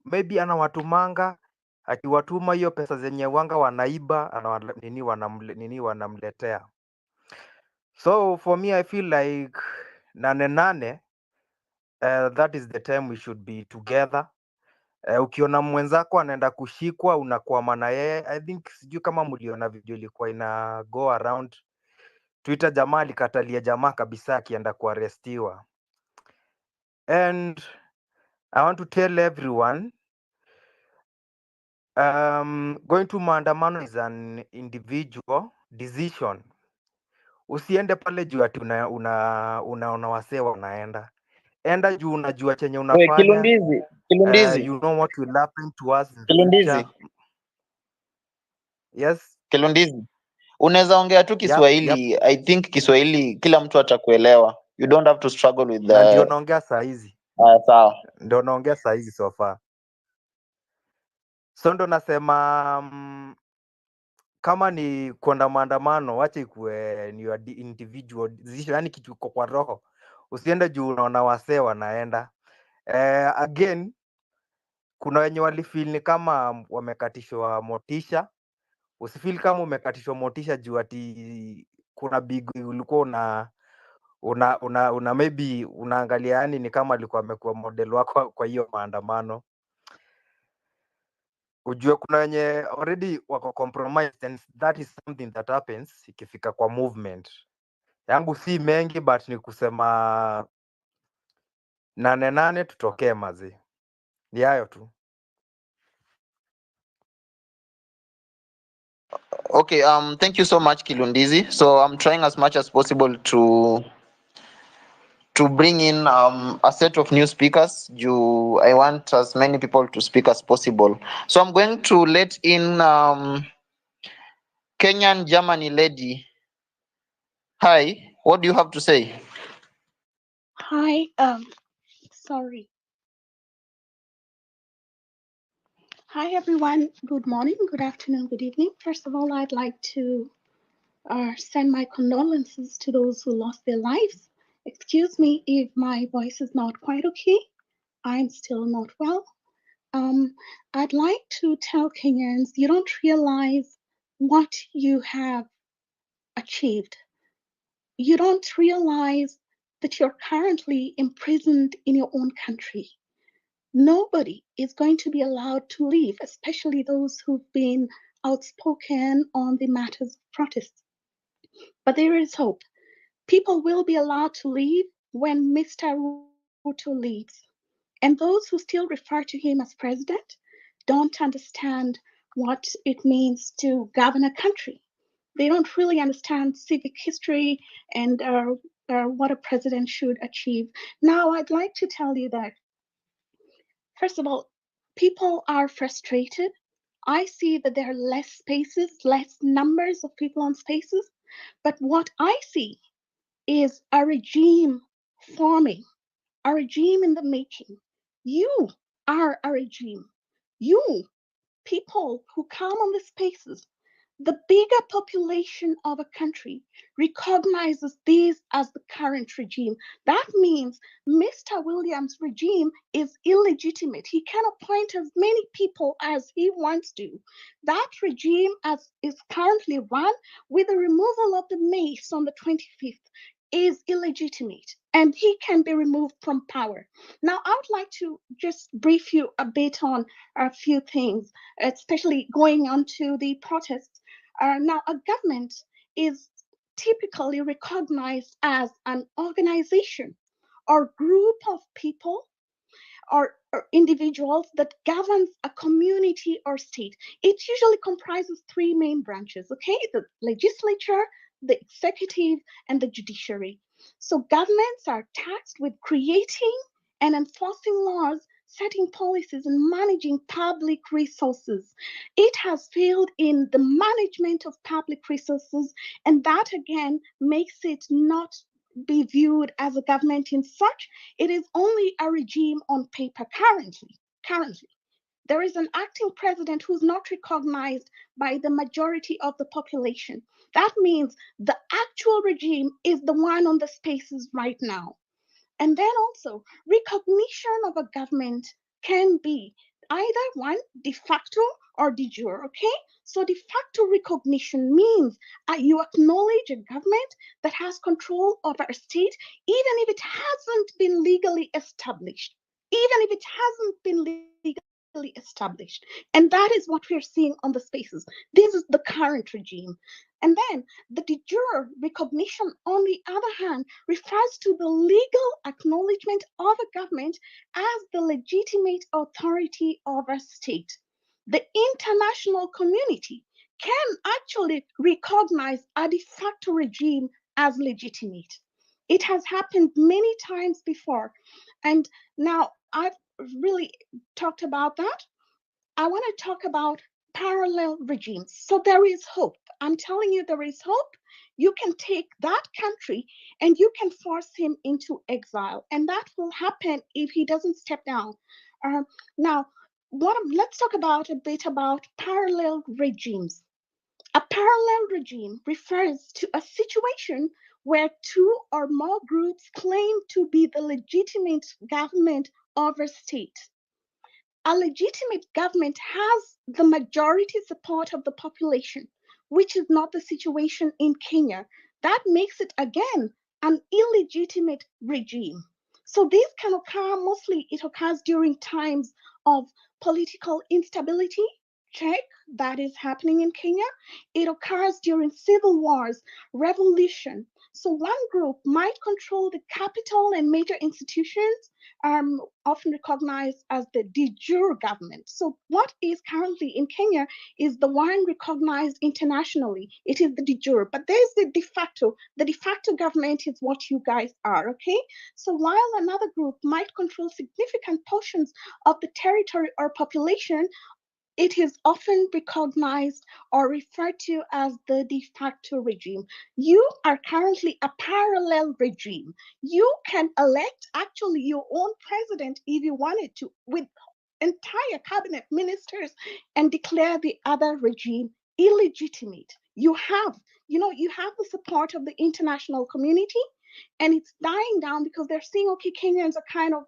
maybe anawatumanga akiwatuma hiyo pesa zenye wanga wanaiba wanamletea. So for me I feel like Nane that is the time we should be together. Ukiona mwenzako anaenda kushikwa unakwama na yeye. I think sijui kama mliona video ilikuwa ina go around Twitter, jamaa alikatalia jamaa kabisa akienda kuarestiwa. And I want to tell everyone, going to maandamano is an individual decision. Usiende pale juu ati unaona wasee wanaenda. Enda juu unajua chenye unafanya. Kilundizi. You know what will happen to us in the Kilundizi. future. Yes. Kilundizi. Unaweza ongea tu Kiswahili. Yep. I think Kiswahili kila mtu atakuelewa. You don't have to struggle with Na ndio the naongea saa hizi. sawa. Ndio naongea saa hizi so far. So ndo nasema kama ni kwenda maandamano wacha ikuwe ni your individual decision, yani kitu iko kwa roho. Usiende juu unaona wasee wanaenda. Again kuna wenye walifeel ni kama wamekatishwa motisha. Usifeel kama umekatishwa motisha juu ati kuna big ulikuwa una maybe unaangalia, yani ni kama alikuwa amekuwa model wako kwa hiyo maandamano. Ujue kuna wenye already wako compromised, and that is something that happens ikifika kwa movement. Yangu si mengi but ni kusema Nane tutokee mazi. Ni hayo tu. Okay, thank you so much Kilundizi. So I'm trying as much as possible to bring in a set of new speakers. I want as many people to speak as possible. So I'm going to let in Kenyan Germany lady. Hi, what do you have to say? Hi, sorry. Hi, everyone. Good morning, good afternoon, good evening. First of all, I'd like to send my condolences to those who lost their lives. Excuse me if my voice is not quite okay. I'm still not well. I'd like to tell Kenyans, you don't realize what you have achieved. You don't realize that you're currently imprisoned in your own country. Nobody is going to be allowed to leave, especially those who've been outspoken on the matters of protest. But there is hope. People will be allowed to leave when Mr. Ruto leaves. And those who still refer to him as president don't understand what it means to govern a country. They don't really understand civic history and what a president should achieve. Now, I'd like to tell you that, first of all, people are frustrated. I see that there are less spaces, less numbers of people on spaces. But what I see is a regime forming, a regime in the making. You are a regime. You, people who come on the spaces, the bigger population of a country recognizes this as the current regime. That means Mr. Williams' regime is illegitimate. He can appoint as many people as he wants to. That regime, as is currently run, with the removal of the mace on the 25th, is illegitimate and he can be removed from power. Now, I would like to just brief you a bit on a few things, especially going on to the protests. Now, a government is typically recognized as an organization or group of people or individuals that governs a community or state. It usually comprises three main branches, okay? The legislature, the executive, and the judiciary. So governments are tasked with creating and enforcing laws, setting policies, and managing public resources. It has failed in the management of public resources, and that again makes it not be viewed as a government in such. It is only a regime on paper currently. Currently, there is an acting president who's not recognized by the majority of the population. That means the actual regime is the one on the spaces right now. And then also, recognition of a government can be either one, de facto or de jure, okay? So de facto recognition means you acknowledge a government that has control over a state, even if it hasn't been legally established. Even if it hasn't been legally established. And that is what we're seeing on the spaces. This is the current regime. And then the de jure recognition, on the other hand, refers to the legal acknowledgement of a government as the legitimate authority of a state. The international community can actually recognize a de facto regime as legitimate. It has happened many times before. And now I've really talked about that. I want to talk about parallel regimes. So there is hope. I'm telling you, there is hope. You can take that country and you can force him into exile. And that will happen if he doesn't step down. Now, let's talk about a bit about parallel regimes. A parallel regime refers to a situation where two or more groups claim to be the legitimate government of a state. A legitimate government has the majority support of the population, which is not the situation in Kenya. That makes it, again, an illegitimate regime. So this can occur, mostly it occurs during times of political instability. Check, that is happening in Kenya. It occurs during civil wars, revolution. So one group might control the capital and major institutions, often recognized as the de jure government. So what is currently in Kenya is the one recognized internationally. It is the de jure, but there's the de facto. The de facto government is what you guys are, okay? So while another group might control significant portions of the territory or population, it is often recognized or referred to as the de facto regime. You are currently a parallel regime. You can elect actually your own president if you wanted to, with entire cabinet ministers, and declare the other regime illegitimate. You have the support of the international community, and it's dying down because they're seeing, okay, Kenyans are kind of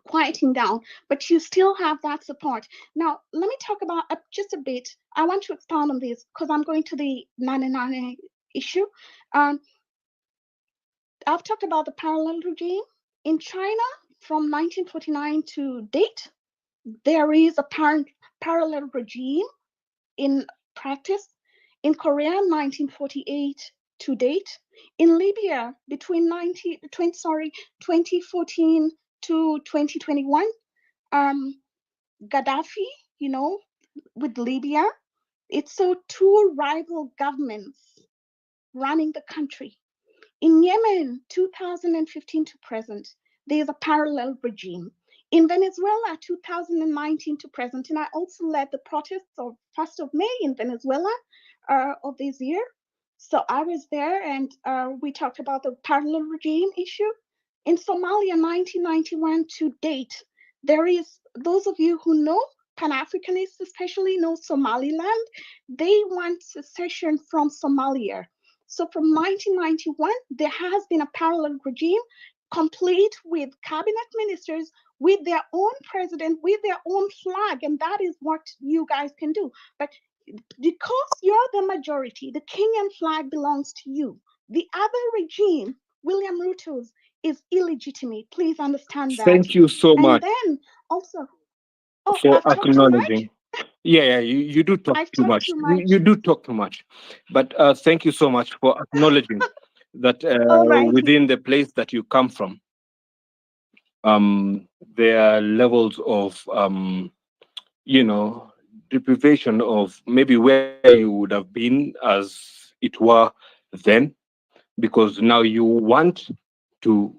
quieting down, but you still have that support. Now, let me talk about just a bit. I want to expand on this because I'm going to the Nane issue. I've talked about the parallel regime. In China, from 1949 to date, there is a parallel regime in practice. In Korea, 1948 to date. In Libya, between 2014 to 2021, Gaddafi, with Libya, it's so two rival governments running the country. In Yemen, 2015 to present, there's a parallel regime. In Venezuela, 2019 to present, and I also led the protests of 1st of May in Venezuela of this year. So I was there, and we talked about the parallel regime issue. In Somalia, 1991 to date, there is, those of you who know, Pan Africanists especially know Somaliland, they want secession from Somalia. So from 1991, there has been a parallel regime, complete with cabinet ministers, with their own president, with their own flag, and that is what you guys can do. But because you're the majority, the Kenyan flag belongs to you. The other regime, William Ruto's, is illegitimate. Please understand that. Thank you so And much then also, oh, for I've talked too much. acknowledging. Yeah, you do talk I've too talked much. too You, much. you do talk too much. But thank you so much for acknowledging that All right. within the place that you come from, there are levels of, you know, deprivation of maybe where you would have been as it were then, because now you want to,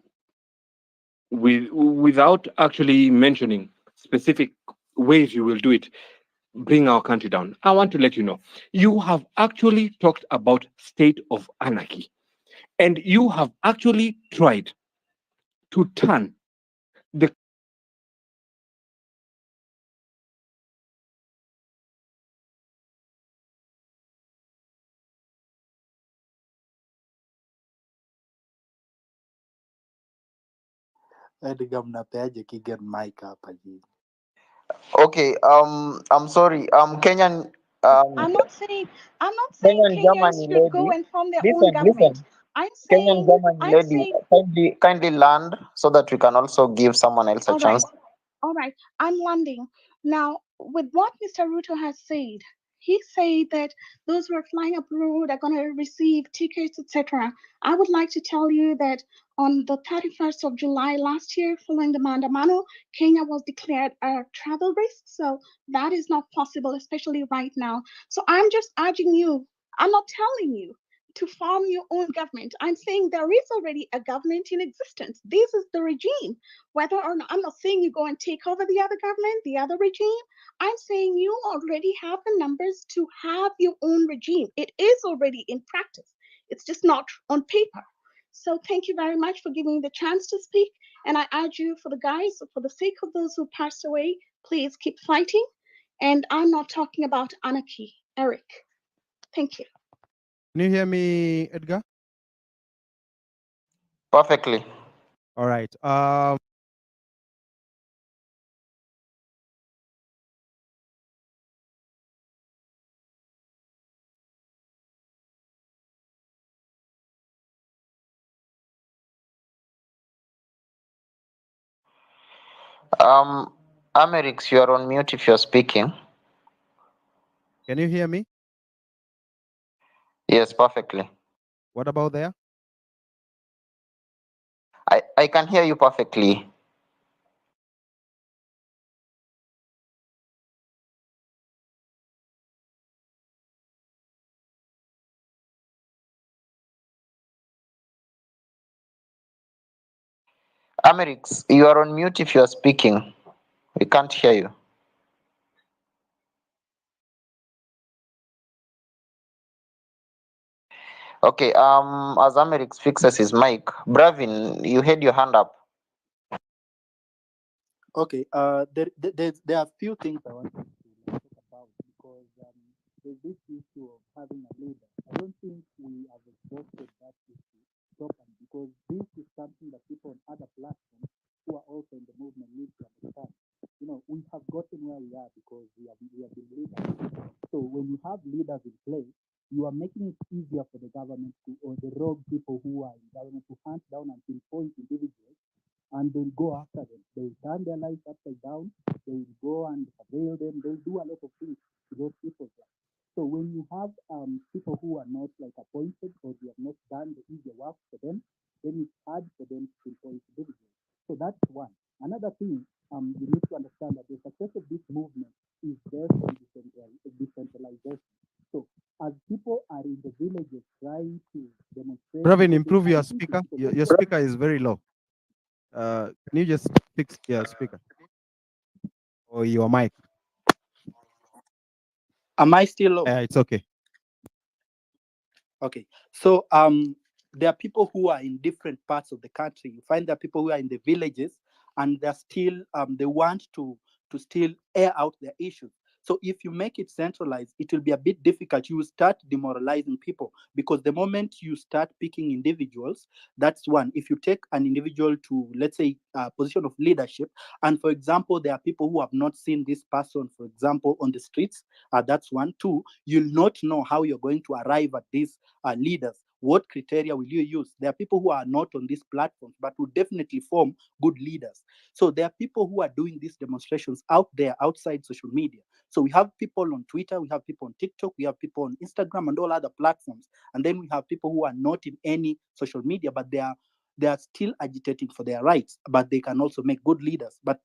without actually mentioning specific ways you will do it, bring our country down. I want to let you know, you have actually talked about state of anarchy, and you have actually tried to turn the Edgar, mnapeaje Kigen mic hapa jini? Okay, I'm sorry. Kenyan, I'm not saying Kenyan Kenyans Germany should go lady. and form their own Listen, government. listen. I'm Kenyan saying Germany lady, kindly land so that we can also give someone else a all right. chance. All right, I'm landing. Now, with what Mr. Ruto has said, he said that those who are flying abroad are going to receive tickets, etc. I would like to tell you that on the 31st of July last year, following the Mandamano, Kenya was declared a travel risk. So that is not possible, especially right now. So I'm just urging you, I'm not telling you to form your own government. I'm saying there is already a government in existence. This is the regime. Whether or not, I'm not saying you go and take over the other government, the other regime. I'm saying you already have the numbers to have your own regime. It is already in practice. It's just not on paper. So thank you very much for giving me the chance to speak. And I urge you, for the guys, for the sake of those who passed away, please keep fighting. And I'm not talking about anarchy, Eric. Thank you. Can you hear me, Edgar? Perfectly. All right. Amerix, you are on mute if you're speaking. Can you hear me? Yes, perfectly. What about there? I can hear you perfectly. Amerix, you are on mute if you are speaking. We can't hear you. Okay, as Amerix fixes his mic, Bravin, you had your hand up. Okay, there are a few things I want to talk about because there's this issue of having a leader. I don't think we have exhausted that issue properly because this is something that people on other platforms who are also in the movement need to understand. You know, we have gotten where we are because we have been leaders. So when you have leaders in place, you are making it easier for the government to, or the rogue people who are in government, to hunt down and pinpoint individuals, and they'll go after them. They'll turn their lives upside down. They'll go and surveil them. They'll do a lot of things to those people. So when you have people who are not like appointed, or they have not done the easier work for them, then it's hard for them to pinpoint individuals. So that's one. Another thing, you need to understand that the success of this movement is based on decentralization. So as people are in the villages trying to demonstrate, Bravin, improve your speaker. Your speaker is very low. Can you just fix your speaker or your mic? Am I still low? It's okay. Okay. So there are people who are in different parts of the country. You find there are people who are in the villages, and they're still they want to still air out their issues. So if you make it centralized, it will be a bit difficult. You will start demoralizing people, because the moment you start picking individuals, that's one. If you take an individual to, let's say, a position of leadership, and for example, there are people who have not seen this person, for example, on the streets, that's one. Two, you'll not know how you're going to arrive at these leaders. What criteria will you use? There are people who are not on these platforms, but will definitely form good leaders. So there are people who are doing these demonstrations out there, outside social media. So we have people on Twitter, we have people on TikTok, we have people on Instagram and all other platforms. And then we have people who are not in any social media, but they are still agitating for their rights, but they can also make good leaders. But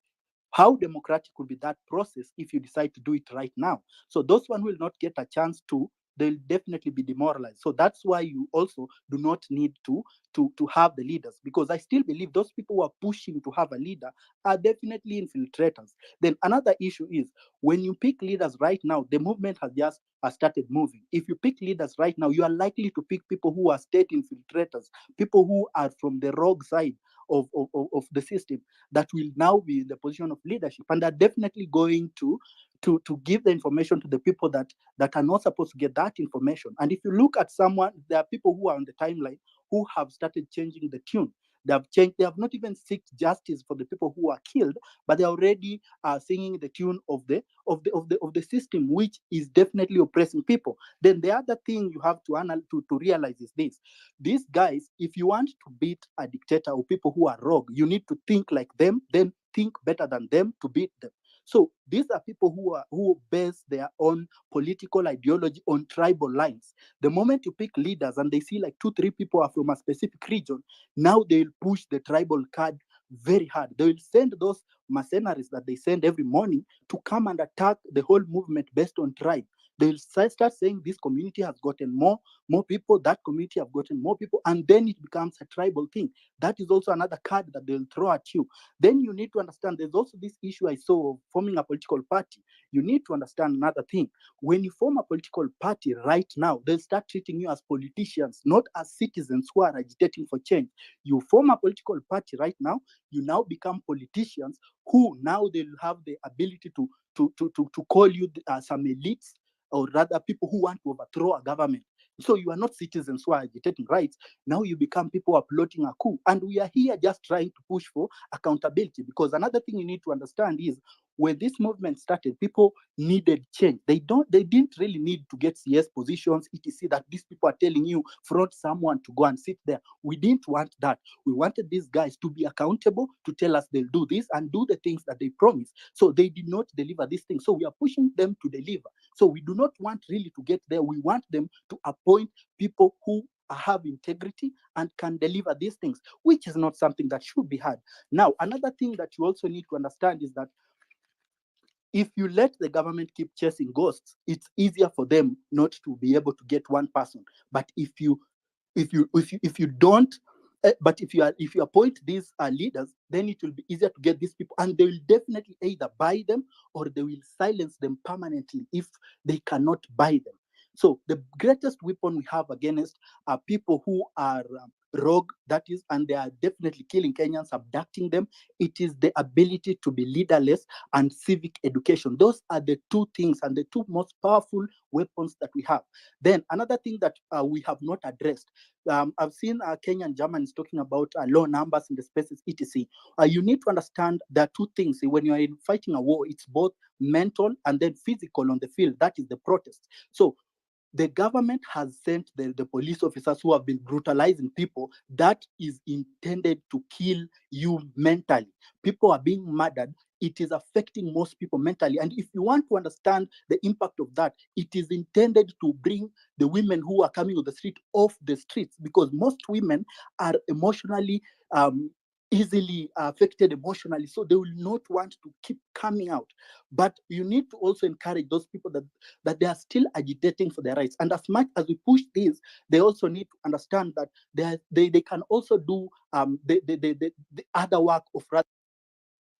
how democratic will be that process if you decide to do it right now? So those one will not get a chance to, they'll definitely be demoralized. So that's why you also do not need to have the leaders, because I still believe those people who are pushing to have a leader are definitely infiltrators. Then another issue is, when you pick leaders right now, the movement has just started moving. If you pick leaders right now, you are likely to pick people who are state infiltrators, people who are from the wrong side of the system, that will now be in the position of leadership, and are definitely going to give the information to the people that are not supposed to get that information. And if you look at someone, there are people who are on the timeline who have started changing the tune. They have changed. They have not even sought justice for the people who are killed, but they already are singing the tune of the system, which is definitely oppressing people. Then the other thing you have to realize is this: these guys, if you want to beat a dictator or people who are rogue, you need to think like them, then think better than them to beat them. So these are people who base their own political ideology on tribal lines. The moment you pick leaders and they see like 2, 3 people are from a specific region, now they'll push the tribal card very hard. They will send those mercenaries that they send every morning to come and attack the whole movement based on tribe. They'll start saying this community has gotten more people, that community have gotten more people, and then it becomes a tribal thing. That is also another card that they'll throw at you. Then you need to understand there's also this issue I saw of forming a political party. You need to understand another thing. When you form a political party right now, they'll start treating you as politicians, not as citizens who are agitating for change. You form a political party right now, you now become politicians who now they'll have the ability to call you some elites, or rather people who want to overthrow a government. So you are not citizens who are agitating rights. Now you become people who are plotting a coup. And we are here just trying to push for accountability, because another thing you need to understand is, when this movement started, people needed change. They didn't really need to get CS positions, etc. That these people are telling you, fraud someone to go and sit there. We didn't want that. We wanted these guys to be accountable, to tell us they'll do this and do the things that they promised. So they did not deliver these things. So we are pushing them to deliver. So we do not want really to get there. We want them to appoint people who have integrity and can deliver these things, which is not something that should be hard. Now, another thing that you also need to understand is that if you let the government keep chasing ghosts, it's easier for them not to be able to get one person. But if you don't, but if you appoint these leaders, then it will be easier to get these people, and they will definitely either buy them or they will silence them permanently if they cannot buy them. So the greatest weapon we have against people who are rogue, that is, and they are definitely killing Kenyans, abducting them. It is the ability to be leaderless and civic education. Those are the two things and the two most powerful weapons that we have. Then another thing that we have not addressed. I've seen Kenyan Germans talking about low numbers in the spaces, etc. You need to understand there are two things. When you are fighting a war, it's both mental and then physical on the field. That is the protest. So the government has sent the police officers who have been brutalizing people. That is intended to kill you mentally. People are being murdered. It is affecting most people mentally. And if you want to understand the impact of that, it is intended to bring the women who are coming on the street off the streets, because most women are emotionally easily affected emotionally, so they will not want to keep coming out. But you need to also encourage those people that they are still agitating for their rights. And as much as we push this, they also need to understand that they can also do the other work of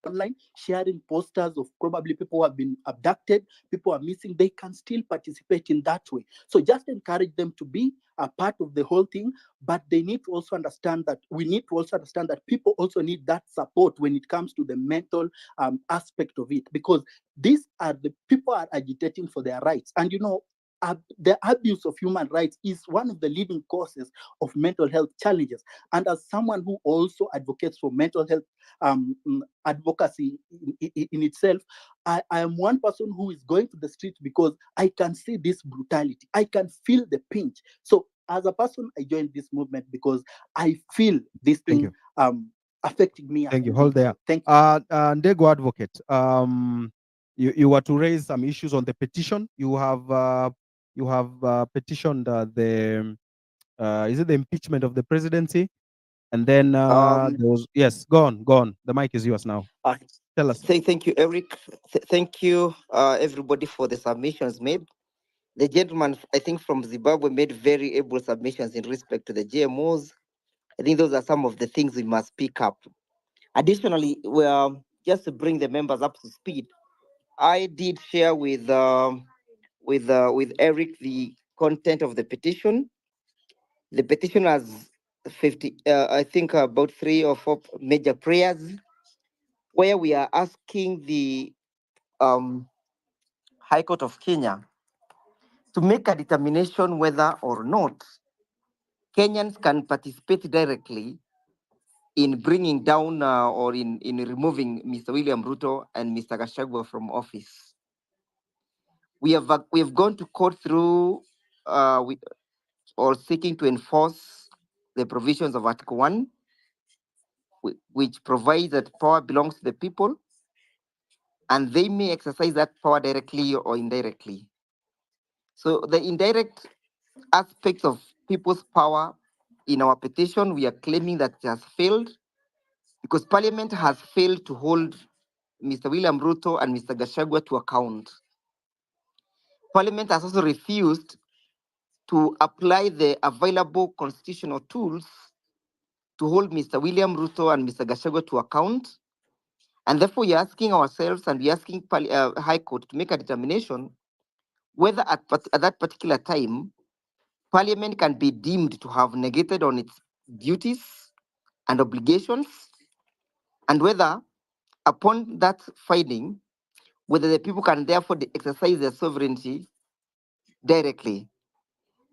online, sharing posters of probably people who have been abducted, people are missing, they can still participate in that way. So just encourage them to be a part of the whole thing, but they need to also understand that we need to also understand that people also need that support when it comes to the mental aspect of it, because these are the people are agitating for their rights. And the abuse of human rights is one of the leading causes of mental health challenges. And as someone who also advocates for mental health advocacy in itself, I am one person who is going to the street because I can see this brutality. I can feel the pinch. So as a person, I joined this movement because I feel this Thank thing you. affecting me as Thank an you. Hold there. individual. Thank you. Ndego Advocate, you were to raise some issues on the petition. You have petitioned the is it the impeachment of the presidency? And then there was, yes, go on. The mic is yours now. Tell us. Thank you, Eric. Thank you, everybody, for the submissions made. The gentleman, I think, from Zimbabwe made very able submissions in respect to the GMOs. I think those are some of the things we must pick up. Additionally, just to bring the members up to speed, I did share with Eric the content of the petition. The petition has 50, I think, about 3 or 4 major prayers, where we are asking the High Court of Kenya to make a determination whether or not Kenyans can participate directly in bringing down or in removing Mr. William Ruto and Mr. Gachagua from office. We have gone to court through or seeking to enforce the provisions of Article 1, which provides that power belongs to the people, and they may exercise that power directly or indirectly. So the indirect aspects of people's power in our petition, we are claiming that it has failed because Parliament has failed to hold Mr. William Ruto and Mr. Gachagua to account. Parliament has also refused to apply the available constitutional tools to hold Mr. William Ruto and Mr. Gachagua to account. And therefore, we are asking ourselves and we are asking High Court to make a determination whether at that particular time, Parliament can be deemed to have negated on its duties and obligations, and whether, upon that finding, whether the people can therefore exercise their sovereignty directly.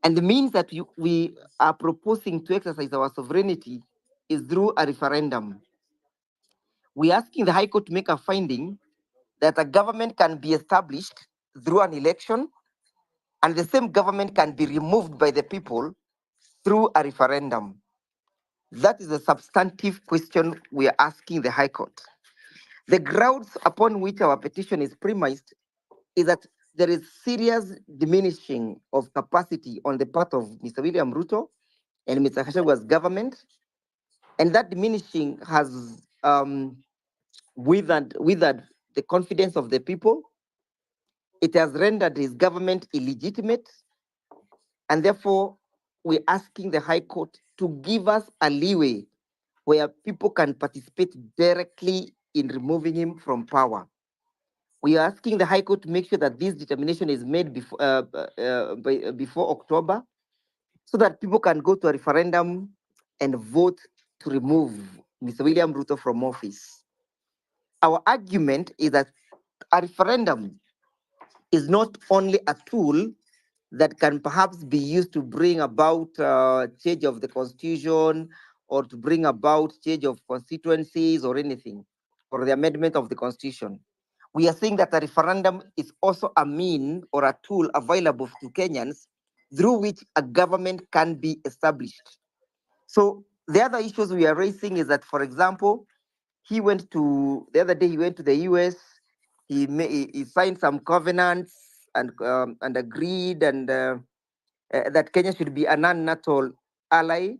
And the means that we are proposing to exercise our sovereignty is through a referendum. We are asking the High Court to make a finding that a government can be established through an election, and the same government can be removed by the people through a referendum. That is a substantive question we are asking the High Court. The grounds upon which our petition is premised is that there is serious diminishing of capacity on the part of Mr. William Ruto and Mr. Gashagua's government, and that diminishing has withered the confidence of the people. It has rendered his government illegitimate, and therefore we're asking the High Court to give us a leeway where people can participate directly in removing him from power. We are asking the High Court to make sure that this determination is made before October, so that people can go to a referendum and vote to remove Mr. William Ruto from office. Our argument is that a referendum is not only a tool that can perhaps be used to bring about change of the constitution or to bring about change of constituencies or anything, or the amendment of the constitution. We are saying that a referendum is also a mean or a tool available to Kenyans through which a government can be established. So the other issues we are raising is that, for example, the other day he went to the US, he signed some covenants and agreed that Kenya should be a non-NATO ally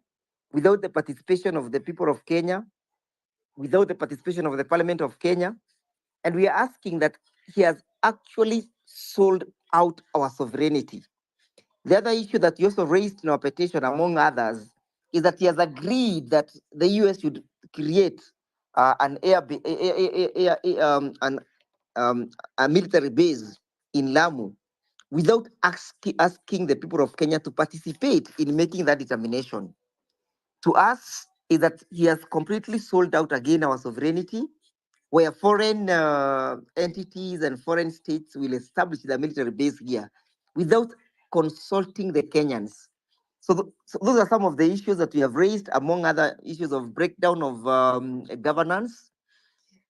without the participation of the people of Kenya, without the participation of the Parliament of Kenya. And we are asking that he has actually sold out our sovereignty. The other issue that he also raised in our petition, among others, is that he has agreed that the US should create an a military base in Lamu without asking the people of Kenya to participate in making that determination. To us, is that he has completely sold out again our sovereignty, where foreign entities and foreign states will establish their military base here without consulting the Kenyans. So those are some of the issues that we have raised, among other issues of breakdown of governance.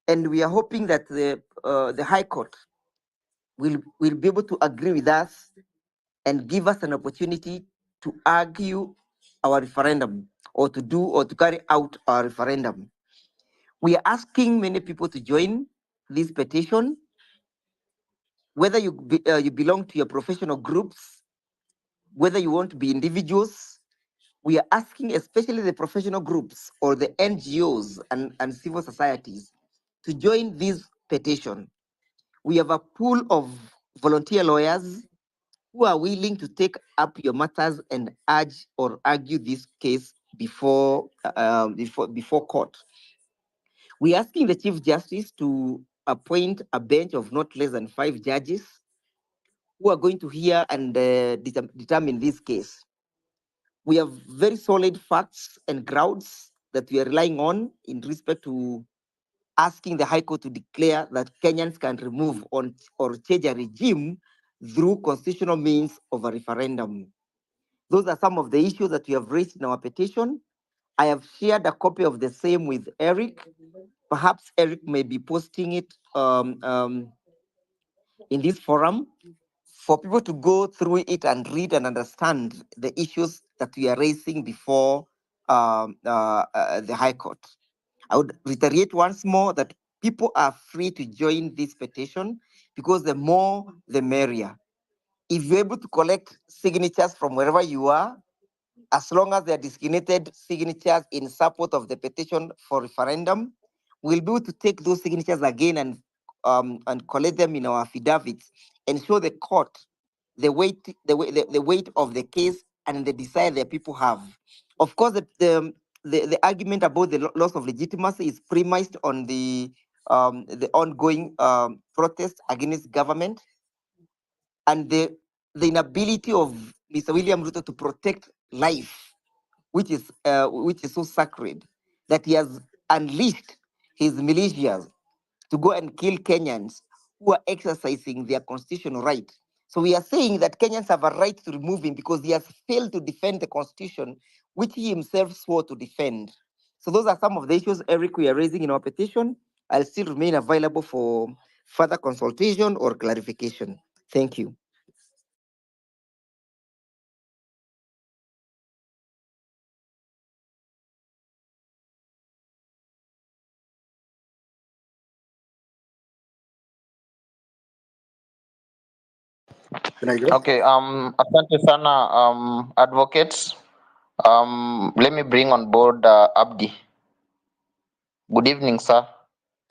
And we are hoping that the High Court will be able to agree with us and give us an opportunity to argue our referendum, or to carry out our referendum. We are asking many people to join this petition, whether you belong to your professional groups, whether you want to be individuals. We are asking especially the professional groups or the NGOs and civil societies to join this petition. We have a pool of volunteer lawyers who are willing to take up your matters and urge or argue this case before court. We are asking the Chief Justice to appoint a bench of not less than 5 judges who are going to hear and determine this case. We have very solid facts and grounds that we are relying on in respect to asking the High Court to declare that Kenyans can remove or change a regime through constitutional means of a referendum. Those are some of the issues that we have raised in our petition. I have shared a copy of the same with Eric. Perhaps Eric may be posting it in this forum for people to go through it and read and understand the issues that we are raising before the High Court. I would reiterate once more that people are free to join this petition, because the more the merrier. If you're able to collect signatures from wherever you are, as long as they are designated signatures in support of the petition for referendum, we'll be able to take those signatures again and collect them in our affidavits and show the court the weight of the case and the desire that people have. Of course, the argument about the loss of legitimacy is premised on the ongoing protest against government and the inability of Mr. William Ruto to protect life, which is so sacred, that he has unleashed his militias to go and kill Kenyans who are exercising their constitutional right. So we are saying that Kenyans have a right to remove him because he has failed to defend the constitution, which he himself swore to defend. So those are some of the issues, Eric, we are raising in our petition. I'll still remain available for further consultation or clarification. Thank you. Okay, asante sana, advocates. Let me bring on board Abdi. Good evening, sir.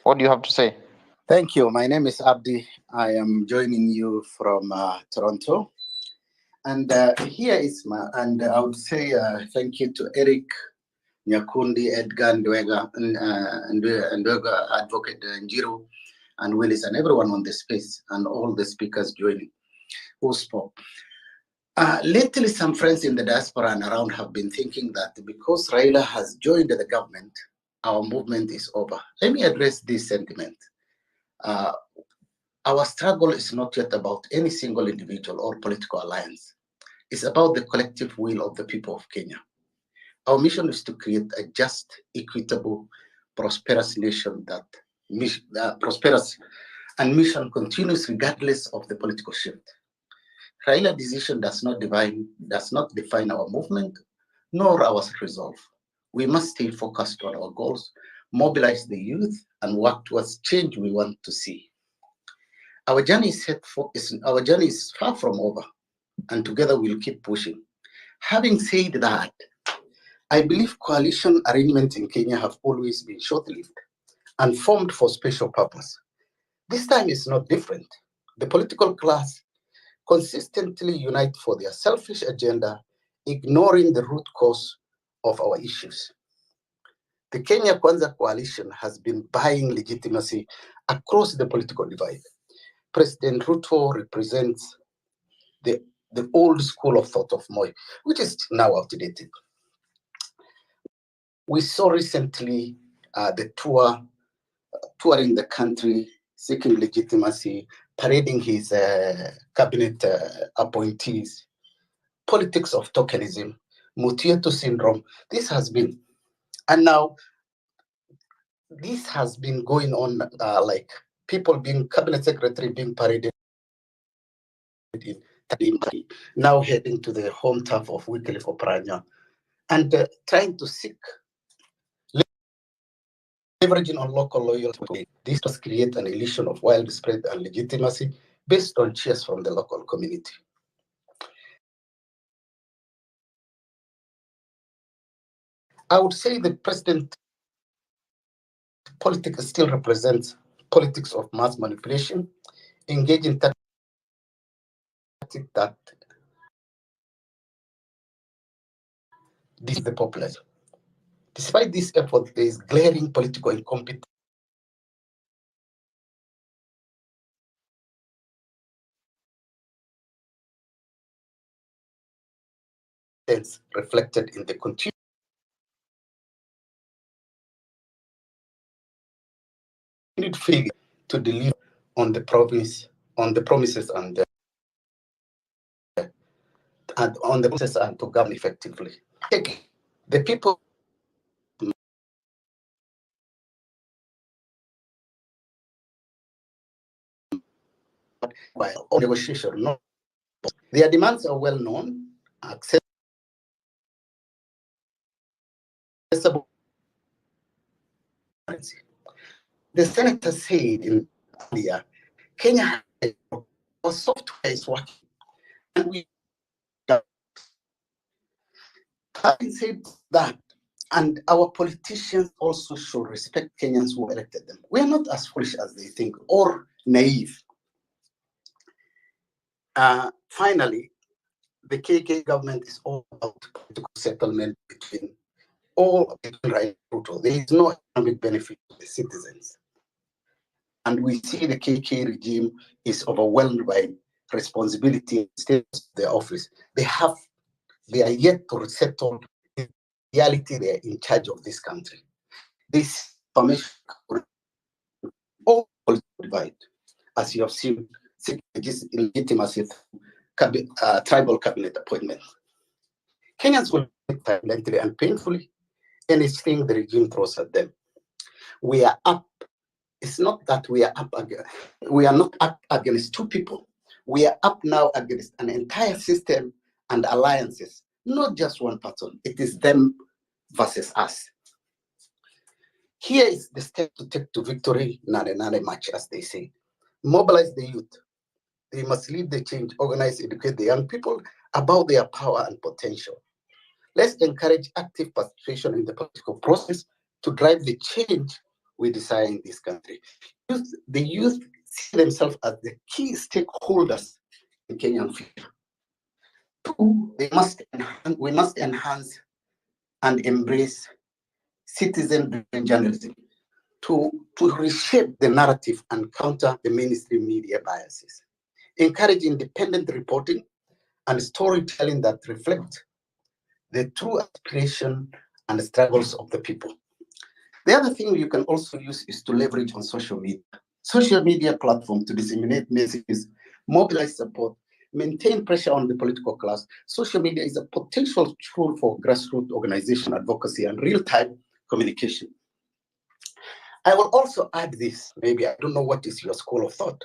What do you have to say? Thank you. My name is Abdi. I am joining you from Toronto. And here is and I would say thank you to Eric, Nyakundi, Edgar, Ndwega, Ndwega, Advocate Njiru, and Willis, and everyone on the space, and all the speakers joining who spoke. Lately, some friends in the diaspora and around have been thinking that because Raila has joined the government, our movement is over. Let me address this sentiment. Our struggle is not yet about any single individual or political alliance. It's about the collective will of the people of Kenya. Our mission is to create a just, equitable, prosperous nation that prosperous and mission continues regardless of the political shift. Raila's decision does not define our movement nor our resolve. We must stay focused on our goals, mobilize the youth, and work towards change we want to see. Our journey is far from over, and together we'll keep pushing. Having said that, I believe coalition arrangements in Kenya have always been short-lived and formed for special purpose. This time is not different. The political class consistently unite for their selfish agenda, ignoring the root cause of our issues. The Kenya Kwanza coalition has been buying legitimacy across the political divide. President Ruto represents the old school of thought of Moi, which is now outdated. We saw recently the touring the country, seeking legitimacy, parading his cabinet appointees, politics of tokenism, Mutieto syndrome. This has been, and now this has been going on like people being cabinet secretary being paraded in now heading to the home turf of Wycliffe Oparanya and trying to seek leveraging on local loyalty. This does create an illusion of widespread and legitimacy based on cheers from the local community. I would say the president politics still represents politics of mass manipulation, engaging tactics that deceive the populace. Despite this effort, there is glaring political incompetence reflected in the continued failure to deliver on the promises and on the process and to govern effectively. The people by negotiation, no. Their demands are well known, accessible. The senator said in earlier, Kenya our software is working, and we having said that, and our politicians also should respect Kenyans who elected them. We are not as foolish as they think or naive. Finally, the KK government is all about political settlement between all right. There is no economic benefit to the citizens. And we see the KK regime is overwhelmed by responsibility instead of their office. They are yet to settle in reality. They are in charge of this country. This information all divide, as you have seen, legitimacy through tribal cabinet appointment. Kenyans will violently and painfully anything the regime throws at them. We are up. It's not that we are up against, we are not up against two people. We are up now against an entire system and alliances, not just one person. It is them versus us. Here is the step to take to victory, Nane march, as they say. Mobilize the youth. They must lead the change, organize, educate the young people about their power and potential. Let's encourage active participation in the political process to drive the change we desire in this country. The youth see themselves as the key stakeholders in Kenyan future. Two, we must enhance and embrace citizen-driven journalism to reshape the narrative and counter the mainstream media biases. Encourage independent reporting and storytelling that reflect the true aspiration and struggles of the people. The other thing you can also use is to leverage on social media. Social media platform to disseminate messages, mobilize support, maintain pressure on the political class. Social media is a potential tool for grassroots organization, advocacy, and real-time communication. I will also add this, maybe I don't know what is your school of thought.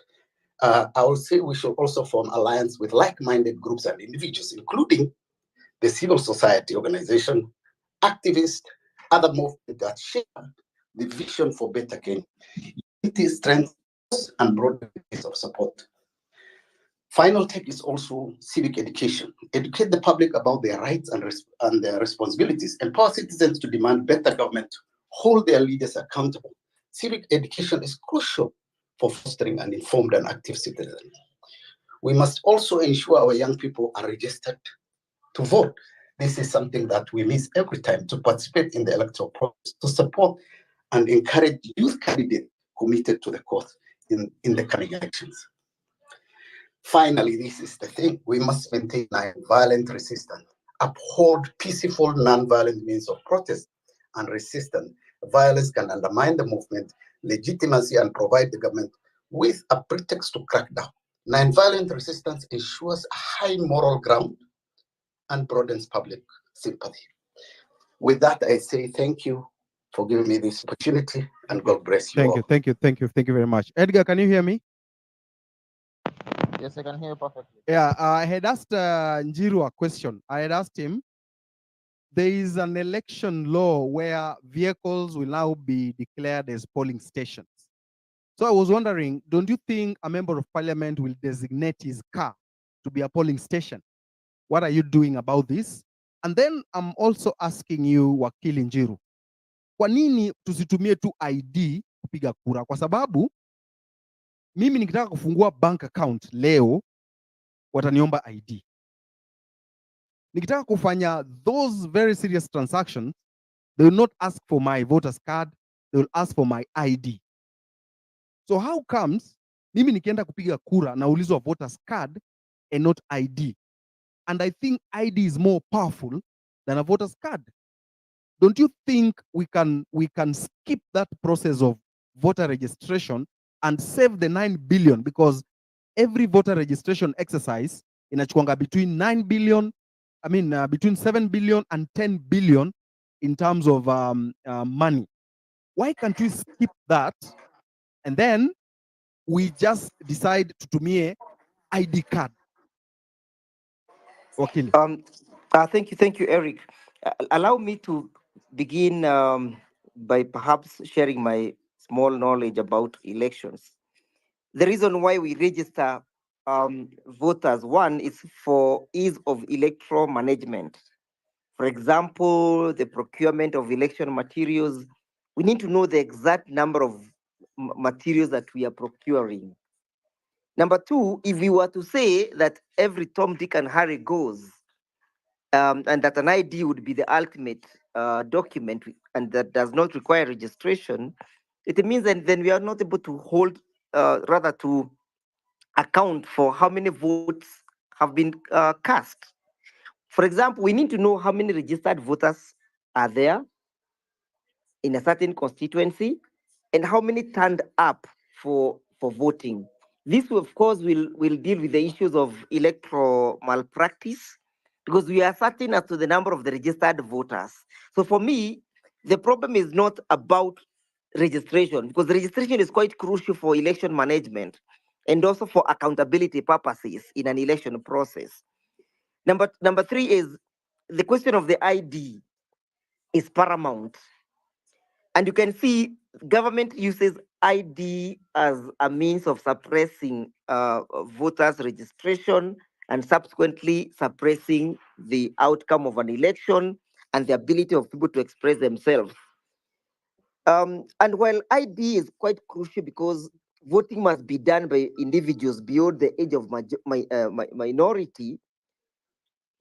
I will say we should also form alliance with like-minded groups and individuals, including the civil society organization, activists, other movements that share the vision for better Kenya. It is strength and broad base of support. Final tip is also civic education. Educate the public about their rights and their responsibilities. Empower citizens to demand better government. Hold their leaders accountable. Civic education is crucial for fostering an informed and active citizen. We must also ensure our young people are registered to vote. This is something that we miss every time to participate in the electoral process, to support and encourage youth candidates committed to the cause in the coming elections. Finally, this is the thing, we must maintain violent resistance, uphold peaceful, non-violent means of protest and resistance. Violence can undermine the movement legitimacy and provide the government with a pretext to crack down. Non-violent resistance ensures a high moral ground and broadens public sympathy. With that, I say thank you for giving me this opportunity, and God bless you all. Thank you very much. Edgar, can you hear me? Yes, I can hear you perfectly. Yeah, I had asked Njiru a question. I had asked him, there is an election law where vehicles will now be declared as polling stations. So I was wondering, don't you think a member of parliament will designate his car to be a polling station? What are you doing about this? And then I'm also asking you, Wakili Njiru, kwa nini tusitumie tu ID kupiga kura? Kwa sababu mimi nikitaka kufungua bank account leo wataniomba ID. Nikitaka kufanya those very serious transactions, they will not ask for my voter's card, they will ask for my ID. So how comes mimi nikienda kupiga kura naulizwa voter's card and not ID? And I think ID is more powerful than a voter's card. Don't you think we can skip that process of voter registration and save the 9 billion, because every voter registration exercise inachukuanga between 9 billion, between 7 billion and 10 billion in terms of money. Why can't we skip that and then we just decide to tumie ID card? Wakili. Thank you, Eric. Allow me to begin by perhaps sharing my small knowledge about elections. The reason why we register voters, one, is for ease of electoral management. For example, the procurement of election materials. We need to know the exact number of materials that we are procuring. Number two, if we were to say that every Tom, Dick, and Harry goes, and that an ID would be the ultimate document and that does not require registration, it means that then we are not able to hold, rather to account for how many votes have been cast. For example, we need to know how many registered voters are there in a certain constituency and how many turned up for voting. This, of course, will deal with the issues of electoral malpractice, because we are certain as to the number of the registered voters. So for me, the problem is not about registration, because registration is quite crucial for election management and also for accountability purposes in an election process. Number three is the question of the ID is paramount. And you can see government uses ID as a means of suppressing voters' registration and subsequently suppressing the outcome of an election and the ability of people to express themselves. And while ID is quite crucial because voting must be done by individuals beyond the age of minority,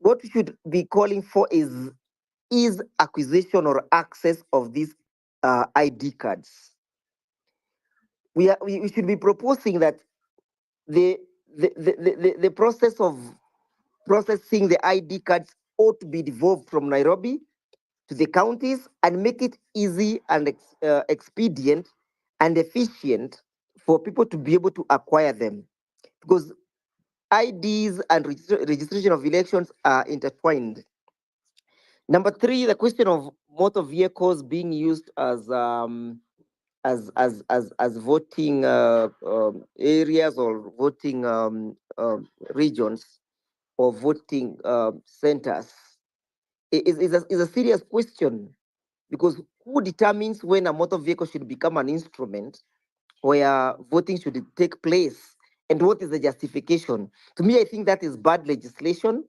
what we should be calling for is acquisition or access of these ID cards. We should be proposing that the process of processing the ID cards ought to be devolved from Nairobi to the counties and make it easy and expedient and efficient for people to be able to acquire them, because IDs and registration of elections are intertwined. Number three, the question of motor vehicles being used as voting areas or voting regions or voting centers is a serious question, because who determines when a motor vehicle should become an instrument where voting should take place, and what is the justification? To me, I think that is bad legislation.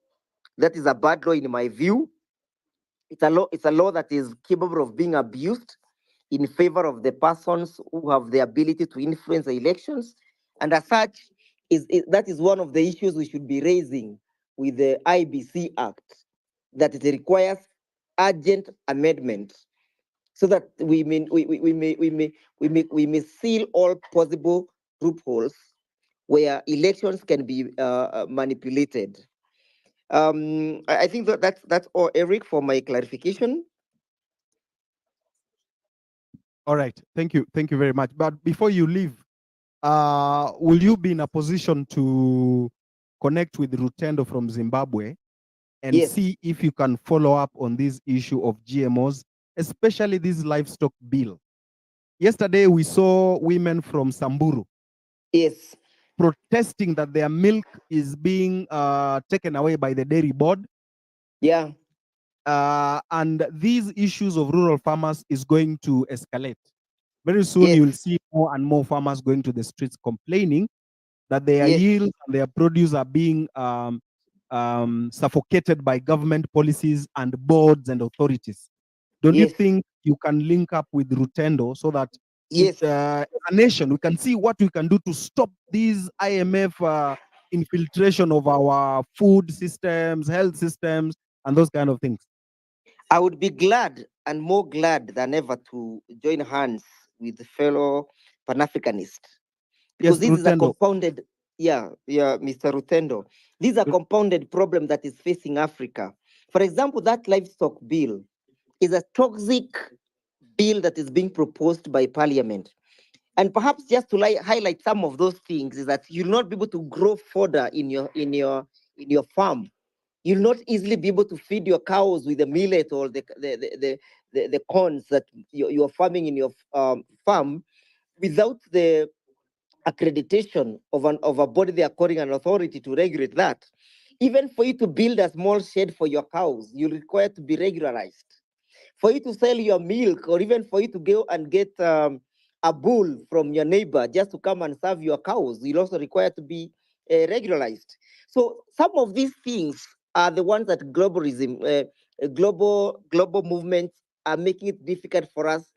That is a bad law in my view. It's a law that is capable of being abused in favor of the persons who have the ability to influence the elections. And as such, that is one of the issues we should be raising with the IBC Act. that it requires urgent amendment so that we may seal all possible loopholes where elections can be manipulated. I think that's all, Eric, for my clarification. All right. Thank you. Thank you very much. But before you leave, will you be in a position to connect with Rutendo from Zimbabwe and Yes. see if you can follow up on this issue of GMOs, especially this livestock bill? Yesterday, we saw women from Samburu Yes. protesting that their milk is being taken away by the dairy board. Yeah. And these issues of rural farmers is going to escalate. Very soon, Yes. you will see more and more farmers going to the streets complaining that their Yes. yields and their produce are being suffocated by government policies and boards and authorities. Don't you Yes. think you can link up with Rutendo so that Yes. as a nation, we can see what we can do to stop these IMF infiltration of our food systems, health systems, and those kind of things? I would be glad and more glad than ever to join hands with the fellow Pan-Africanists, because Yes, this is a Rutendo. compounded, Mr. Rutendo, this is a compounded problem that is facing Africa. For example, that livestock bill is a toxic bill that is being proposed by Parliament. And perhaps just to highlight some of those things is that you'll not be able to grow fodder in your farm. You'll not easily be able to feed your cows with the millet or the corns that you're farming in your farm without the accreditation of a body they are calling an authority to regulate that. Even for you to build a small shed for your cows, you require to be regularized. For you to sell your milk, or even for you to go and get a bull from your neighbor just to come and serve your cows, you'll also require to be regularized. So some of these things are the ones that global movements are making it difficult for us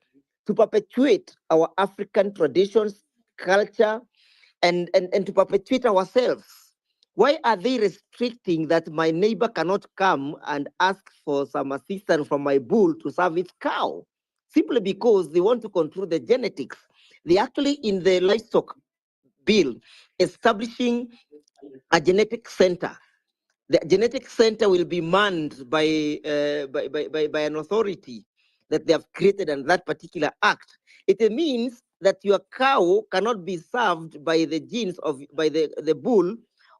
to perpetuate our African traditions, culture, and to perpetuate ourselves. Why are they restricting that my neighbor cannot come and ask for some assistance from my bull to serve its cow? Simply because they want to control the genetics. They actually, in the livestock bill, establishing a genetic center. The genetic center will be manned by an authority that they have created in that particular act. It means that your cow cannot be served by the genes by the bull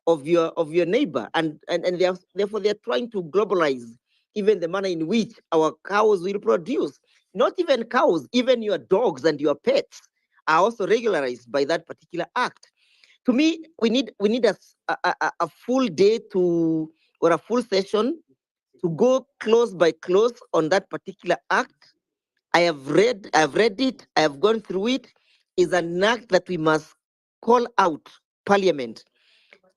of your neighbor, and therefore they're trying to globalize even the manner in which our cows will produce. Not even cows, even your dogs and your pets are also regularized by that particular act. To me, we need a full day or a full session to go close by close on that particular act. I've read it, I have gone through it. Is an act that we must call out Parliament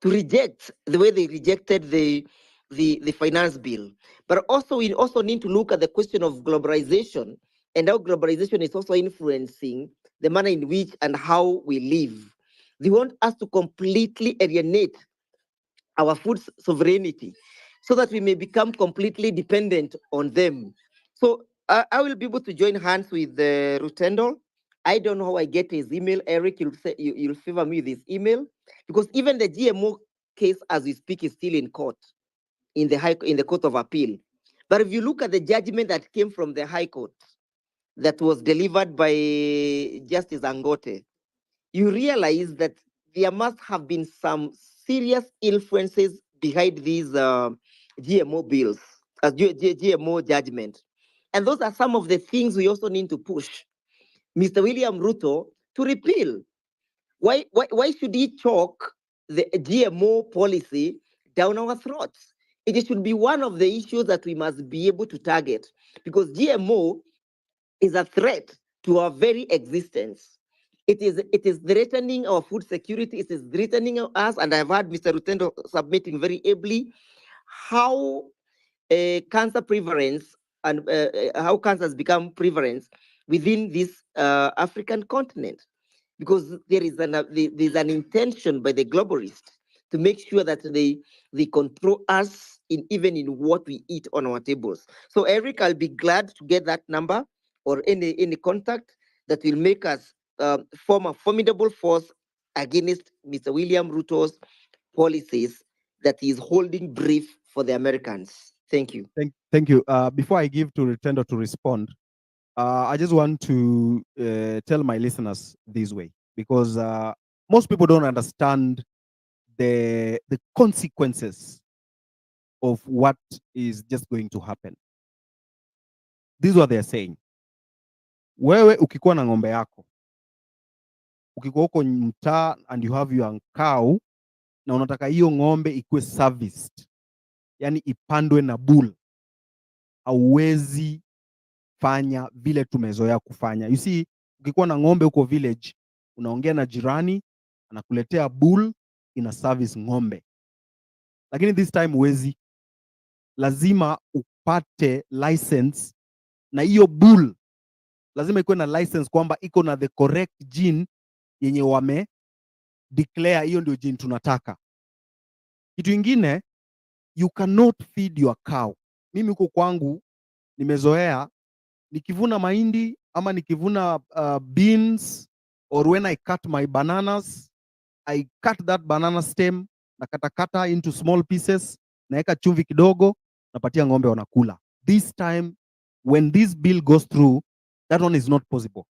to reject the way they rejected the finance bill. But also we also need to look at the question of globalization and how globalization is also influencing the manner in which and how we live. They want us to completely alienate our food sovereignty so that we may become completely dependent on them. So I will be able to join hands with Rutendo. I don't know how I get his email. Eric, you'll favor me with his email, because even the GMO case as we speak is still in court, in the Court of Appeal. But if you look at the judgment that came from the High Court that was delivered by Justice Angote, you realize that there must have been some serious influences behind these GMO bills, GMO judgment. And those are some of the things we also need to push Mr. William Ruto to repeal. Why should he chalk the GMO policy down our throats? It should be one of the issues that we must be able to target, because GMO is a threat to our very existence. It is threatening our food security. It is threatening us, and I've heard Mr. Rutendo submitting very ably how cancer prevalence and how cancer has become prevalence within this African continent, because there's an intention by the globalists to make sure that they control us in even in what we eat on our tables. So Eric, I'll be glad to get that number or any contact that will make us form a formidable force against Mr. William Ruto's policies that he is holding brief for the Americans. Thank you. Thank you. Before I give to Retendo to respond, I just want to tell my listeners this way, because most people don't understand the consequences of what is just going to happen. This is what they're saying. Wewe ukikuwa na ng'ombe yako, ukikuwa huko mtaa and you have your cow, na unataka hiyo ng'ombe ikuwe serviced, yani ipandwe na bull, hauwezi fanya vile tumezoea kufanya. You see, ukikuwa na ng'ombe huko village, unaongea na jirani, anakuletea bull, ina service ng'ombe. Lakini this time huwezi, lazima upate license, na hiyo bull lazima ikuwe na license kwamba iko na the correct gene yenye wame declare hiyo ndio gene tunataka. Kitu ingine, you cannot feed your cow. Mimi huko kwangu nimezoea nikivuna mahindi ama nikivuna beans, or when I cut my bananas, I cut that banana stem na katakata into small pieces, naeka chumvi kidogo, napatia ng'ombe wanakula. This time when this bill goes through, that one is not possible.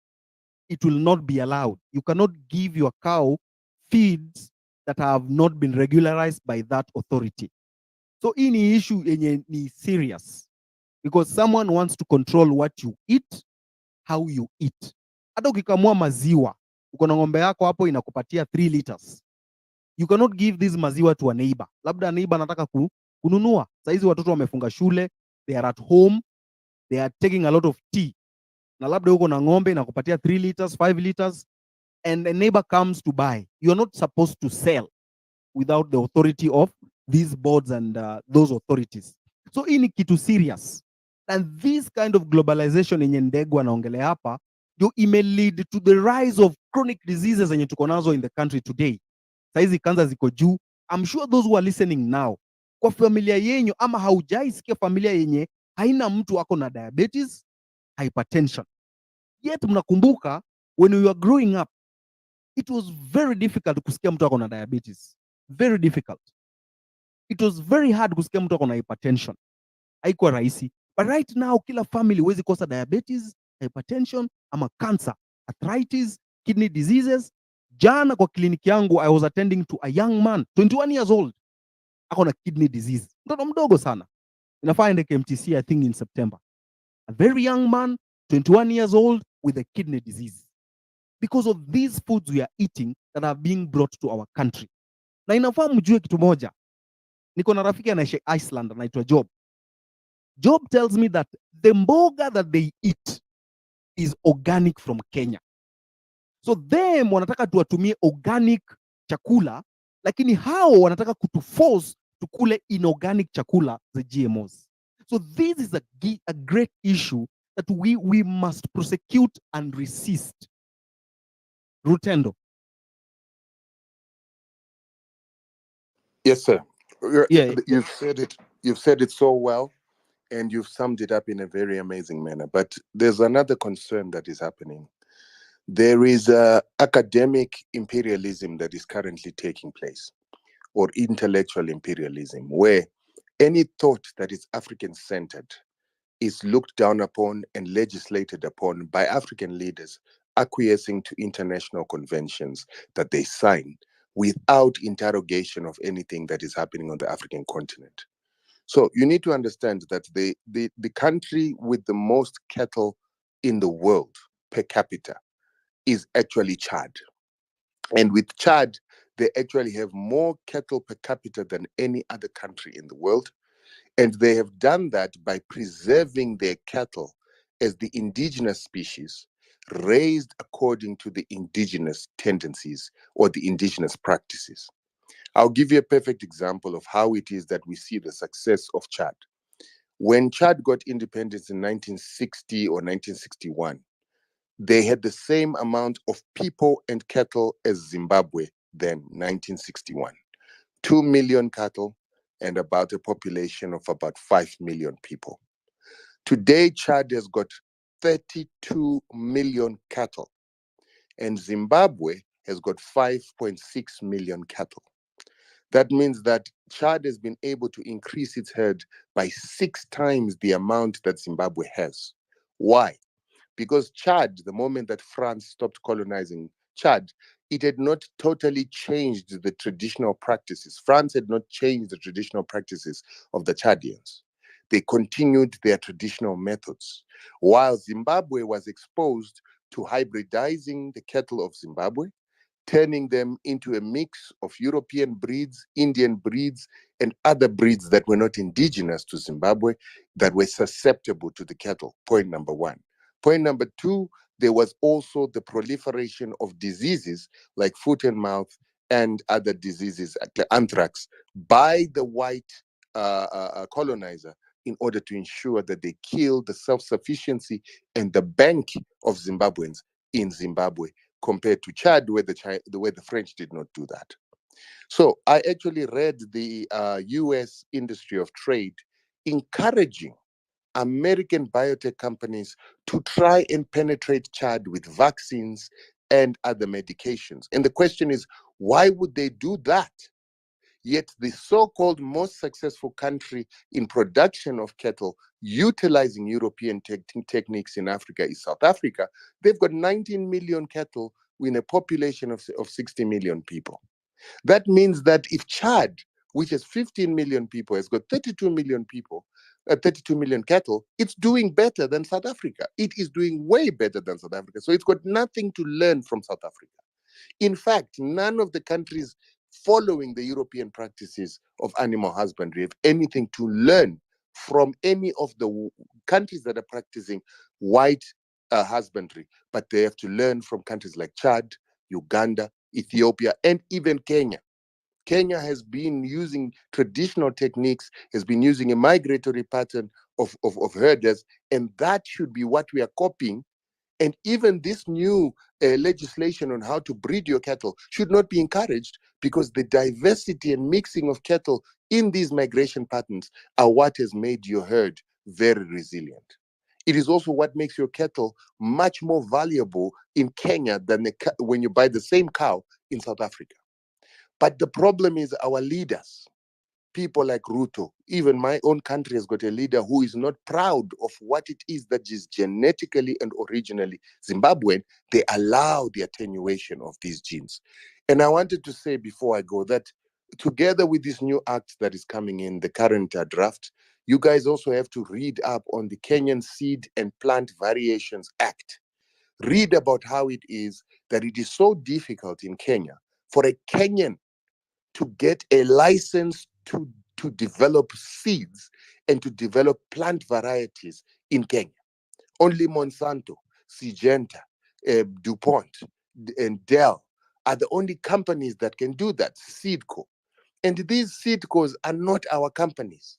It will not be allowed. You cannot give your cow feeds that have not been regularized by that authority. So hii ni issue yenye ni serious, because someone wants to control what you eat, how you eat. Hata ukikamua maziwa, uko na ng'ombe yako hapo inakupatia 3 liters. You cannot give this maziwa to a neighbor. Labda neighbor anataka kununua. Saizi watoto wamefunga shule, they are at home, they are taking a lot of tea. Na labda uko na ng'ombe inakupatia 3 liters, 5 liters, and a neighbor comes to buy. You are not supposed to sell without the authority of these boards and those authorities. So hii ni kitu serious. And this kind of globalization yenye Ndegu anaongelea hapa ndio ime lead to the rise of chronic diseases zenye tuko nazo in the country today. Saizi kanza ziko juu. I'm sure those who are listening now, kwa familia yenyu ama haujaisikia familia yenye haina mtu ako na diabetes, hypertension. Yet mnakumbuka when we were growing up, it was very difficult kusikia mtu ako na diabetes. Very difficult. It was very hard kusikia mtu ako na hypertension. Haikuwa rahisi. But right now, kila family huwezi kosa diabetes, hypertension, ama cancer, arthritis, kidney diseases. Jana kwa kliniki yangu, I was attending to a young man, 21 years old. Ako na kidney disease. Mtoto mdogo sana. Inafaa aende KMTC, I think in September. A very young man, 21 years old, with a kidney disease. Because of these foods we are eating that are being brought to our country. Na inafaa mjue kitu moja. Niko na rafiki anaishi Iceland, anaitwa Job. Job tells me that the mboga that they eat is organic from Kenya. So them wanataka tuwatumie organic chakula, lakini hao wanataka kutuforce tukule inorganic chakula za GMOs. So this is a great issue that we must prosecute and resist. Rutendo. Yes, sir. Yeah. You've said it so well, and you've summed it up in a very amazing manner. But there's another concern that is happening. There is academic imperialism that is currently taking place, or intellectual imperialism, where any thought that is African-centered is looked down upon and legislated upon by African leaders acquiescing to international conventions that they sign without interrogation of anything that is happening on the African continent. So you need to understand that the country with the most cattle in the world per capita is actually Chad. And with Chad, they actually have more cattle per capita than any other country in the world. And they have done that by preserving their cattle as the indigenous species, raised according to the indigenous tendencies or the indigenous practices. I'll give you a perfect example of how it is that we see the success of Chad. When Chad got independence in 1960 or 1961, they had the same amount of people and cattle as Zimbabwe then, 1961. 2 million cattle, and about a population of about 5 million people. Today, Chad has got 32 million cattle, and Zimbabwe has got 5.6 million cattle. That means that Chad has been able to increase its herd by 6 times the amount that Zimbabwe has. Why? Because Chad, the moment that France stopped colonizing Chad, it had not totally changed the traditional practices. France had not changed the traditional practices of the Chadians. They continued their traditional methods, while Zimbabwe was exposed to hybridizing the cattle of Zimbabwe, turning them into a mix of European breeds, Indian breeds, and other breeds that were not indigenous to Zimbabwe that were susceptible to the cattle. Point number one. Point number two, there was also the proliferation of diseases like foot and mouth and other diseases, like anthrax, by the white colonizer in order to ensure that they kill the self-sufficiency and the bank of Zimbabweans in Zimbabwe, compared to Chad, where the French did not do that. So I actually read the U.S. Industry of Trade encouraging American biotech companies to try and penetrate Chad with vaccines and other medications. And the question is, why would they do that? Yet the so-called most successful country in production of cattle utilizing European techniques in Africa is South Africa. They've got 19 million cattle in a population of 60 million people. That means that if Chad, which has 15 million people, has got 32 million people, 32 million cattle, it's doing better than South Africa. It is doing way better than South Africa. So it's got nothing to learn from South Africa. In fact, none of the countries following the European practices of animal husbandry have anything to learn from any of the countries that are practicing white husbandry, but they have to learn from countries like Chad, Uganda, Ethiopia, and even Kenya. Kenya has been using traditional techniques, has been using a migratory pattern of herders, and that should be what we are copying. And even this new legislation on how to breed your cattle should not be encouraged, because the diversity and mixing of cattle in these migration patterns are what has made your herd very resilient. It is also what makes your cattle much more valuable in Kenya than when you buy the same cow in South Africa. But the problem is our leaders, people like Ruto. Even my own country has got a leader who is not proud of what it is that is genetically and originally Zimbabwean. They allow the attenuation of these genes. And I wanted to say before I go that together with this new act that is coming in, the current draft, you guys also have to read up on the Kenyan Seed and Plant Variations Act. Read about how it is that it is so difficult in Kenya for a Kenyan to get a license to develop seeds and to develop plant varieties in Kenya. Only Monsanto, Syngenta, DuPont, and Dell are the only companies that can do that, Seedco. And these Seedcos are not our companies.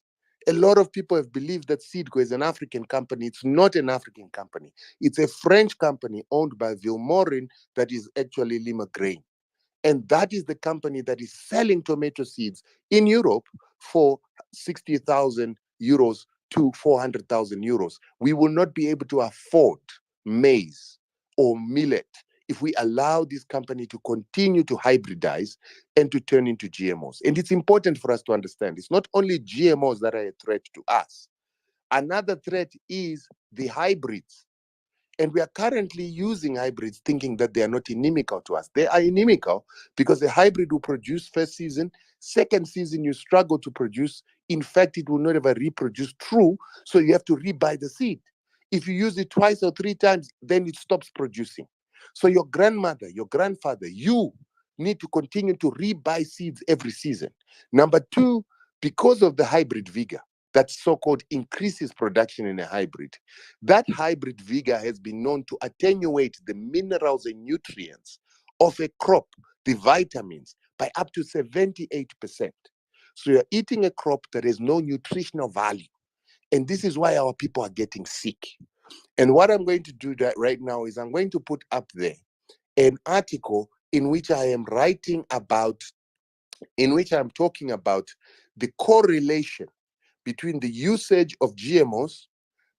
A lot of people have believed that Seedco is an African company. It's not an African company. It's a French company owned by Vilmorin that is actually Lima Grain. And that is the company that is selling tomato seeds in Europe for 60,000 euros to 400,000 euros. We will not be able to afford maize or millet if we allow this company to continue to hybridize and to turn into GMOs. And it's important for us to understand, it's not only GMOs that are a threat to us. Another threat is the hybrids. And we are currently using hybrids thinking that they are not inimical to us. They are inimical because a hybrid will produce first season, second season you struggle to produce. In fact, it will not ever reproduce true, so you have to rebuy the seed. If you use it twice or 3 times, then it stops producing. So your grandmother, your grandfather, you need to continue to rebuy seeds every season. Number 2, because of the hybrid vigor, that so-called increases production in a hybrid. That hybrid vigor has been known to attenuate the minerals and nutrients of a crop, the vitamins, by up to 78%. So you're eating a crop that has no nutritional value. And this is why our people are getting sick. And what I'm going to do right now is I'm going to put up there an article in which I am writing about, in which I'm talking about the correlation between the usage of GMOs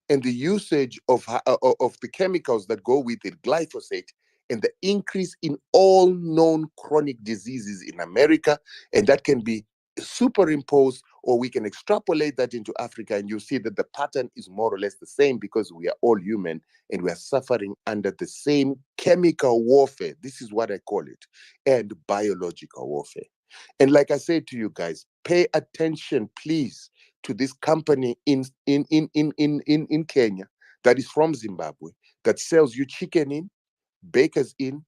and the usage of the chemicals that go with it, glyphosate, and the increase in all known chronic diseases in America, and that can be superimposed, or we can extrapolate that into Africa, and you see that the pattern is more or less the same, because we are all human and we are suffering under the same chemical warfare. This is what I call it, and biological warfare. And like I said to you guys, pay attention, please, to this company in Kenya that is from Zimbabwe, that sells you chicken in, Baker's in,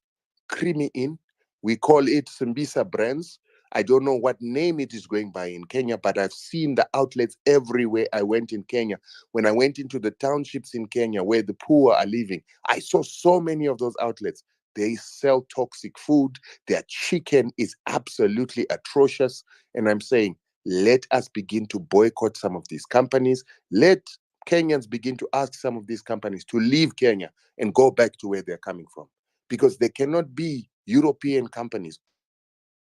Creamy in. We call it Simbisa Brands. I don't know what name it is going by in Kenya, but I've seen the outlets everywhere I went in Kenya. When I went into the townships in Kenya where the poor are living, I saw so many of those outlets. They sell toxic food. Their chicken is absolutely atrocious. And I'm saying, let us begin to boycott some of these companies. Let Kenyans begin to ask some of these companies to leave Kenya and go back to where they're coming from. Because they cannot be European companies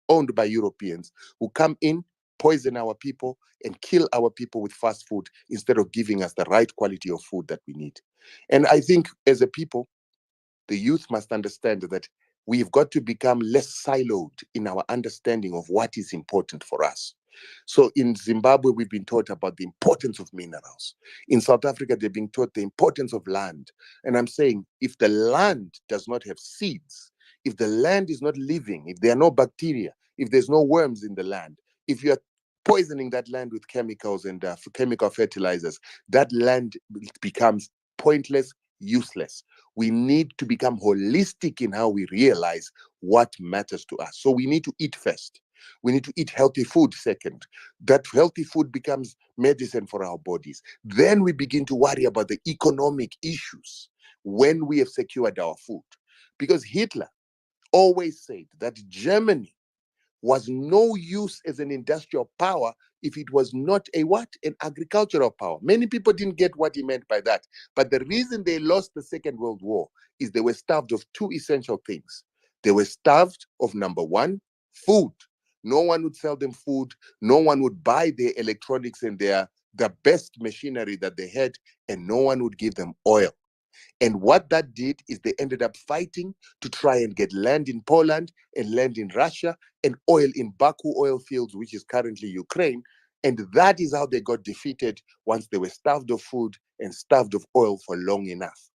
owned by Europeans who come in, poison our people, and kill our people with fast food instead of giving us the right quality of food that we need. And I think as a people, the youth must understand that we've got to become less siloed in our understanding of what is important for us. So in Zimbabwe, we've been taught about the importance of minerals. In South Africa, they're being taught the importance of land. And I'm saying, if the land does not have seeds, if the land is not living, if there are no bacteria, if there's no worms in the land, if you're poisoning that land with chemicals and chemical fertilizers, that land becomes pointless, useless. We need to become holistic in how we realize what matters to us. So we need to eat first. We need to eat healthy food second. That healthy food becomes medicine for our bodies. Then we begin to worry about the economic issues when we have secured our food. Because Hitler always said that Germany was no use as an industrial power if it was not a what? An agricultural power. Many people didn't get what he meant by that. But the reason they lost the Second World War is they were starved of two essential things. They were starved of, number one, food. No one would sell them food. No one would buy their electronics and the best machinery that they had, and no one would give them oil. And what that did is they ended up fighting to try and get land in Poland and land in Russia and oil in Baku oil fields, which is currently Ukraine. And that is how they got defeated once they were starved of food and starved of oil for long enough.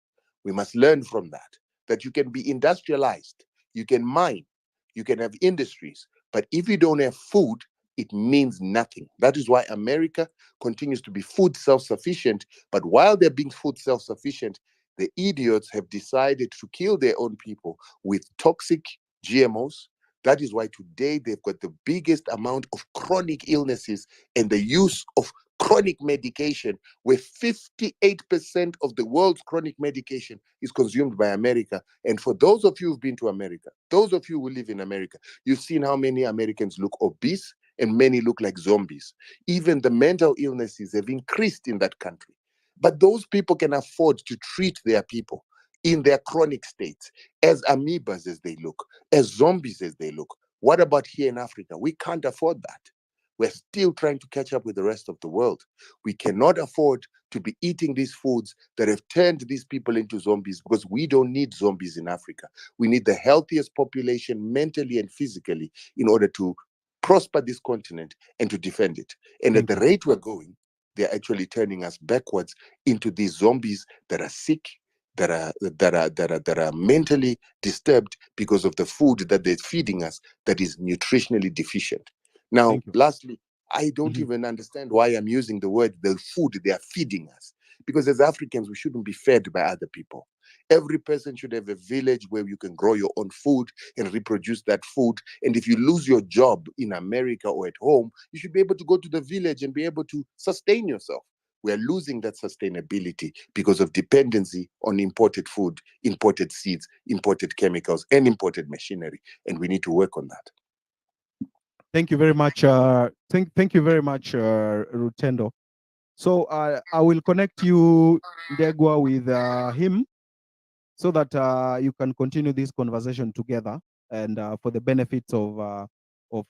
We must learn from that you can be industrialized, you can mine, you can have industries, but if you don't have food, it means nothing. That is why America continues to be food self-sufficient. But while they're being food self-sufficient, the idiots have decided to kill their own people with toxic GMOs. That is why today they've got the biggest amount of chronic illnesses and the use of chronic medication, where 58% of the world's chronic medication is consumed by America. And for those of you who've been to America, those of you who live in America, you've seen how many Americans look obese and many look like zombies. Even the mental illnesses have increased in that country. But those people can afford to treat their people in their chronic states as amoebas as they look, as zombies as they look. What about here in Africa? We can't afford that. We're still trying to catch up with the rest of the world. We cannot afford to be eating these foods that have turned these people into zombies, because we don't need zombies in Africa. We need the healthiest population mentally and physically in order to prosper this continent and to defend it. And at the rate we're going, they're actually turning us backwards into these zombies that are sick, that are mentally disturbed because of the food that they're feeding us that is nutritionally deficient. Now, lastly, I don't even understand why I'm using the word the food they are feeding us. Because as Africans, we shouldn't be fed by other people. Every person should have a village where you can grow your own food and reproduce that food. And if you lose your job in America or at home, you should be able to go to the village and be able to sustain yourself. We are losing that sustainability because of dependency on imported food, imported seeds, imported chemicals, and imported machinery. And we need to work on that. Thank you very much. Thank you very much, Rutendo. So I will connect you, Ndegwa, with him, so that you can continue this conversation together and for the benefits of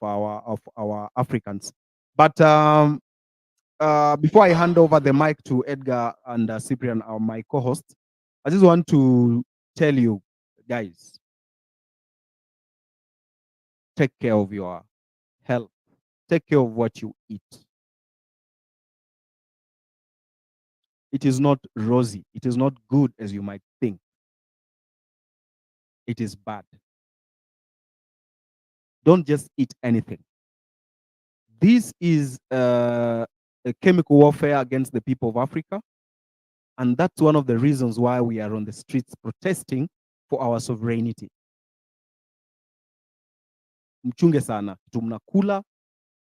our Africans. But before I hand over the mic to Edgar and Cyprian, my co-hosts, I just want to tell you guys, take care of your health. Take care of what you eat. It is not rosy. It is not good as you might think. It is bad. Don't just eat anything. This is a chemical warfare against the people of Africa. And that's one of the reasons why we are on the streets protesting for our sovereignty. Mchunge sana, tumnakula,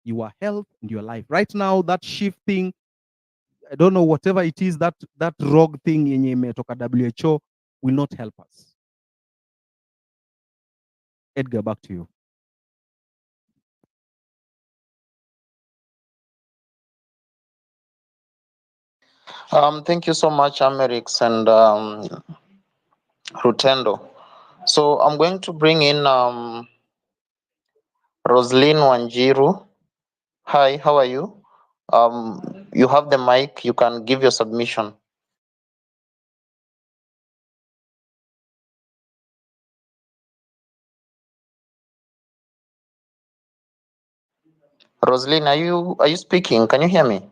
your health and your life. Right now, that shifting, I don't know, whatever it is, that rogue thing yenye imetoka WHO will not help us. Edgar, back to you. Thank you so much, Amerix and Rutendo. So I'm going to bring in Roslyn Wanjiru. Hi, how are you? You have the mic. You can give your submission. Roslyn, are you speaking? Can you hear me?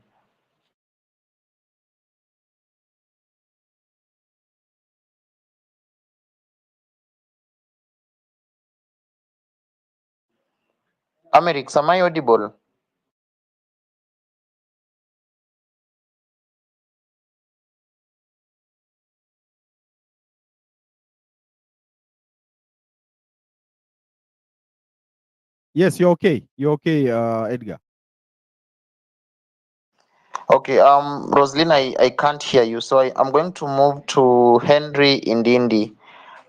Amerix, am I audible? Yes, you're okay. You're okay, Edgar. Okay, Roslyn, I can't hear you, so I'm going to move to Henry Indindi.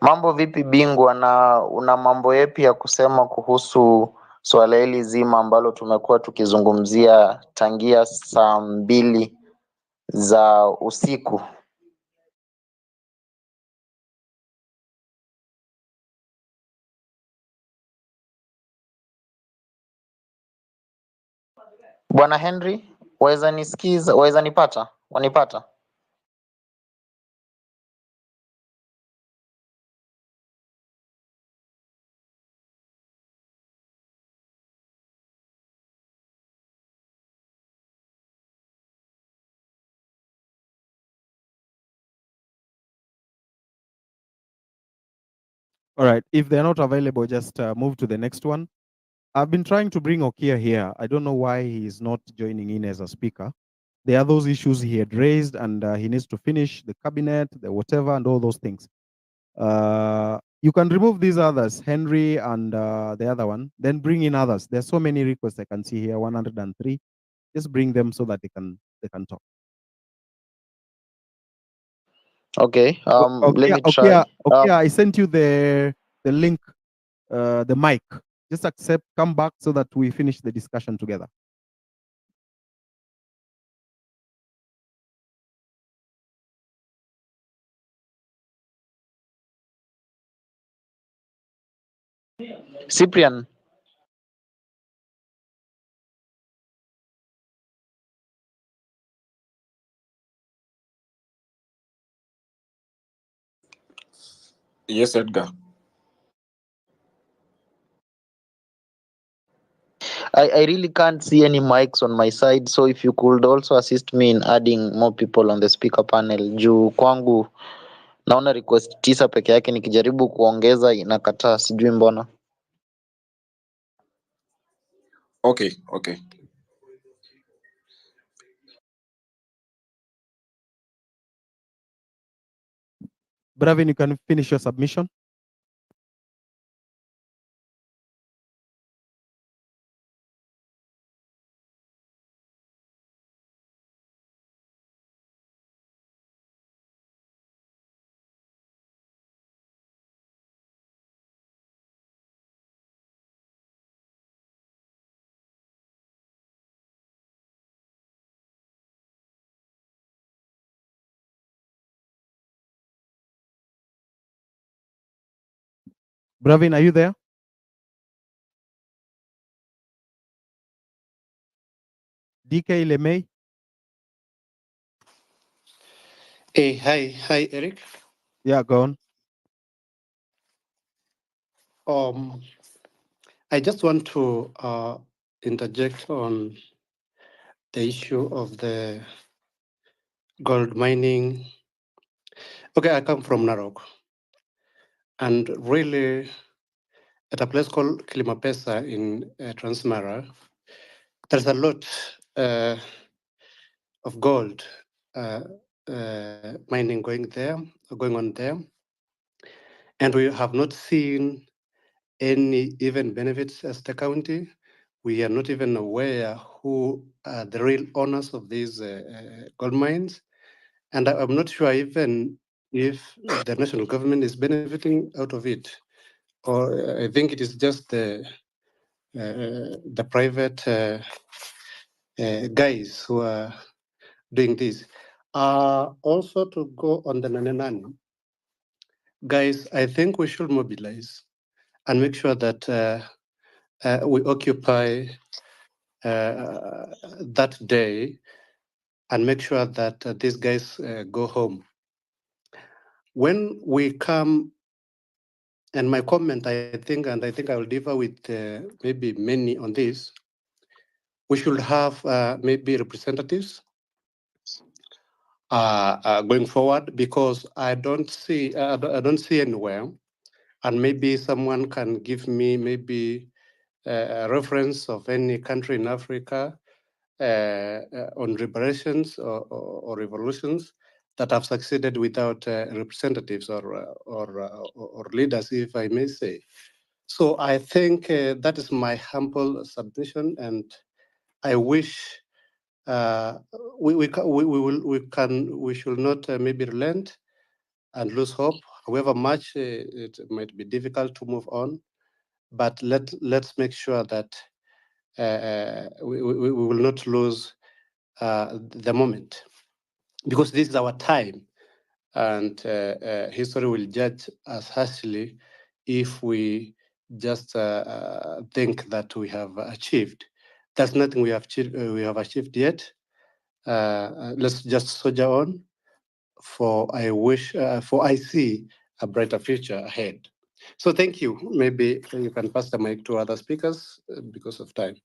Mambo vipi bingwa, na una mambo yepi ya kusema kuhusu swala hili zima ambalo tumekuwa tukizungumzia tangia saa 2 za usiku? Bwana Henry, waweza nisikiza, waweza nipata? Wanipata? All right. If they're not available, just move to the next one. I've been trying to bring Okia here. I don't know why he's not joining in as a speaker. There are those issues he had raised, and he needs to finish the cabinet, the whatever, and all those things. You can remove these others, Henry and the other one, then bring in others. There's so many requests I can see here, 103. Just bring them so that they can talk. Okay, let me Okay, try. I sent you the link, the mic. Just accept, come back so that we finish the discussion together. Cyprian. Yes, Edgar. I really can't see any mics on my side, so if you could also assist me in adding more people on the speaker panel. Juu kwangu naona request 9 peke yake, nikijaribu kuongeza inakataa, sijui mbona. Okay. Bravin, you can finish your submission. Bravin, are you there? DK Lemay. Hey, hi, Eric. Yeah, go on. Um, I just want to interject on the issue of the gold mining. Okay, I come from Narok, and really, at a place called Kilimapesa in Transmara, there's a lot of gold mining going on there, and we have not seen any even benefits as the county. We are not even aware who are the real owners of these gold mines. And I'm not sure even if the national government is benefiting out of it. Or I think it is just the private guys who are doing this. Also, to go on the Nane, guys, I think we should mobilize and make sure that we occupy that day and make sure that these guys go home. When we come, and my comment, I think I will differ with maybe many on this, we should have maybe representatives going forward, because I don't see anywhere, and maybe someone can give me maybe a reference of any country in Africa on liberations or revolutions that have succeeded without representatives or leaders, if I may say. So I think that is my humble submission, and I wish we should not maybe relent and lose hope. However much it might be difficult to move on, but let's make sure that we will not lose the moment, because this is our time, and history will judge us harshly if we just think that we have achieved. There's nothing we have achieved yet. Let's just soldier on. For I see a brighter future ahead. So thank you. Maybe you can pass the mic to other speakers because of time.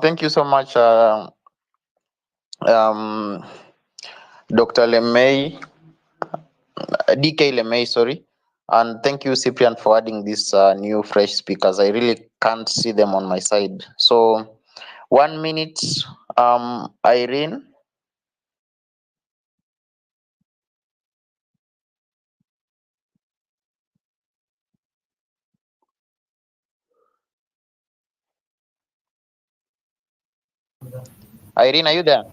Thank you so much, Dr. Lemay, DK Lemay, sorry. And thank you, Cyprian, for adding these new fresh speakers. I really can't see them on my side. So 1 minute, Irene. Irene, are you there?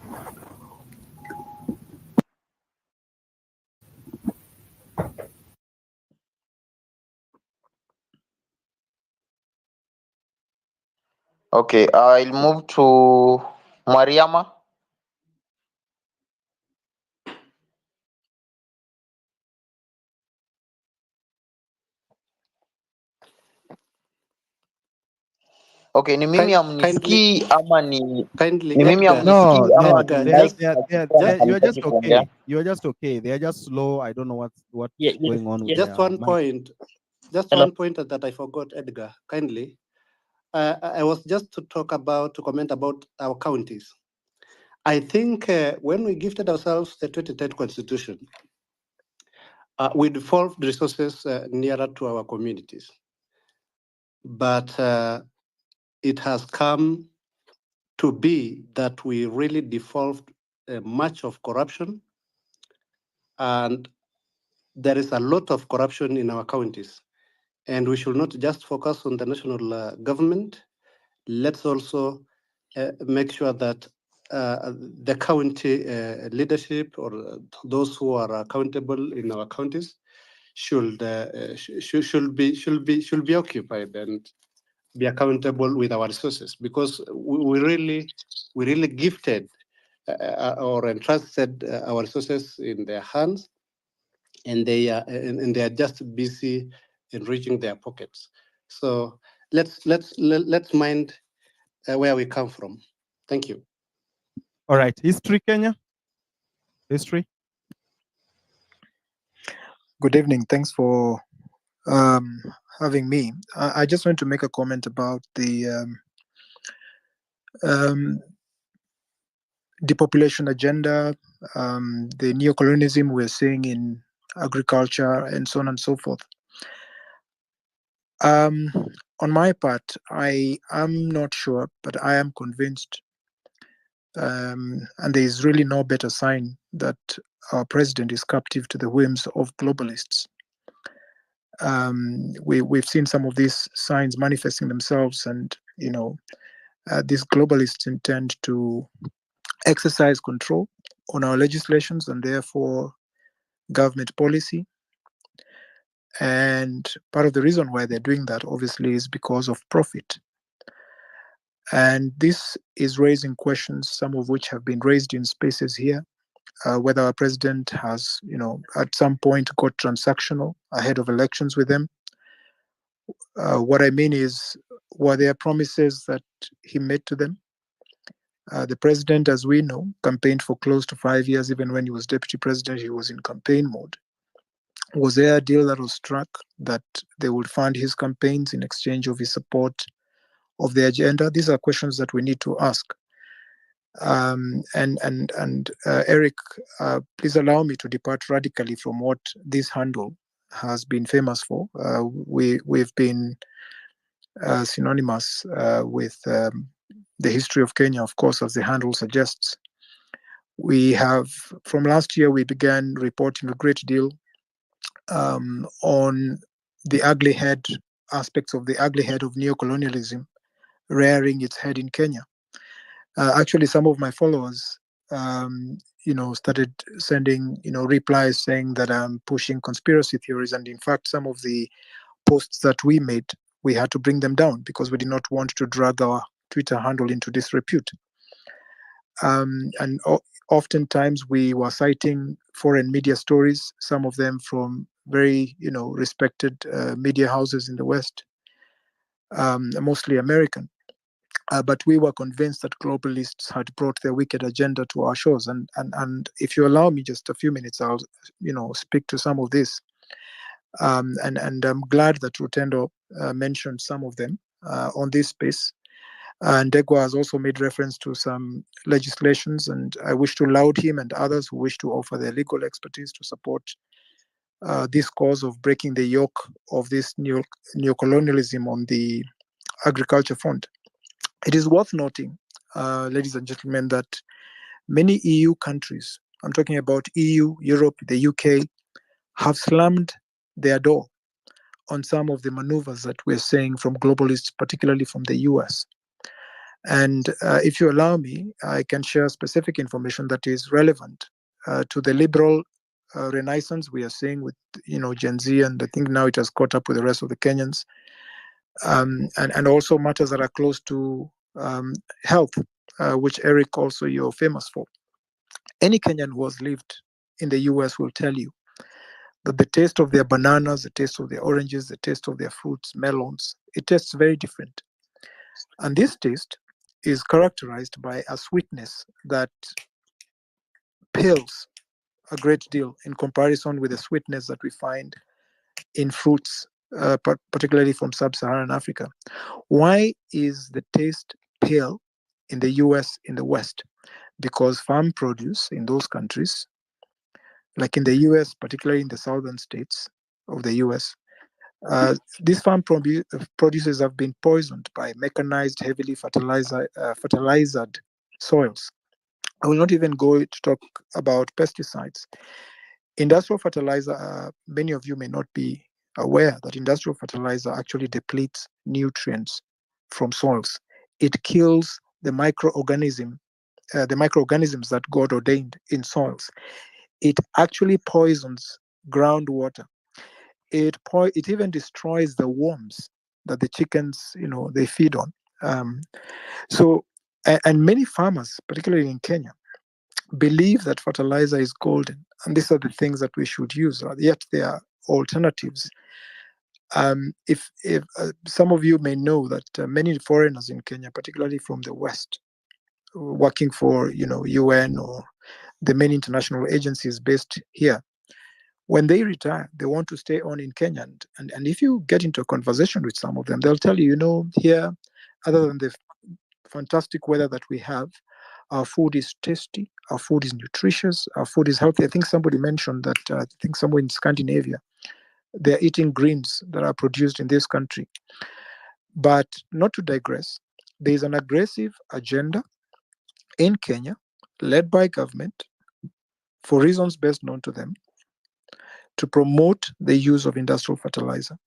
Okay, I'll move to Mariama. Okay, ni mimi amnisikii ama ni mimi amnisikii ama No, ni they're, mic they're, they're, hakikuwa they're, you're just halitaki kuongea? okay. You're just okay. They're just slow. I don't know what's going on with Just their one mic. point. Just Hello. one point that I forgot, Edgar. Kindly, I was just to comment about our counties. I think when we gifted ourselves the 2010 Constitution, we devolved resources nearer to our communities. But it has come to be that we really devolved much of corruption, and there is a lot of corruption in our counties. And we should not just focus on the national government. Let's also make sure that the county leadership or those who are accountable in our counties should be occupied and be accountable with our resources, because we really gifted or entrusted our resources in their hands, and they are just busy enriching their pockets. So let's mind where we come from. Thank you. All right, history, Kenya. History. Good evening. Thanks for um, having me. I just want to make a comment about the depopulation agenda, the neocolonialism we're seeing in agriculture, and so on and so forth. On my part, I am not sure, but I am convinced, and there is really no better sign that our president is captive to the whims of globalists. We've seen some of these signs manifesting themselves, and these globalists intend to exercise control on our legislations and therefore government policy. And part of the reason why they're doing that, obviously, is because of profit. And this is raising questions, some of which have been raised in spaces here, whether our president has, at some point got transactional ahead of elections with them. What I mean is, were there promises that he made to them? The president, as we know, campaigned for close to 5 years. Even when he was deputy president, he was in campaign mode. Was there a deal that was struck that they would fund his campaigns in exchange of his support of the agenda? These are questions that we need to ask. Eric, please allow me to depart radically from what this handle has been famous for. We've been synonymous with the history of Kenya, of course, as the handle suggests. We have, from last year, we began reporting a great deal on the ugly head aspects of the ugly head of neocolonialism rearing its head in Kenya. Actually, some of my followers, started sending, replies saying that I'm pushing conspiracy theories, and in fact, some of the posts that we made, we had to bring them down because we did not want to drag our Twitter handle into disrepute. Oftentimes we were citing foreign media stories, some of them from very, respected media houses in the West, mostly American. But we were convinced that globalists had brought their wicked agenda to our shores. And if you allow me just a few minutes, I'll, speak to some of this. And I'm glad that Rutendo mentioned some of them on this space. And Ndegwa has also made reference to some legislations, and I wish to laud him and others who wish to offer their legal expertise to support this cause of breaking the yoke of this neocolonialism on the agriculture front. It is worth noting, ladies and gentlemen, that many EU countries, I'm talking about EU, Europe, the UK, have slammed their door on some of the maneuvers that we're seeing from globalists, particularly from the US. And if you allow me, I can share specific information that is relevant to the liberal renaissance we are seeing with, Gen Z, and I think now it has caught up with the rest of the Kenyans, and also matters that are close to health, which Eric also you're famous for. Any Kenyan who has lived in the US will tell you that the taste of their bananas, the taste of their oranges, the taste of their fruits, melons, it tastes very different. And this taste is characterized by a sweetness that pales a great deal in comparison with the sweetness that we find in fruits, particularly from sub-Saharan Africa. Why is the taste pale in the US, in the West? Because farm produce in those countries, like in the US, particularly in the southern states of the US, these farm producers have been poisoned by mechanized, heavily fertilized soils. I will not even go to talk about pesticides. Industrial fertilizer, many of you may not be aware that industrial fertilizer actually depletes nutrients from soils. It kills the microorganisms that God ordained in soils. It actually poisons groundwater. It even destroys the worms that the chickens, they feed on. And many farmers, particularly in Kenya, believe that fertilizer is golden, and these are the things that we should use. Yet there are alternatives. If some of you may know that many foreigners in Kenya, particularly from the West, working for UN or the main international agencies based here, when they retire, they want to stay on in Kenya. And if you get into a conversation with some of them, they'll tell you, here, other than the fantastic weather that we have, our food is tasty, our food is nutritious, our food is healthy. I think somebody mentioned that, I think somewhere in Scandinavia, they're eating greens that are produced in this country. But not to digress, there is an aggressive agenda in Kenya, led by government, for reasons best known to them, to promote the use of industrial fertilizer.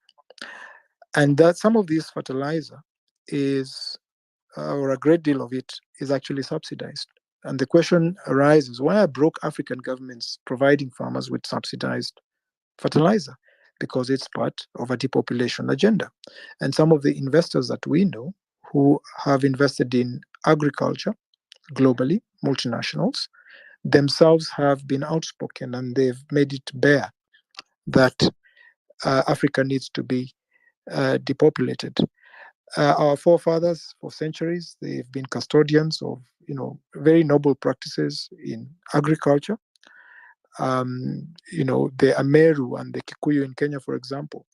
And that some of this fertilizer is, or a great deal of it, is actually subsidized. And the question arises, why are broke African governments providing farmers with subsidized fertilizer? Because it's part of a depopulation agenda. And some of the investors that we know who have invested in agriculture globally, multinationals, themselves have been outspoken, and they've made it bare that Africa needs to be depopulated. Our forefathers, for centuries, they've been custodians of very noble practices in agriculture. The Ameru and the Kikuyu in Kenya, for example,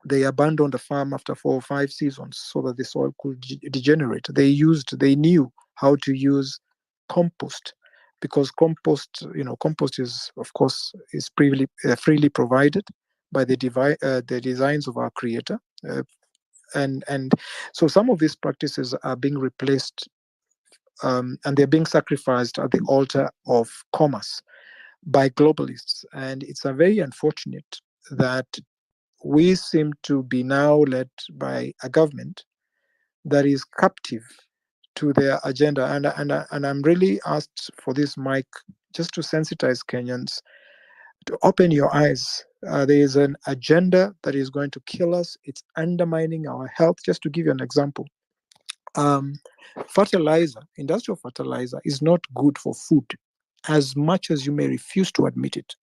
they abandoned a farm after 4 or 5 seasons so that the soil could degenerate. They knew how to use compost, because compost is, of course, is freely provided by the designs of our Creator. And so some of these practices are being replaced, and they're being sacrificed at the altar of commerce by globalists. And it's a very unfortunate that we seem to be now led by a government that is captive to their agenda. And I'm really asked for this mic just to sensitize Kenyans, to open your eyes. There is an agenda that is going to kill us. It's undermining our health. Just to give you an example, fertilizer, industrial fertilizer, is not good for food, as much as you may refuse to admit it.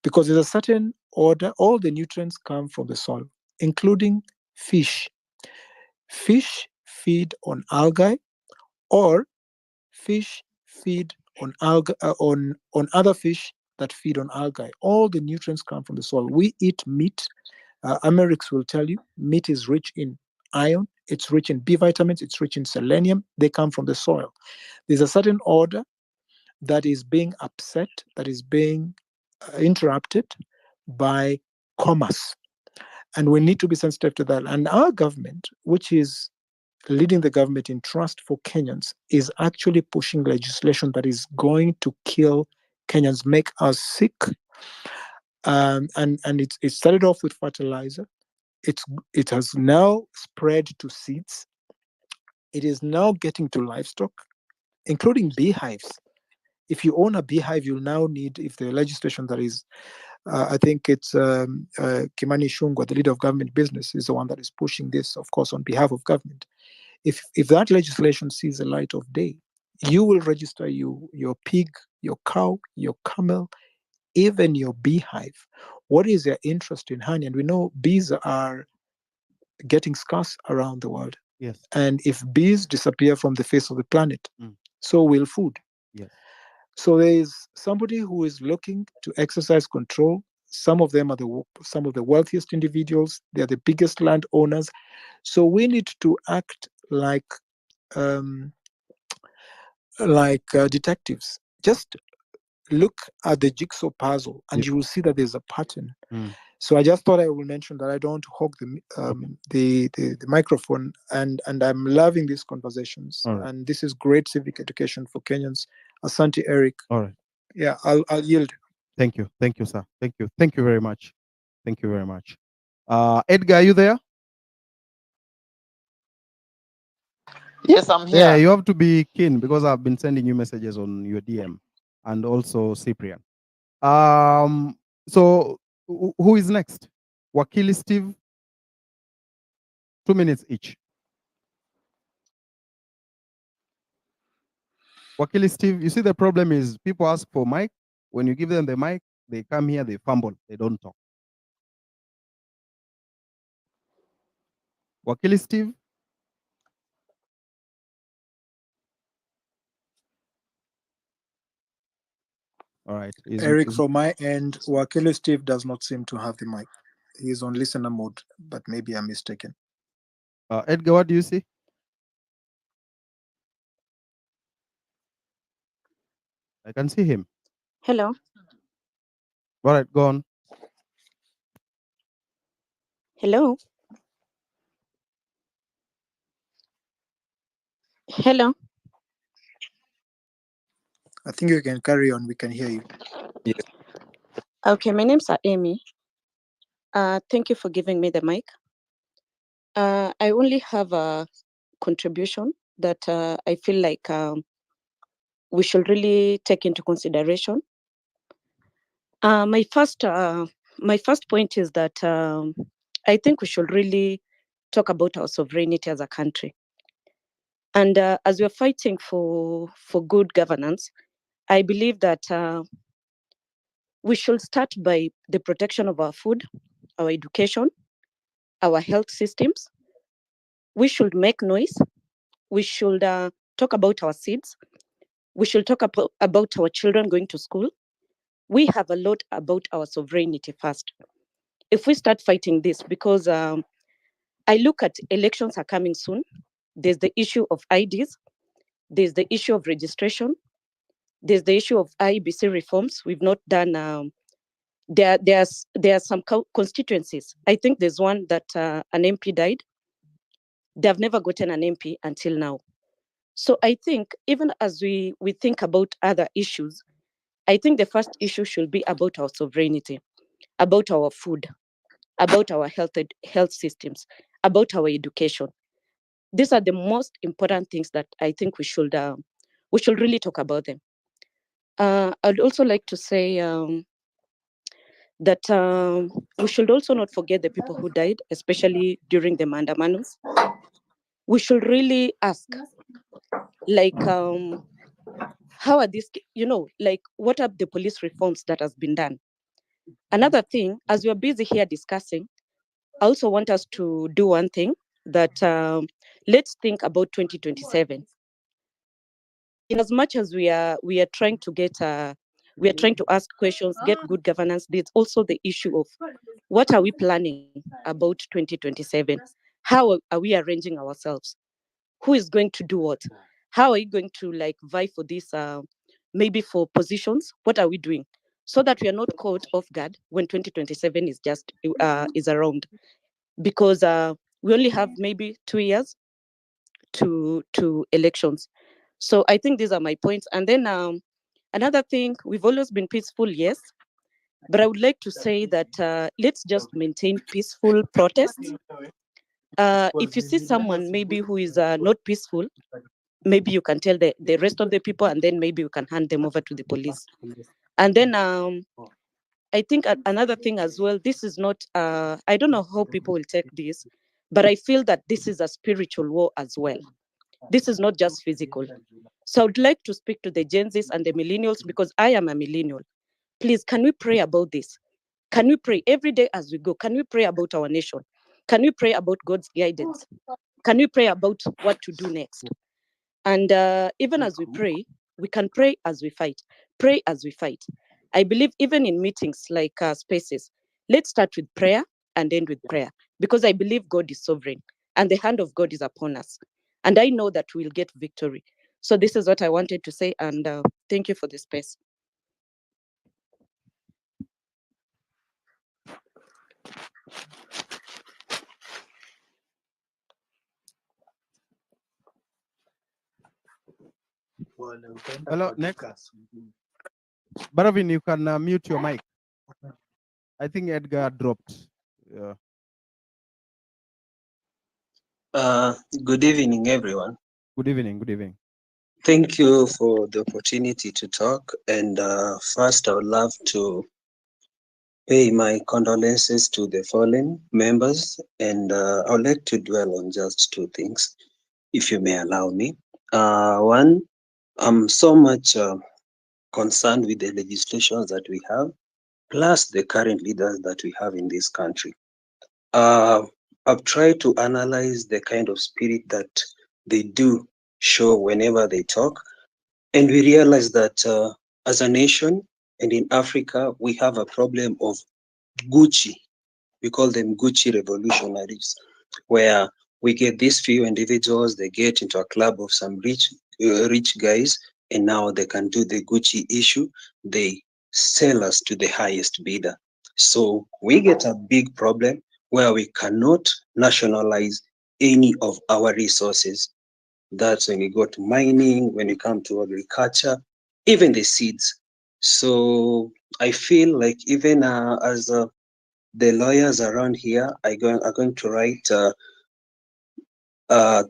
Because there's a certain order, all the nutrients come from the soil, including fish. Fish feed on algae, or fish feed on algae, on other fish that feed on algae. All the nutrients come from the soil. We eat meat. Americs will tell you meat is rich in iron, it's rich in B vitamins, it's rich in selenium. They come from the soil. There's a certain order that is being upset, that is being interrupted by commerce. And we need to be sensitive to that. And our government, which is leading the government in trust for Kenyans, is actually pushing legislation that is going to kill Kenyans, make us sick. And it started off with fertilizer. It has now spread to seeds. It is now getting to livestock, including beehives. If you own a beehive, you'll now need, if the legislation that is, I think it's Kimani Ichung'wah, the leader of government business, is the one that is pushing this, of course, on behalf of government. If that legislation sees the light of day, you will register your pig, your cow, your camel, even your beehive. What is their interest in honey? And we know bees are getting scarce around the world. Yes. And if bees disappear from the face of the planet, so will food. Yes. So there is somebody who is looking to exercise control. Some of them are some of the wealthiest individuals. They are the biggest landowners. So we need to act like detectives. Just look at the jigsaw puzzle, and you will see that there's a pattern. So I just thought I will mention that. I don't hog the microphone, and I'm loving these conversations. Right. And this is great civic education for Kenyans. Asante, Eric. All right. Yeah, I'll yield. Thank you, sir. Thank you very much. Thank you very much. Edgar, are you there? Yes, I'm here. Yeah, you have to be keen because I've been sending you messages on your DM, and also Cyprian. So who is next? Wakili Steve. 2 minutes each. Wakili Steve, you see the problem is people ask for mic. When you give them the mic, they come here, they fumble, they don't talk. Wakili Steve? All right. Eric, from my end, Wakili Steve does not seem to have the mic. He's on listener mode, but maybe I'm mistaken. Edgar, what do you see? I can see him. Hello. All right, go on. Hello. Hello. I think you can carry on. We can hear you. Yes. Okay, my name's Amy. Thank you for giving me the mic. I only have a contribution that I feel like we should really take into consideration. My first point is that I think we should really talk about our sovereignty as a country. And as we're fighting for good governance, I believe that we should start by the protection of our food, our education, our health systems. We should make noise. We should talk about our seeds. We should talk about our children going to school. We have a lot about our sovereignty first. If we start fighting this, because I look at elections are coming soon. There's the issue of IDs. There's the issue of registration. There's the issue of IBC reforms. We've not done. There are some constituencies. I think there's one that an MP died. They've never gotten an MP until now. So I think even as we think about other issues, I think the first issue should be about our sovereignty, about our food, about our health systems, about our education. These are the most important things that I think we should really talk about them. I'd also like to say that we should also not forget the people who died, especially during the Mandamanos. We should really ask, like, how are these, like, what are the police reforms that has been done? Another thing, as we're busy here discussing, I also want us to do one thing, that let's think about 2027. In as much as we are trying to get we are trying to ask questions, get good governance, there's also the issue of what are we planning about 2027? How are we arranging ourselves? Who is going to do what? How are you going to like vie for this maybe for positions? What are we doing so that we are not caught off guard when 2027 is just is around? Because we only have maybe 2 years to elections. So I think these are my points. And then another thing, we've always been peaceful, yes, but I would like to say that let's just maintain peaceful protests. If you see someone maybe who is not peaceful, maybe you can tell the rest of the people, and then maybe you can hand them over to the police. And then I think another thing as well, this is not, I don't know how people will take this, but I feel that this is a spiritual war as well. This is not just physical. So I would like to speak to the Gen Zs and the millennials, because I am a millennial. Please, can we pray about this? Can we pray every day as we go? Can we pray about our nation? Can we pray about God's guidance? Can we pray about what to do next? And even as we pray, we can pray as we fight. Pray as we fight. I believe even in meetings like spaces, let's start with prayer and end with prayer, because I believe God is sovereign and the hand of God is upon us. And I know that we'll get victory. So this is what I wanted to say, and thank you for the space. Hello, next. Baravin, you can mute your mic. I think Edgar dropped. Yeah. Good evening, everyone. Good evening. Good evening. Thank you for the opportunity to talk. And first, I would love to pay my condolences to the fallen members. And I would like to dwell on just two things, if you may allow me. One, I'm so much concerned with the legislations that we have, plus the current leaders that we have in this country. I've tried to analyze the kind of spirit that they do show whenever they talk, and we realize that as a nation and in Africa, we have a problem of Gucci. We call them Gucci revolutionaries, where we get these few individuals, they get into a club of some rich guys, and now they can do the Gucci issue. They sell us to the highest bidder. So we get a big problem where we cannot nationalize any of our resources. That's when we go to mining, when we come to agriculture, even the seeds. So I feel like even as the lawyers around here are going to write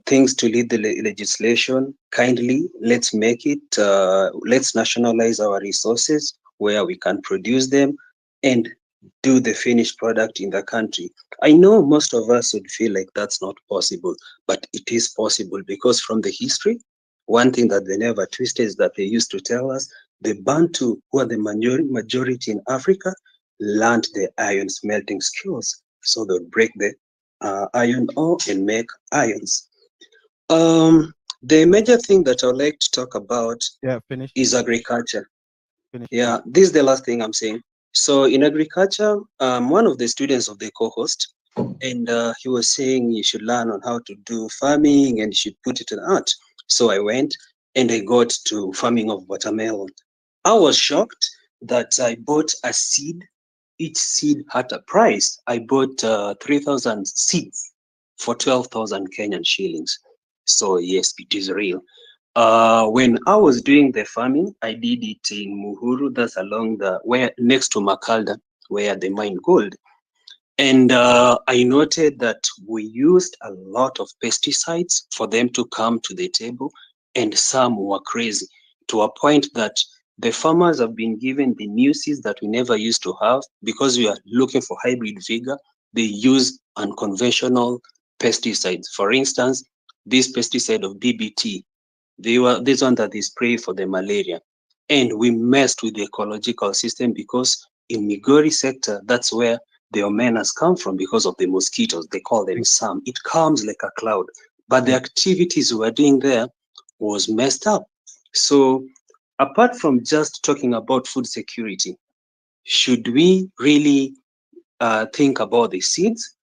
things to lead the legislation. Kindly, let's make it, let's nationalize our resources where we can produce them and do the finished product in the country. I know most of us would feel like that's not possible, but it is possible because from the history, one thing that they never twisted is that they used to tell us the Bantu, who are the majority in Africa, learned the iron smelting skills. So they'll break the iron ore and make irons. The major thing that I'd like to talk about Finish. is agriculture. Finish. Yeah, this is the last thing I'm saying. So in agriculture, one of the students of the co-host, and he was saying you should learn on how to do farming and you should put it in art. So I went and I got to farming of watermelon. I was shocked that I bought a seed. Each seed had a price. I bought 3,000 seeds for 12,000 Kenyan shillings. So yes, it is real. When I was doing the farming, I did it in Muhuru, that's along the where next to Makalda, where they mine gold. And I noted that we used a lot of pesticides for them to come to the table, and some were crazy to a point that the farmers have been given the new seeds that we never used to have because we are looking for hybrid vigor. They use unconventional pesticides. For instance, this pesticide of DBT, they were this one that they spray for the malaria. And we messed with the ecological system because in Migori sector, that's where the omenas come from because of the mosquitoes. They call them SAM. It comes like a cloud. But the activities we were doing there was messed up. So apart from just talking about food security, should we really think about the seeds,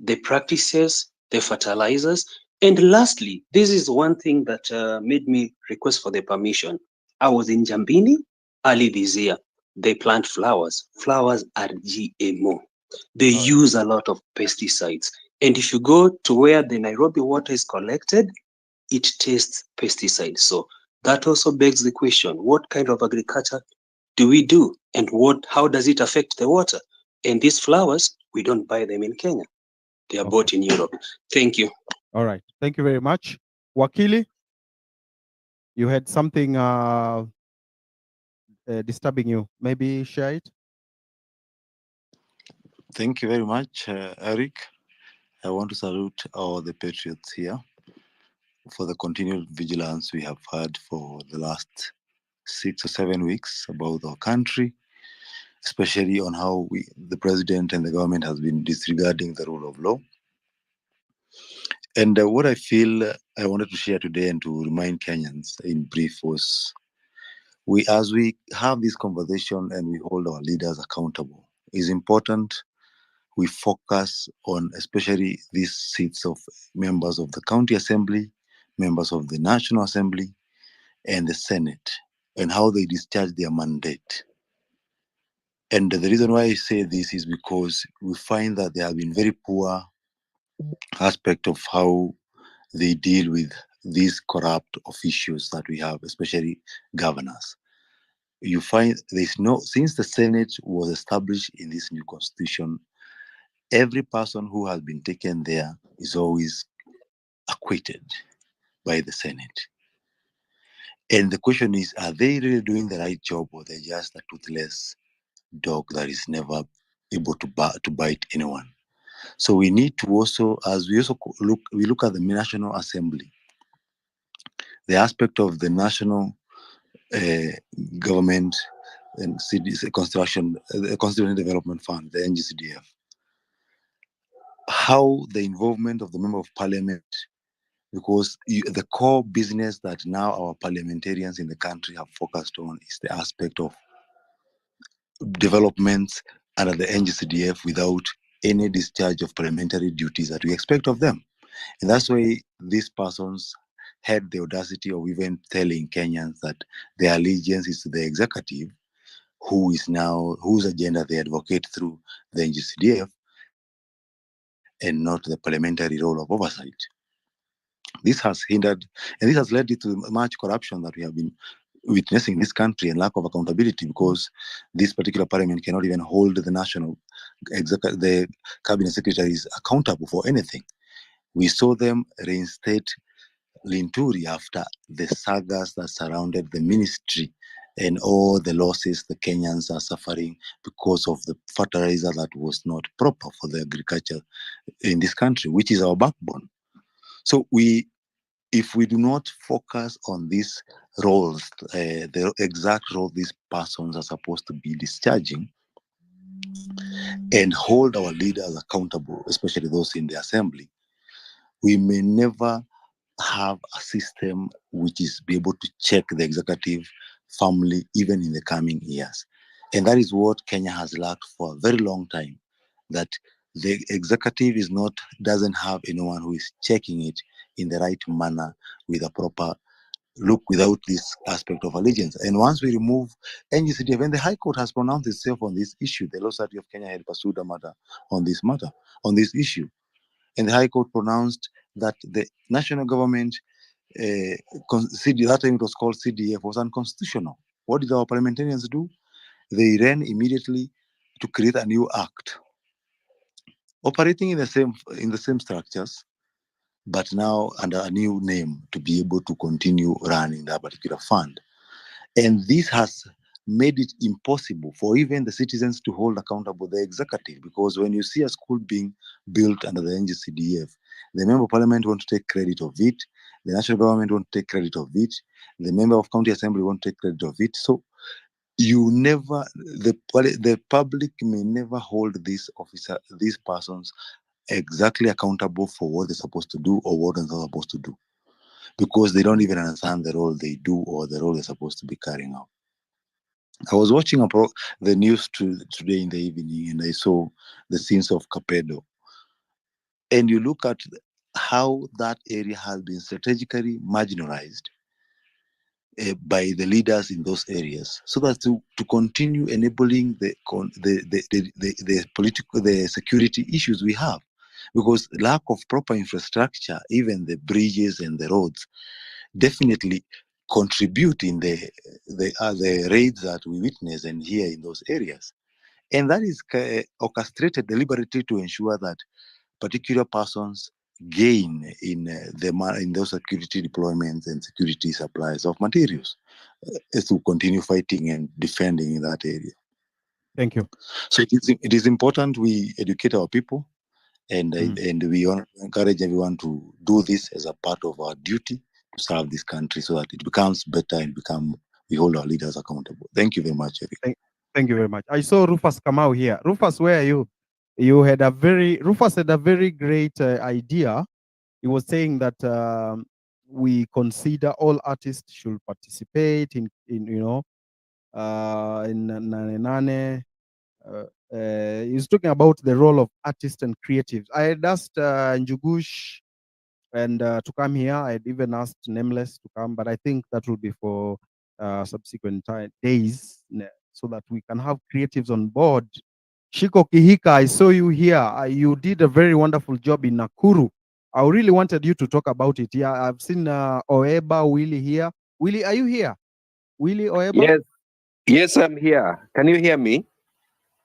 the practices, the fertilizers? And lastly, this is one thing that made me request for the permission. I was in Jambini early this year. They plant flowers. Flowers are GMO. They use a lot of pesticides. And if you go to where the Nairobi water is collected, it tastes pesticides. So that also begs the question, what kind of agriculture do we do? And how does it affect the water? And these flowers, we don't buy them in Kenya. They are bought in Europe. Thank you. All right. Thank you very much. Wakili, you had something disturbing you. Maybe share it? Thank you very much, Eric. I want to salute all the patriots here for the continued vigilance we have had for the last 6 or 7 weeks about our country, especially on how the president and the government has been disregarding the rule of law. And what I feel I wanted to share today and to remind Kenyans in brief was, as we have this conversation and we hold our leaders accountable, is important we focus on especially these seats of members of the county assembly, members of the National Assembly, and the Senate, and how they discharge their mandate. And the reason why I say this is because we find that there have been very poor aspect of how they deal with these corrupt officials that we have, especially governors. You find since the Senate was established in this new constitution, every person who has been taken there is always acquitted by the Senate. And the question is, are they really doing the right job, or they're just a toothless dog that is never able to bite anyone? So we need to also, as we look at the National Assembly, the aspect of the National government and construction, Constituent Development Fund, the NGCDF. How the involvement of the member of parliament, because the core business that now our parliamentarians in the country have focused on is the aspect of developments under the NGCDF without any discharge of parliamentary duties that we expect of them. And that's why these persons had the audacity of even telling Kenyans that their allegiance is to the executive, whose agenda they advocate through the NGCDF, and not the parliamentary role of oversight. This has hindered, and this has led to much corruption that we have been witnessing in this country, and lack of accountability, because this particular parliament cannot even hold the cabinet secretaries accountable for anything. We saw them reinstate Linturi after the sagas that surrounded the ministry and all the losses the Kenyans are suffering because of the fertilizer that was not proper for the agriculture in this country, which is our backbone. So if we do not focus on these roles, the exact role these persons are supposed to be discharging, and hold our leaders accountable, especially those in the assembly, we may never have a system which is be able to check the executive firmly even in the coming years. And that is what Kenya has lacked for a very long time, that the executive doesn't have anyone who is checking it in the right manner with a proper look, without this aspect of allegiance. And once we remove NGCDF, and the High Court has pronounced itself on this issue, the Law Society of Kenya had pursued a matter on this issue. And the High Court pronounced that the national government, that time it was called CDF, was unconstitutional. What did our parliamentarians do? They ran immediately to create a new act, operating in the same structures, but now under a new name, to be able to continue running that particular fund. And this has made it impossible for even the citizens to hold accountable the executive, because when you see a school being built under the NGCDF, the member of parliament want to take credit of it, the national government want to take credit of it, the member of county assembly want to take credit of it. So the public may never hold these persons exactly accountable for what they're supposed to do or what they're not supposed to do, because they don't even understand the role they do or the role they're supposed to be carrying out. I was watching the news today in the evening, and I saw the scenes of Capedo. And you look at how that area has been strategically marginalized by the leaders in those areas, so that to continue enabling the security issues we have, because lack of proper infrastructure, even the bridges and the roads, definitely contribute in the raids that we witness and hear in those areas. And that is orchestrated deliberately to ensure that particular persons gain in those security deployments and security supplies of materials to continue fighting and defending in that area. Thank you. So it is important we educate our people, and we encourage everyone to do this as a part of our duty to serve this country, so that it becomes better and we hold our leaders accountable. Thank you very much, Eric. Thank you very much. I saw Rufus Kamau here. Rufus, where are you? Rufus had a very great idea. He was saying that we consider all artists should participate in Nane. He's talking about the role of artists and creatives. I had asked Njugush and to come here. I had even asked Nameless to come, but I think that will be for subsequent days, so that we can have creatives on board. Shiko Kihika, I saw you here. You did a very wonderful job in Nakuru. I really wanted you to talk about it. Yeah, I've seen Oeba, Willie here. Willie, are you here? Willie Oeba? Yes, I'm here. Can you hear me?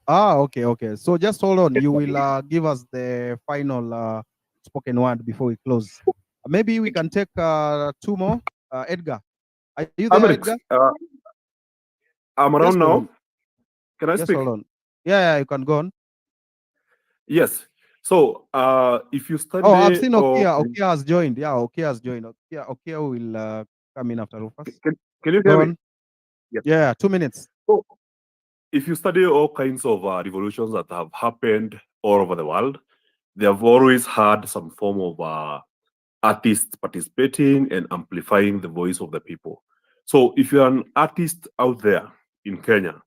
Okay. So just hold on. You will give us the final spoken word before we close. Maybe we can take two more. Edgar, are you there, Alex, Edgar? I'm around now. Can I Just speak? hold on. Yeah, you can go on. Yes. So if you study... Oh, I've seen Okia. Okia has joined. Yeah, Okia has joined. Okia will come in after Rufus. Can you hear Go me? on. Yes. Yeah, 2 minutes. So, if you study all kinds of revolutions that have happened all over the world, they have always had some form of artists participating and amplifying the voice of the people. So, if you're an artist out there in Kenya,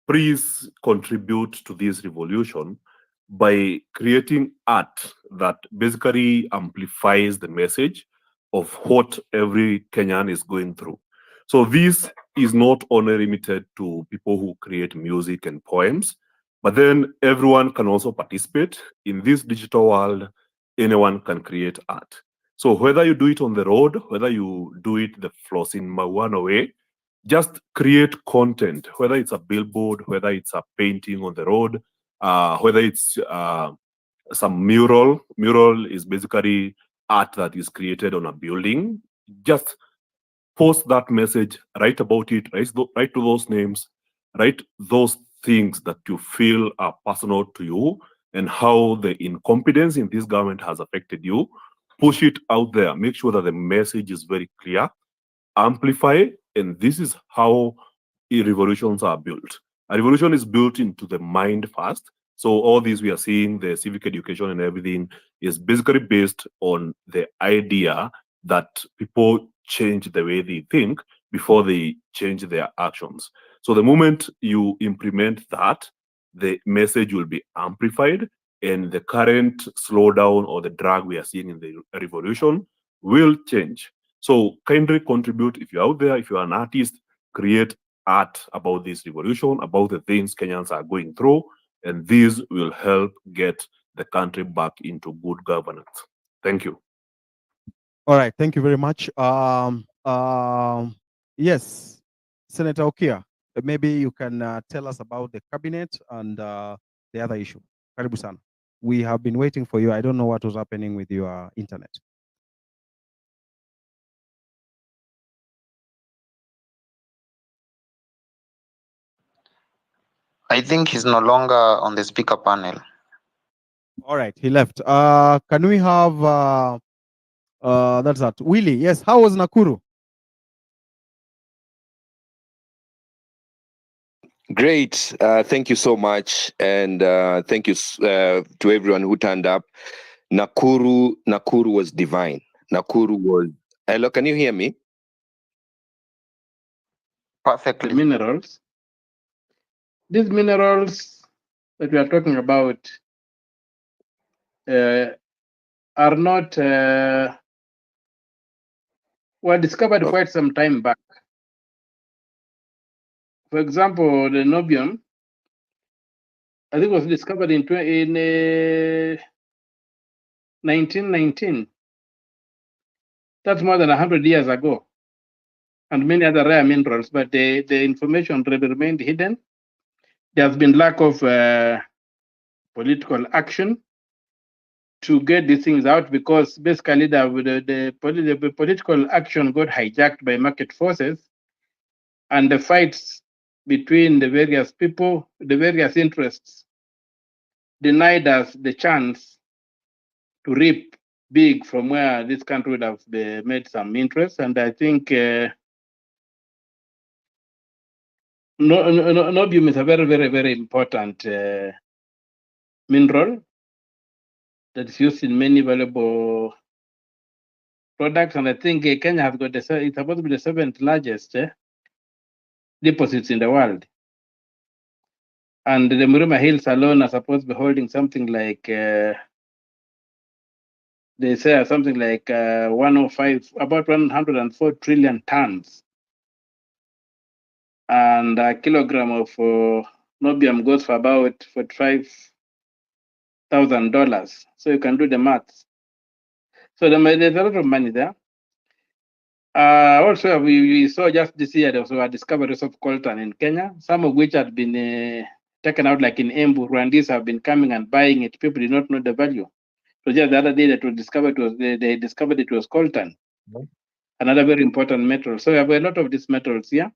please contribute to this revolution by creating art that basically amplifies the message of what every Kenyan is going through. So this is not only limited to people who create music and poems, but then everyone can also participate. In this digital world, anyone can create art. So whether you do it on the road, whether you do it the flossing Mawana way, just create content, whether it's a billboard, whether it's a painting on the road, whether it's some mural. Mural is basically art that is created on a building. Just post that message, write about it, write to those names, write those things that you feel are personal to you and how the incompetence in this government has affected you. Push it out there. Make sure that the message is very clear. Amplify, and this is how revolutions are built. A revolution is built into the mind first. So all these we are seeing, the civic education and everything, is basically based on the idea that people change the way they think before they change their actions. So the moment you implement that, the message will be amplified, and the current slowdown or the drag we are seeing in the revolution will change. So kindly contribute. If you're out there, if you're an artist, create art about this revolution, about the things Kenyans are going through, and this will help get the country back into good governance. Thank you. All right, thank you very much. Yes, Senator Okia, maybe you can tell us about the cabinet and the other issue. Karibu sana. We have been waiting for you. I don't know what was happening with your internet. I think he's no longer on the speaker panel. All right, he left. Can we have that's that. Willie, yes, how was Nakuru? Great. Thank you so much. And thank you to everyone who turned up. Nakuru was divine. Nakuru was... Hello, can you hear me? Perfectly. The minerals. These minerals that we are talking about are not were discovered quite some time back. For example, the nobium, I think, was discovered in 1919. That's more than 100 years ago. And many other rare minerals, but the information remained hidden. There has been lack of political action to get these things out, because basically the political action got hijacked by market forces, and the fights between the various people, the various interests, denied us the chance to reap big from where this country would have made some interest. And I think nobium is a very, very, very important mineral that is used in many valuable products. And I think Kenya has got it's supposed to be the 7th largest deposits in the world. And the Murima Hills alone are supposed to be holding something like, they say something like 105, about 104 trillion tons. And a kilogram of nobium goes for about $45,000. So you can do the maths. So there's a lot of money there. Also, we saw just this year there was a discoveries of coltan in Kenya, some of which had been taken out, like in Embu. Rwandese have been coming and buying it. People did not know the value. So just the other day that was discovered, they discovered it was coltan, another very important metal. So we have a lot of these metals here.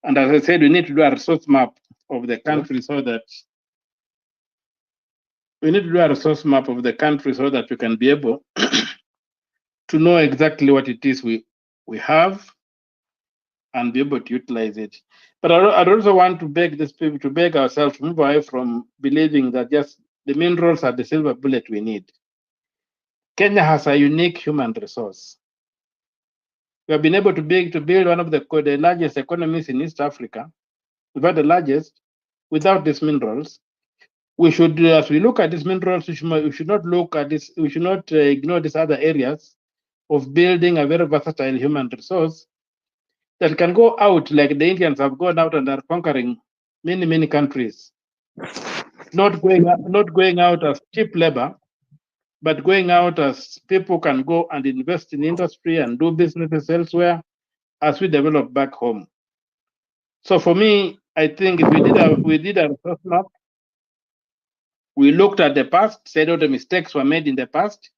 And as I said, we need to do a resource map of the country so that we can be able to know exactly what it is we have and be able to utilize it. But I'd also want to beg these people, to beg ourselves to move away from believing that just the minerals are the silver bullet we need. Kenya has a unique human resource. We have been able to build one of the largest economies in East Africa, in fact the largest, without these minerals. We should, as we look at these minerals, we should not look at this. We should not ignore these other areas of building a very versatile human resource that can go out like the Indians have gone out and are conquering many countries. Not going out as cheap labor, but going out as people can go and invest in industry and do businesses elsewhere as we develop back home. So for me, I think if we did a resource map, we looked at the past, said all the mistakes were made in the past.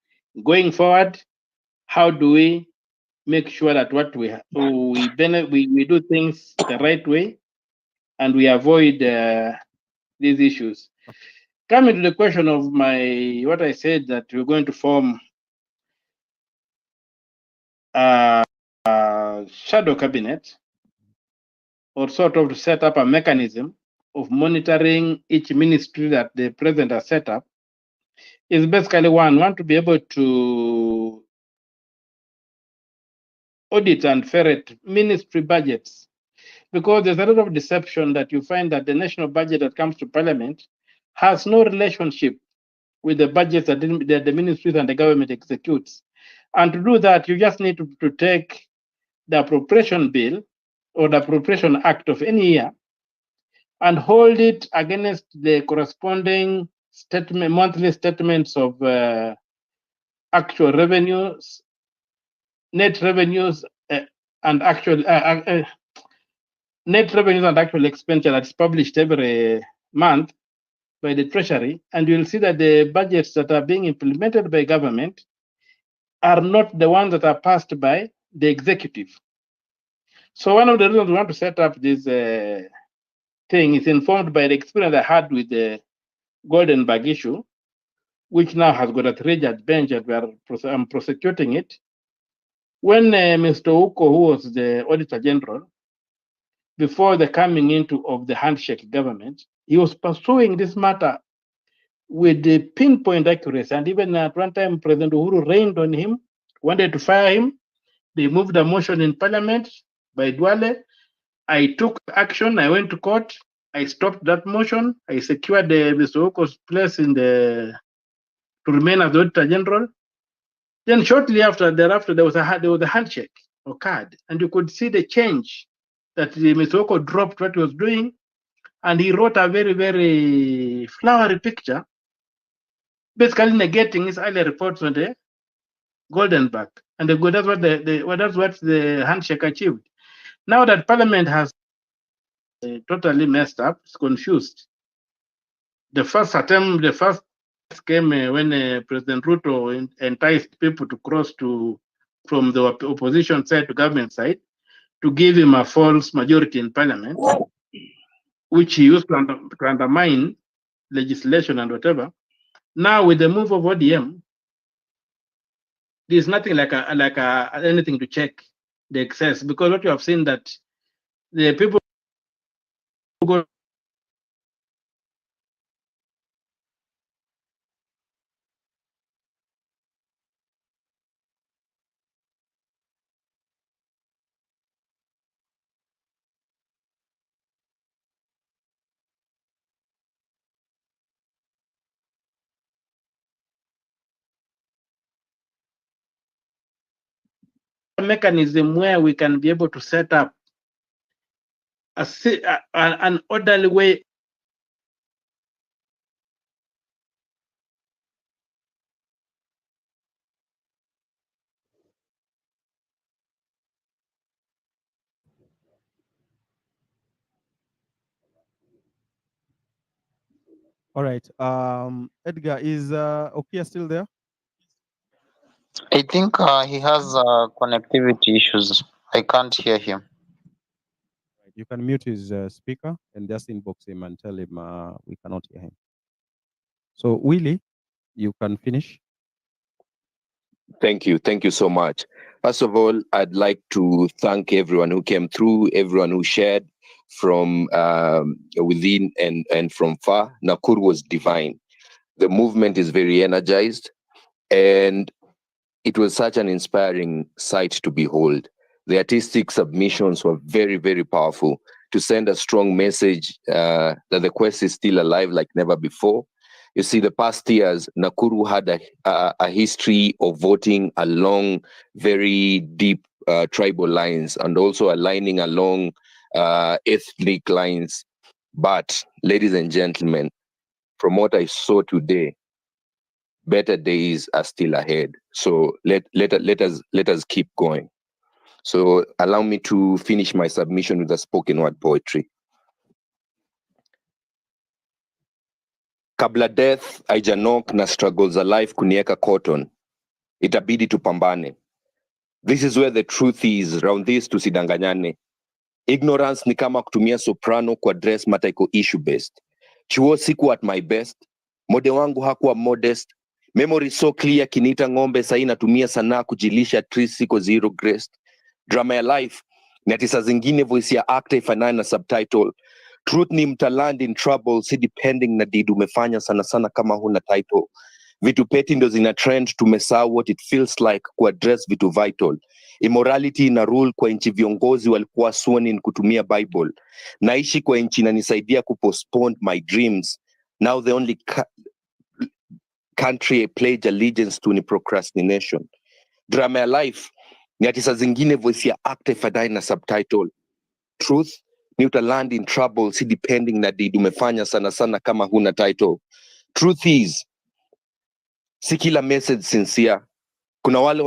Going forward, how do we make sure that what we do things the right way, and we avoid these issues. Coming to the question of what I said, that we're going to form a shadow cabinet, or sort of to set up a mechanism of monitoring each ministry that the president has set up, is basically one to be able to audit and ferret ministry budgets, because there's a lot of deception that you find that the national budget that comes to parliament has no relationship with the budgets that the ministries and the government executes. And to do that, you just need to take the appropriation bill or the appropriation act of any year and hold it against the corresponding monthly statements of actual revenues, net revenues, and actual net revenues and actual expenditure that's published every month by the Treasury, and you'll see that the budgets that are being implemented by government are not the ones that are passed by the executive. So one of the reasons we want to set up this thing is informed by the experience I had with the Goldenberg issue, which now has got a three-judge bench and I'm prosecuting it. When Mr. Uko, who was the Auditor General, before the coming into of the handshake government, he was pursuing this matter with the pinpoint accuracy. And even at one time, President Uhuru rained on him, wanted to fire him. They moved a motion in parliament by Dwale. I took action. I went to court. I stopped that motion. I secured Mr. Uko's place to remain as the Auditor General. Then shortly thereafter, there was a handshake occurred, and you could see the change that Mr. Oko dropped what he was doing, and he wrote a very flowery picture, basically negating his earlier reports on the Goldenberg, and that's what the handshake achieved. Now that Parliament has totally messed up, it's confused. The first came when President Ruto enticed people to cross from the opposition side to government side to give him a false majority in parliament, which he used to undermine legislation and whatever. Now with the move of ODM, there's nothing like anything to check the excess, because what you have seen that the people who go mechanism where we can be able to set up an orderly way. All right. Edgar, is Okia still there? I think he has connectivity issues. I can't hear him. You can mute his speaker and just inbox him and tell him we cannot hear him. So Willie, you can finish. Thank you so much. First of all, I'd like to thank everyone who came through, everyone who shared from within and from far. Nakuru was divine. The movement is very energized, and it was such an inspiring sight to behold. The artistic submissions were very, very powerful to send a strong message that the quest is still alive like never before. You see, the past years, Nakuru had a history of voting along very deep tribal lines and also aligning along ethnic lines. But, ladies and gentlemen, from what I saw today, better days are still ahead. So let us keep going. So allow me to finish my submission with a spoken word poetry. Kabla death haijanok na struggles za life kunieka cotton, itabidi tupambane. This is where the truth is, round this tusidanganyane. Ignorance ni kama kutumia soprano kwa dress mataiko issue based. Chuo siku at my best, mode wangu hakuwa modest. Memory so clear kinita ngombe sahi natumia sanaa kujilisha trees siko zero graced. Drama ya life, ni ati saa zingine voice ya actor ifanane na subtitle. Truth ni mtaland in trouble, si depending na did umefanya sana sana kama huna title. Vitu peti ndo zina trend, tumesahau what it feels like kuaddress vitu vital. Immorality ina rule kwa nchi viongozi walikuwa sworn in kutumia Bible. Naishi kwa nchi inanisaidia kupostpone my dreams. Now the only country I pledge allegiance to ni procrastination. Drama ya life ni ati saa zingine voice ya actor ifadai na subtitle. Truth ni utaland in trouble, si depending na did umefanya sana sana kama huna title. Truth is, si kila message sincere. Kuna wale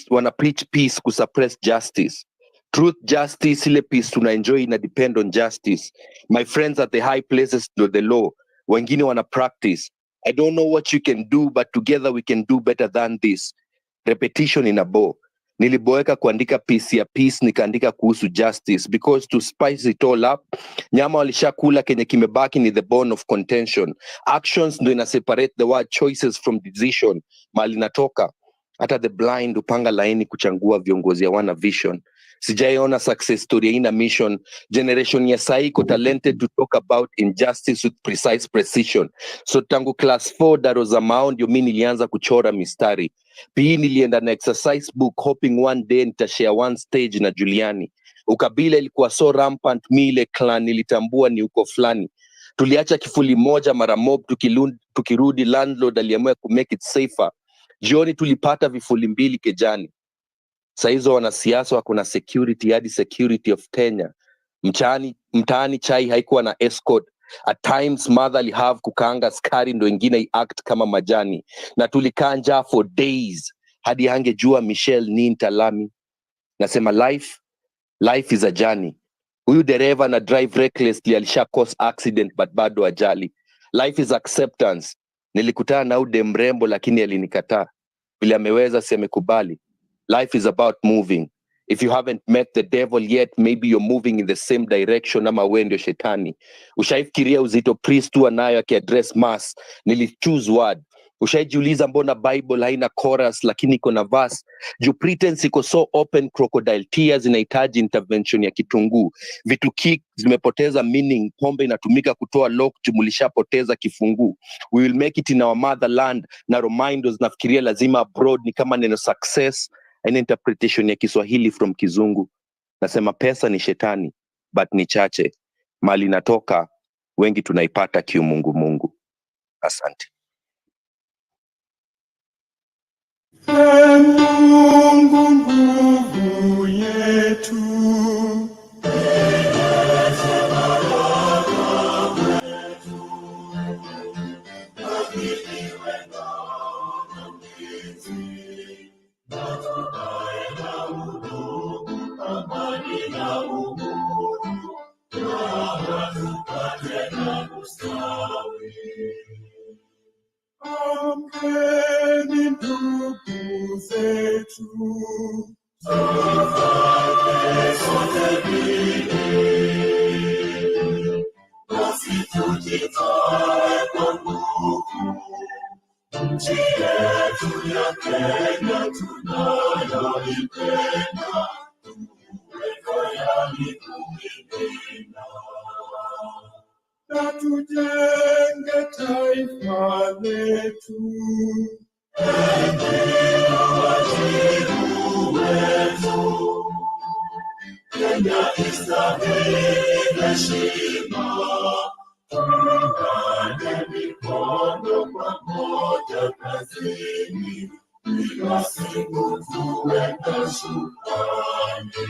wana preach peace kusuppress justice. Truth, justice, ile peace tuna enjoy ina depend on justice. My friends at the high places know the law. Wengine wana practice. I don't know what you can do, but together we can do better than this. Repetition in a bow. Niliboeka kuandika piece ya peace, nikaandika kuhusu justice, because to spice it all up, nyama walishakula kenye kimebaki ni the bone of contention. Actions ndo ina separate the word choices from decision. Mali natoka, hata the blind upanga laini kuchangua viongozi hawana vision. Sijaiona success story ina mission. Generation ya saiko talented to talk about injustice with precise precision. So tangu class 4 daro za mao ndio mimi nilianza kuchora mistari. Pia nilienda na exercise book hoping one day nitashare one stage na Juliani. Ukabila ilikuwa so rampant, mile clan nilitambua ni uko fulani. Tuliacha kifuli moja mara mob, tukirudi landlord aliamua ku make it safer. Jioni tulipata vifuli mbili kejani. Saizo wanasiasa wako na security hadi security of Kenya. Mtaani chai haikuwa na escort. At times mother alihave kukaanga skari ndo wengine act kama majani. Na tulikaa njaa for days hadi hangejua Michelle ni ntalami. Nasema life is a journey. Huyu dereva na drive recklessly alisha cause accident but bado ajali. Life is acceptance. Nilikutana na ude mrembo lakini alinikataa. Vile ameweza si amekubali. Life is about moving. If you haven't met the devil yet, maybe you're moving in the same direction ama wewe ndio shetani. Ushaifikiria uzito priest tu anayo akiaddress mass, nilichoose word. Ushaijiuliza mbona Bible haina chorus lakini iko na verse? Juu pretense iko so open, crocodile tears inahitaji intervention ya kitunguu. Vitu kick zimepoteza meaning, pombe inatumika kutoa lock, jumulishapoteza kifunguu. We will make it in our motherland, na reminders nafikiria lazima abroad ni kama neno success, haina interpretation ya Kiswahili from Kizungu. Nasema pesa ni shetani, but ni chache. Mali natoka, wengi tunaipata kiumungu mungu. Asante. Mungu nguvu yetu, amkeni ndugu zetu, tufanye sote bidii, nasi tujitoe kwa nguvu, nchi yetu ya Kenya tunayoipenda. tujenge taifa letu. Wajibu wetu, Kenya istahili heshima. Tuungane mikono pamoja kazini, kila siku tuweka shukrani.